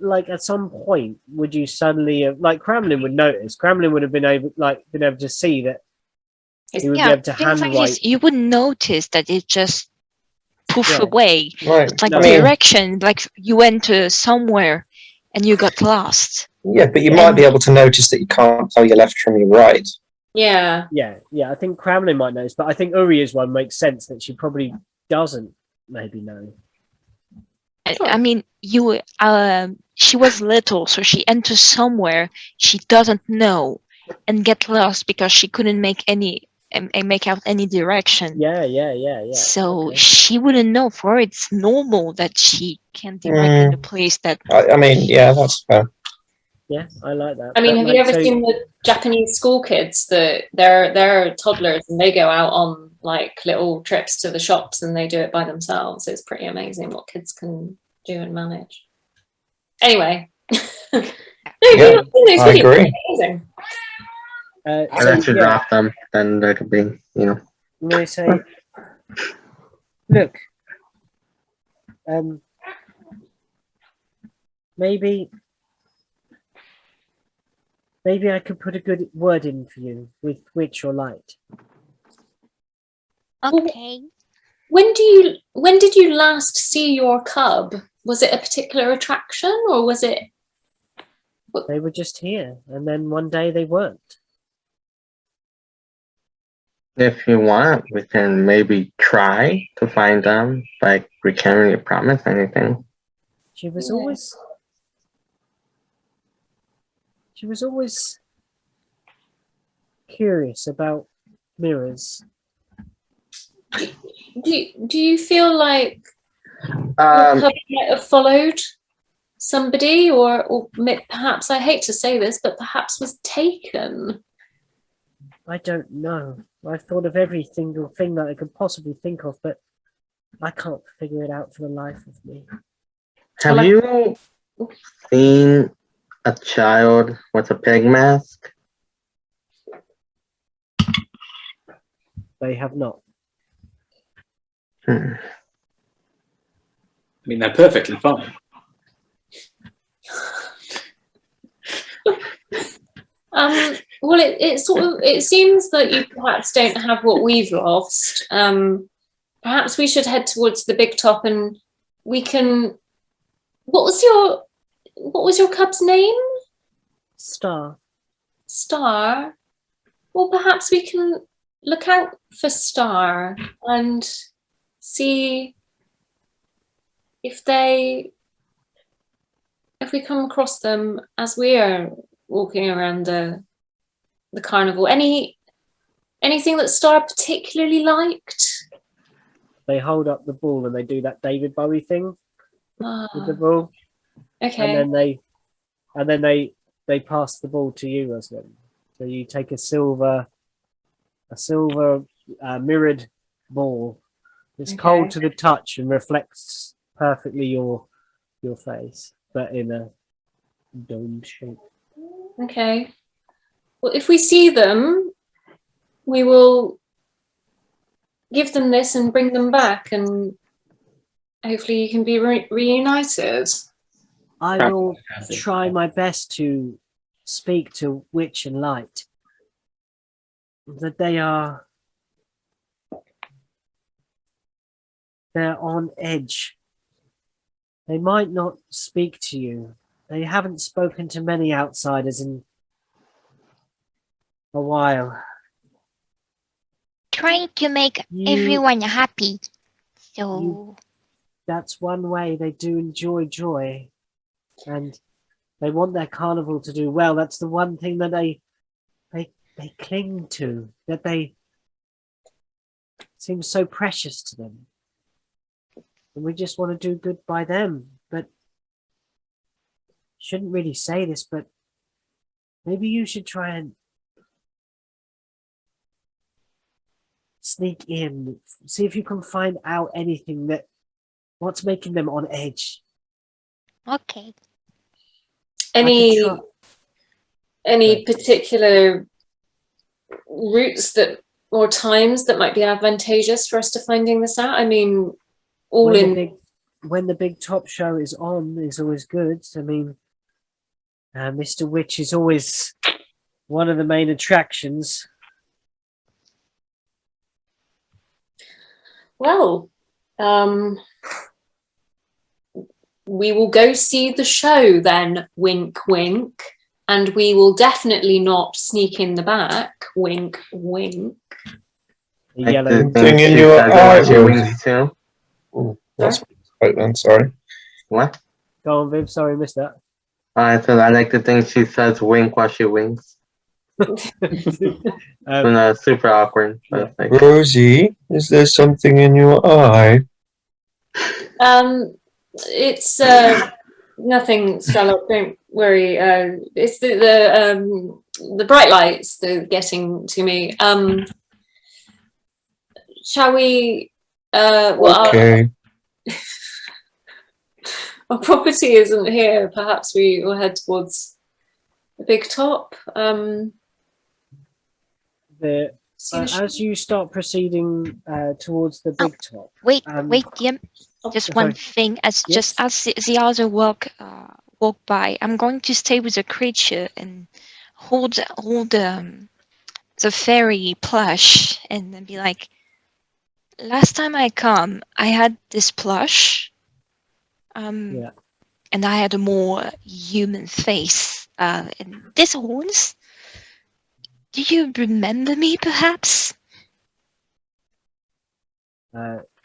B: like at some point, would you suddenly like Kremlin would notice? Kremlin would have been able to see that he would be able to
A: things like
B: handwrite.
A: this, you wouldn't notice that it just poof
B: Yeah.
A: away.
D: Right.
A: It's like
B: No.
A: direction, like you went to somewhere and you got lost.
D: Yeah, but you might be able to notice that you can't tell your left from your right.
C: Yeah.
B: Yeah. I think Kremlin might notice, but I think Uria's one makes sense that she probably doesn't maybe know.
A: I mean, she was little, so she enters somewhere she doesn't know and get lost because she couldn't make out any direction.
B: Yeah.
A: So
B: Okay.
A: she wouldn't know. For her, it's normal that she can't direct in a place that.
D: I mean, yeah, that's fair.
B: Yeah, I like that.
C: I mean,
B: But,
C: have
B: like,
C: you ever
B: so-
C: seen the Japanese school kids that they're toddlers and they go out on like little trips to the shops and they do it by themselves? It's pretty amazing what kids can do and manage. Anyway, no,
D: Yeah,
C: those
D: I
C: videos are
D: agree.
C: amazing.
F: I
B: so,
F: let you
B: yeah,
F: drop them, then there could be,
B: I'm going to say, look, maybe I could put a good word in for you with Witch or Light.
A: Okay.
C: When did you last see your cub? Was it a particular attraction or was it?
B: They were just here, and then one day they weren't.
F: if you want, we can maybe try to find them, like we can't really promise anything.
B: She was
C: Yeah.
B: always curious about mirrors.
C: Do you feel like your
F: Um,
C: cub might have followed somebody, or perhaps, I hate to say this, but perhaps was taken?
B: I don't know. I've thought of every single thing that I could possibly think of, but I can't figure it out for the life of me.
F: have
C: Well,
F: you seen a child with a pig mask?
B: They have not.
F: Hmm.
E: I mean, they're perfectly fine.
C: Well, it seems that you perhaps don't have what we've lost. Perhaps we should head towards the big top, and we can. What was your cub's name?
B: Star.
C: Star. Well, perhaps we can look out for Star and see if we come across them as we are walking around the carnival. Anything that Star particularly liked?
B: They hold up the ball and they do that David Bowie thing with the
C: Ah,
B: ball,
C: okay.
B: and then they pass the ball to you, Roslyn. So you take a silver mirrored ball. It's cold to the touch and reflects perfectly your face, but in a dome shape.
C: Okay. Well, if we see them, we will give them this and bring them back, and hopefully you can be reunited.
B: I will try my best to speak to Witch and Light. That they're on edge. They might not speak to you. They haven't spoken to many outsiders in a while.
A: Trying to make everyone happy. So
B: That's one way they do enjoy joy. And they want their carnival to do well. That's the one thing that they cling to, that they seems so precious to them. And we just want to do good by them. But shouldn't really say this, but maybe you should try and sneak in, see if you can find out anything that what's making them on edge.
A: okay.
C: Any particular routes that or times that might be advantageous for us to finding this out? I mean,
B: when the big top show is on is always good. I mean, Mr. Witch is always one of the main attractions.
C: Well, we will go see the show then, wink, wink, and we will definitely not sneak in the back, wink, wink.
B: The yellow
D: thing in your eye.
F: wings too.
D: Oh, that's right then. Sorry.
F: What?
B: Go on, Viv. Sorry, missed that.
F: I said I like the thing she says wink while she winks. Super awkward. But like,
D: Rosie, is there something in your eye?
C: It's nothing, Stella. Don't worry. It's the bright lights that are getting to me. Shall we? Well,
D: Okay.
C: our property isn't here. Perhaps we will head towards the big top.
B: As you start proceeding towards the big top.
A: Wait, Jim. Just one
B: sorry.
A: thing.
B: Yes.
A: As the other walk by, I'm going to stay with the creature and hold the fairy plush and then be like, last time I come, I had this plush.
B: Yeah.
A: And I had a more human face. And this horns. Do you remember me, perhaps?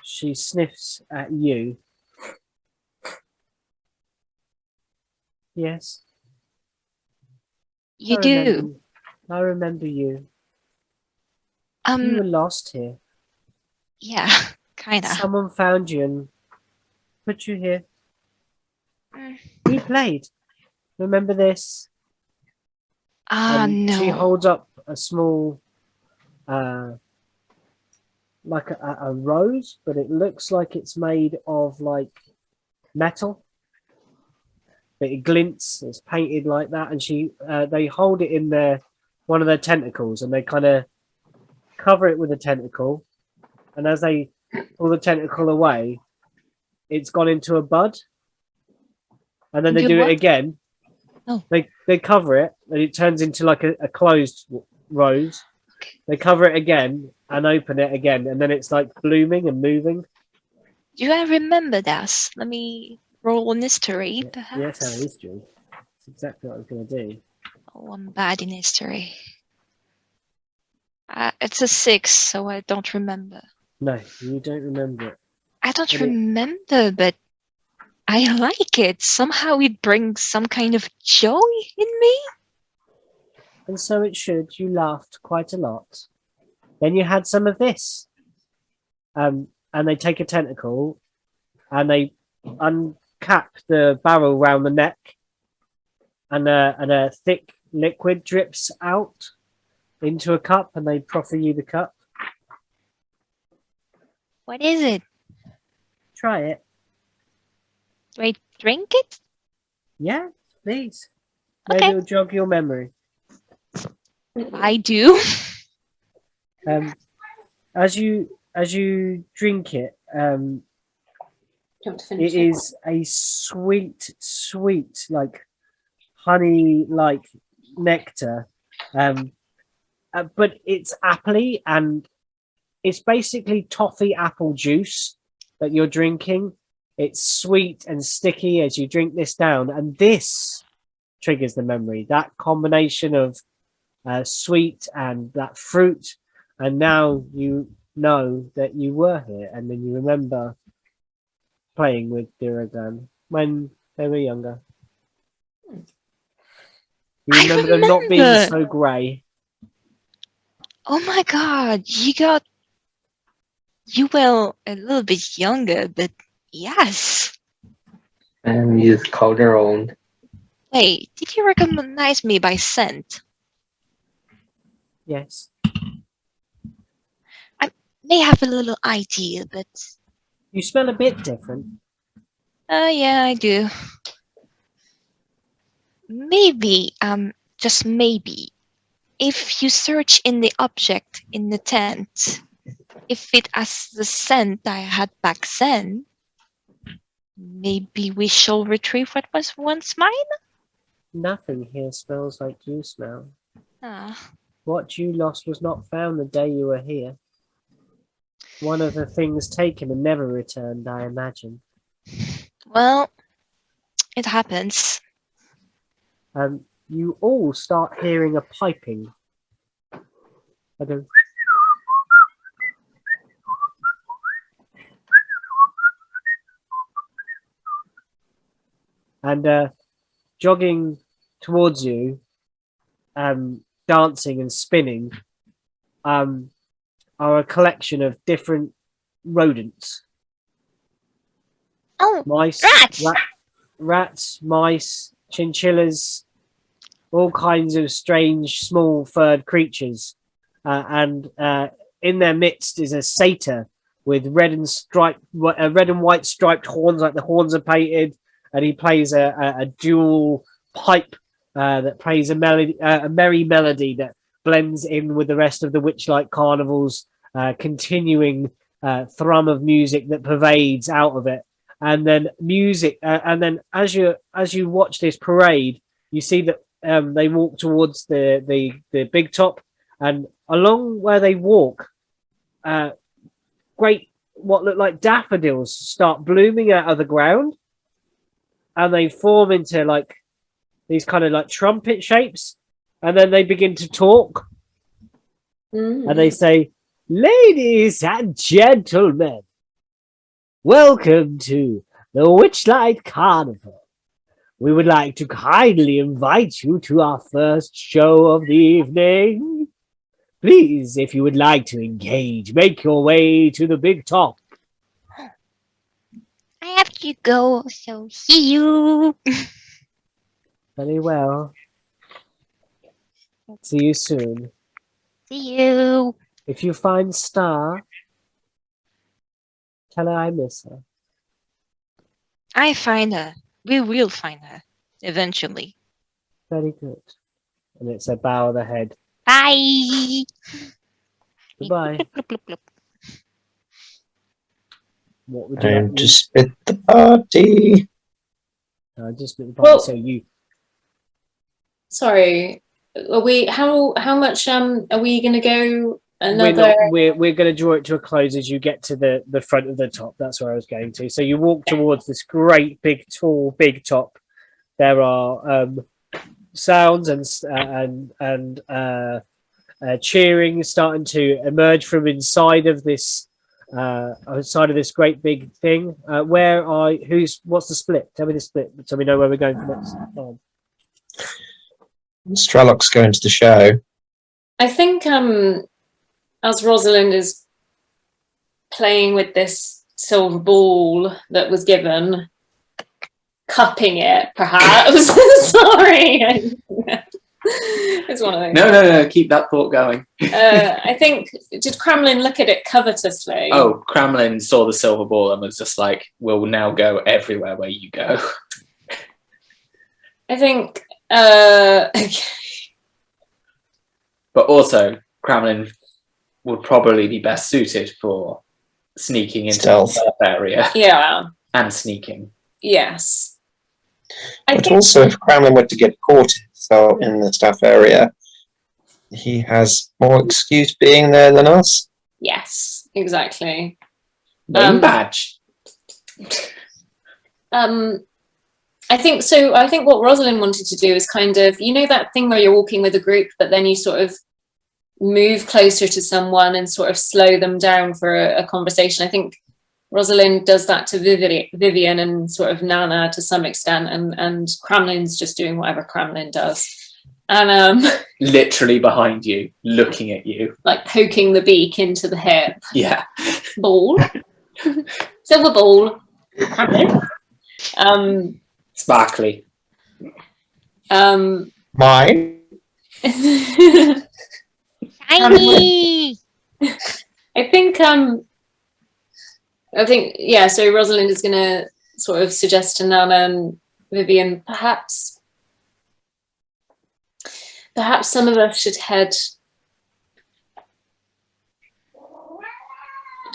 B: She sniffs at you. Yes.
A: You do.
B: I remember you. You were lost here.
A: Yeah, kinda.
B: Someone found you and put you here. You played. Remember this?
A: No.
B: She holds up a small, like a rose, but it looks like it's made of like metal. But it glints. It's painted like that, and they hold it in one of their tentacles, and they kind of cover it with a tentacle. And as they pull the tentacle away, it's gone into a bud. And then they do it again.
A: Oh.
B: They cover it, and it turns into like a closed rose.
A: Okay.
B: They cover it again and open it again, and then it's like blooming and moving.
A: Do I remember that? Let me roll on history, perhaps.
B: Yes, how history. That's exactly what I was going to do.
A: Oh, I'm bad in history. It's a 6, so I don't remember.
B: No, you don't remember it.
A: I don't remember, but I like it. Somehow it brings some kind of joy in me.
B: And so it should. You laughed quite a lot. Then you had some of this. And they take a tentacle and they uncap the barrel round the neck, and a thick liquid drips out into a cup, and they proffer you the cup.
A: What is it?
B: Try it.
A: Do I drink it?
B: Yeah, please. Maybe
A: Okay.
B: it'll jog your memory.
A: I do.
B: As you drink it,
C: you want to finish
B: It is a sweet, sweet, like honey, like nectar, but it's appley, and it's basically toffee apple juice that you're drinking. It's sweet and sticky as you drink this down, and this triggers the memory. That combination of sweet and that fruit, and now you know that you were here, and then you remember playing with Duragan when they were younger. You
A: I
B: remember them not being
A: remember.
B: so grey.
A: Oh my god, you were a little bit younger, but yes.
F: And use color own.
A: Wait, did you recognize me by scent?
B: Yes.
A: May have a little idea, but
B: You smell a bit different.
A: yeah, I do. Maybe, just maybe, if you search in the object in the tent, if it has the scent I had back then, maybe we shall retrieve what was once mine?
B: Nothing here smells like you smell.
A: Ah,
B: What you lost was not found the day you were here. One of the things taken and never returned, I imagine.
A: well, it happens.
B: You all start hearing a piping. I go. And jogging towards you, dancing and spinning, are a collection of different rodents.
A: Oh,
B: Mice,
A: rats!
B: rats, mice, chinchillas, all kinds of strange small furred creatures. And in their midst is a satyr with red and white striped horns, like the horns are painted, and he plays a dual pipe that plays a merry melody that blends in with the rest of the Witchlight Carnival's continuing thrum of music that pervades out of it. And then and then as you watch this parade, you see that they walk towards the big top, and along where they walk, great what look like daffodils start blooming out of the ground, and they form into like these kind of like trumpet shapes, and then they begin to talk, and they say, "Ladies and gentlemen, welcome to the Witchlight Carnival. We would like to kindly invite you to our first show of the evening. Please, if you would like to engage, make your way to the big top."
A: I have to go, so see you.
B: Very well. See you soon.
A: See you.
B: If you find Star, tell her I miss her.
A: I find her. We will find her eventually.
B: Very good. And it's a bow of the head.
A: Bye.
B: Goodbye.
A: Bloop, bloop, bloop.
B: What would you
D: Time
B: like
D: to
B: me?
D: split the party.
B: Just split the party.
C: Well-
B: So you.
C: Sorry, are we? How much? Are we going to go another?
B: We're going to draw it to a close as you get to the front of the top. That's where I was going to. So you walk towards this great big tall big top. There are sounds and cheering starting to emerge from inside of this great big thing. What's the split? Tell me the split so we know where we're going for next time.
D: Strelok's going to the show.
C: I think as Rosalind is playing with this silver ball that was given, cupping it, perhaps. Sorry. It's one of those.
E: No. Keep that thought going.
C: I think, did Kremlin look at it covetously?
E: Oh, Kremlin saw the silver ball and was just like, "We'll now go everywhere where you go."
C: I think. Okay.
E: But also, Kremlin would probably be best suited for sneaking into
D: Stealth.
E: that area.
C: Yeah.
E: And sneaking.
C: Yes.
D: But also, if Cramlin were to get caught in the staff area, he has more excuse being there than us.
C: Yes, exactly.
E: Name badge.
C: I think so. I think what Rosalind wanted to do is kind of, you know, that thing where you're walking with a group, but then you sort of move closer to someone and sort of slow them down for a conversation. I think Rosalind does that to Vivian and sort of Nana to some extent, and Cramlin's just doing whatever Cramlin does. And
E: literally behind you, looking at you.
C: like poking the beak into the hip.
E: Yeah.
C: Ball. Silver ball. Cramlin.
E: Sparkly.
D: Mine?
A: Shiny!
C: I think yeah, so Rosalind is gonna sort of suggest to Nana and Vivian, perhaps some of us should head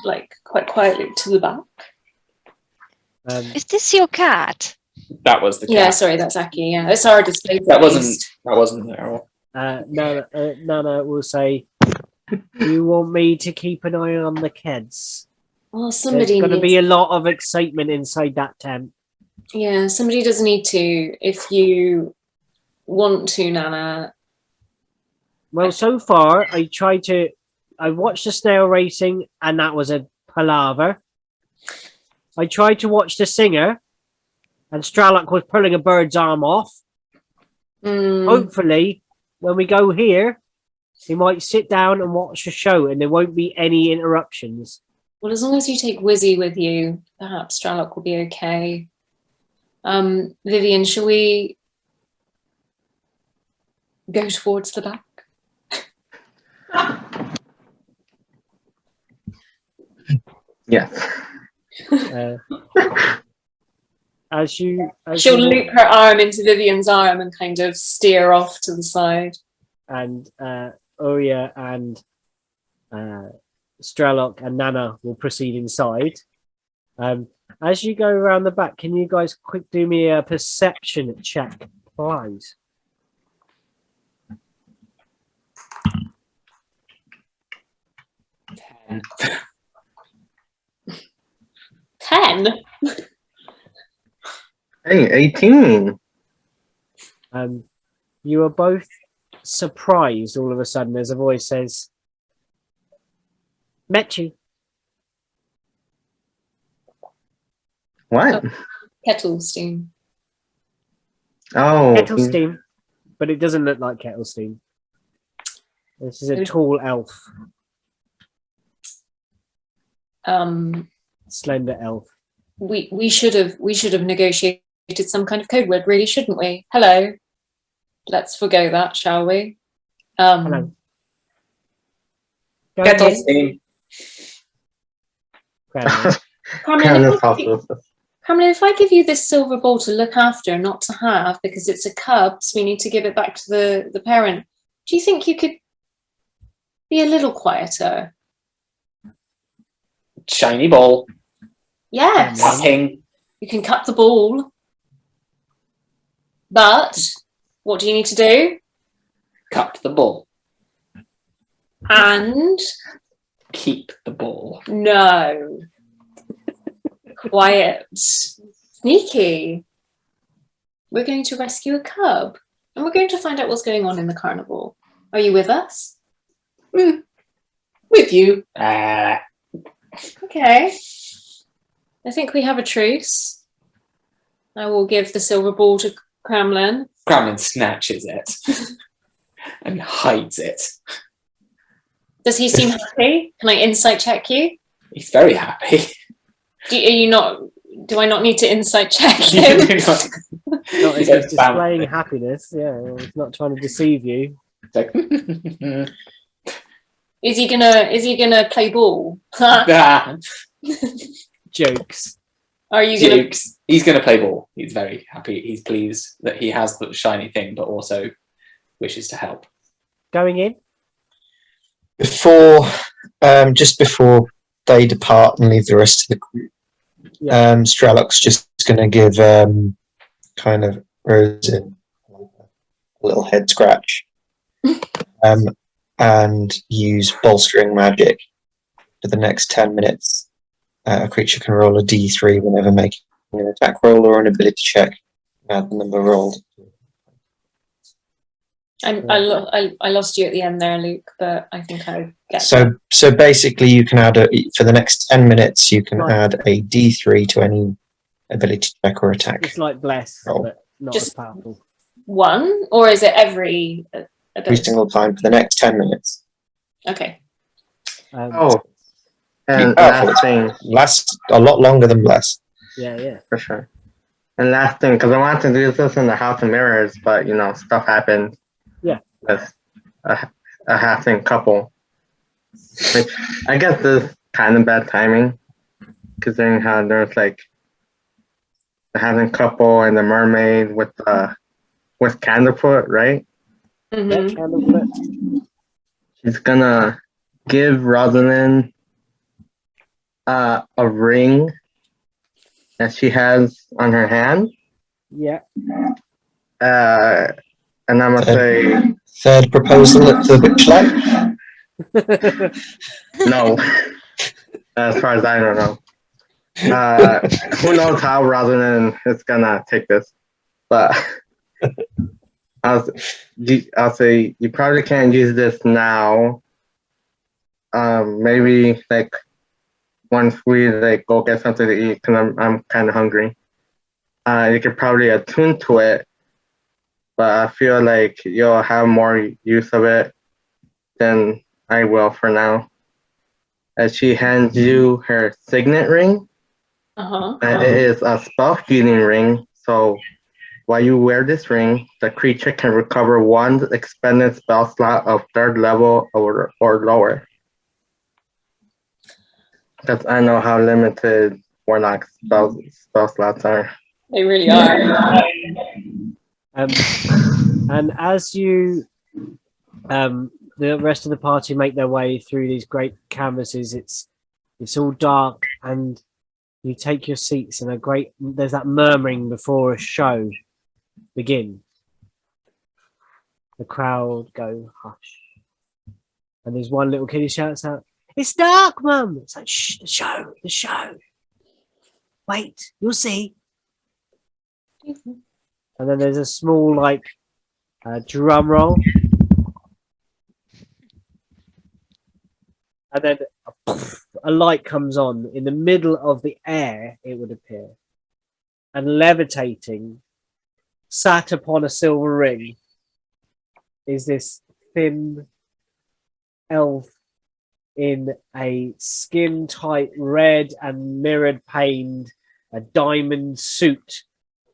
C: like quite quietly to the back.
A: Is this your cat?
E: That was the cat.
C: Yeah, sorry, that's Aki. Yeah, it's our display.
E: That wasn't Errol.
B: Nana will say, "You want me to keep an eye on the kids?
C: Well,
B: There's
C: somebody
B: going to
C: needs,
B: be a lot of excitement inside that tent."
C: yeah, somebody does need to. If you want to, Nana.
B: Well, so far I watched the snail racing, and that was a palaver. I tried to watch the singer, and Stralok was pulling a bird's arm off. Hopefully, when we go here, he might sit down and watch the show, and there won't be any interruptions.
C: Well, as long as you take Wizzy with you, perhaps Stralok will be okay. Vivian, shall we go towards the back?
F: Yes.
C: She'll loop her arm into Vivian's arm and kind of steer off to the side.
B: And Oria and Strelok and Nana will proceed inside. As you go around the back, can you guys quick do me a perception check, please?
C: Ten?
F: Hey, 18.
B: You are both surprised all of a sudden as a voice says, "Mechi."
F: What?
C: Kettlesteam.
F: Oh.
B: Kettlesteam, but it doesn't look like Kettlesteam. This is a tall elf. Slender elf.
C: We should have negotiated some kind of code word, really, shouldn't we? Hello. Let's forgo that, shall we?
B: Hello.
E: Kettlesteam.
C: Kremlin, if I give you this silver ball to look after, not to have, because it's a cub, so we need to give it back to the parent, do you think you could be a little quieter?
E: Shiny ball.
C: Yes.
E: Cupping.
C: You can cut the ball. But what do you need to do?
E: Cup the ball.
C: And
E: Keep the ball.
C: no. Quiet. Sneaky. We're going to rescue a cub. And we're going to find out what's going on in the carnival. Are you with us?
E: With you.
C: Okay. I think we have a truce. I will give the silver ball to Kremlin.
E: Kremlin snatches it and hides it.
C: Does he seem happy? Can I insight check you?
E: He's very happy.
C: Do I not need to insight check him?
B: Not if he's displaying happiness. Yeah, well, he's not trying to deceive you.
C: Is he gonna play ball?
B: Jokes.
C: Are you
E: Jokes. He's gonna play ball. He's very happy. He's pleased that he has the shiny thing, but also wishes to help.
B: Going in?
D: Before, just before they depart and leave the rest of the group, Strelok's just going to give kind of Rosen a little head scratch and use bolstering magic for the next 10 minutes. A creature can roll a d3 whenever making an attack roll or an ability check. Add the number rolled.
C: I lost you at the end there, Luke, but I think I get
D: So basically, you can add for the next 10 minutes. You can add a d3 to any ability check or attack.
B: It's like bless, but not
C: Just
B: as powerful.
C: one, or is it every
D: Single time for the next 10 minutes.
C: Okay.
F: And
D: Powerful.
F: last thing,
D: Lasts a lot longer than bless.
B: Yeah.
F: for sure. And last thing, because I wanted to do this in the House of Mirrors, but stuff happened.
B: Yeah.
F: With a halfling couple. Which I guess this is kind of bad timing, considering how there's like the halfling couple and the mermaid with Candlefoot, right?
C: Mm-hmm.
B: Candlefoot.
F: She's gonna give Rosalind a ring that she has on her hand.
B: Yeah.
F: And I'm gonna say
D: Third proposal at the Witchlight.
F: no. As far as I don't know. Who knows how Rosalind is gonna take this, but I'll say you probably can't use this now. Maybe like once we like go get something to eat, because I'm kind of hungry. You could probably attune to it, but I feel like you'll have more use of it than I will for now. As she hands you her signet ring, it is a spell healing ring. So while you wear this ring, the creature can recover one expended spell slot of 3rd level or lower. Because I know how limited Warlock spell slots are.
C: They really are.
B: And as you, the rest of the party make their way through these great canvases, it's all dark, and you take your seats, and there's that murmuring before a show begins. The crowd go hush, and there's one little kid who shouts out, "It's dark, Mum!" It's like, "Shh, the show. Wait, you'll see." And then there's a small drum roll, and then a light comes on in the middle of the air, it would appear, and levitating, sat upon a silver ring, is this thin elf in a skin-tight red and mirrored-paned a diamond suit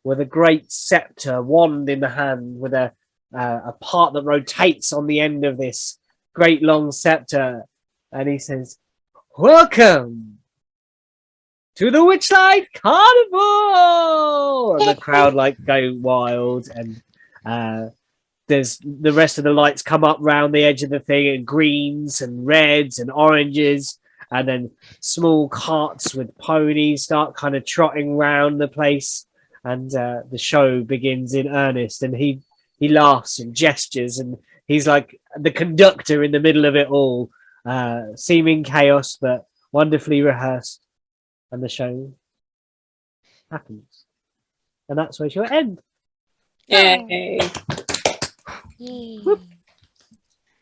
B: with a great scepter, wand in the hand, with a part that rotates on the end of this great long scepter. And he says, "Welcome to the Witchlight Carnival!" And the crowd go wild, and there's the rest of the lights come up round the edge of the thing, and greens and reds and oranges, and then small carts with ponies start kind of trotting round the place, and the show begins in earnest, and he laughs and gestures, and he's like the conductor in the middle of it all, seeming chaos but wonderfully rehearsed, and the show happens, and that's where she'll end.
C: Yay.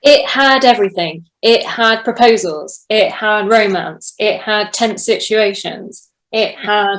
C: It had everything. It had proposals. It had romance. It had tense situations. It had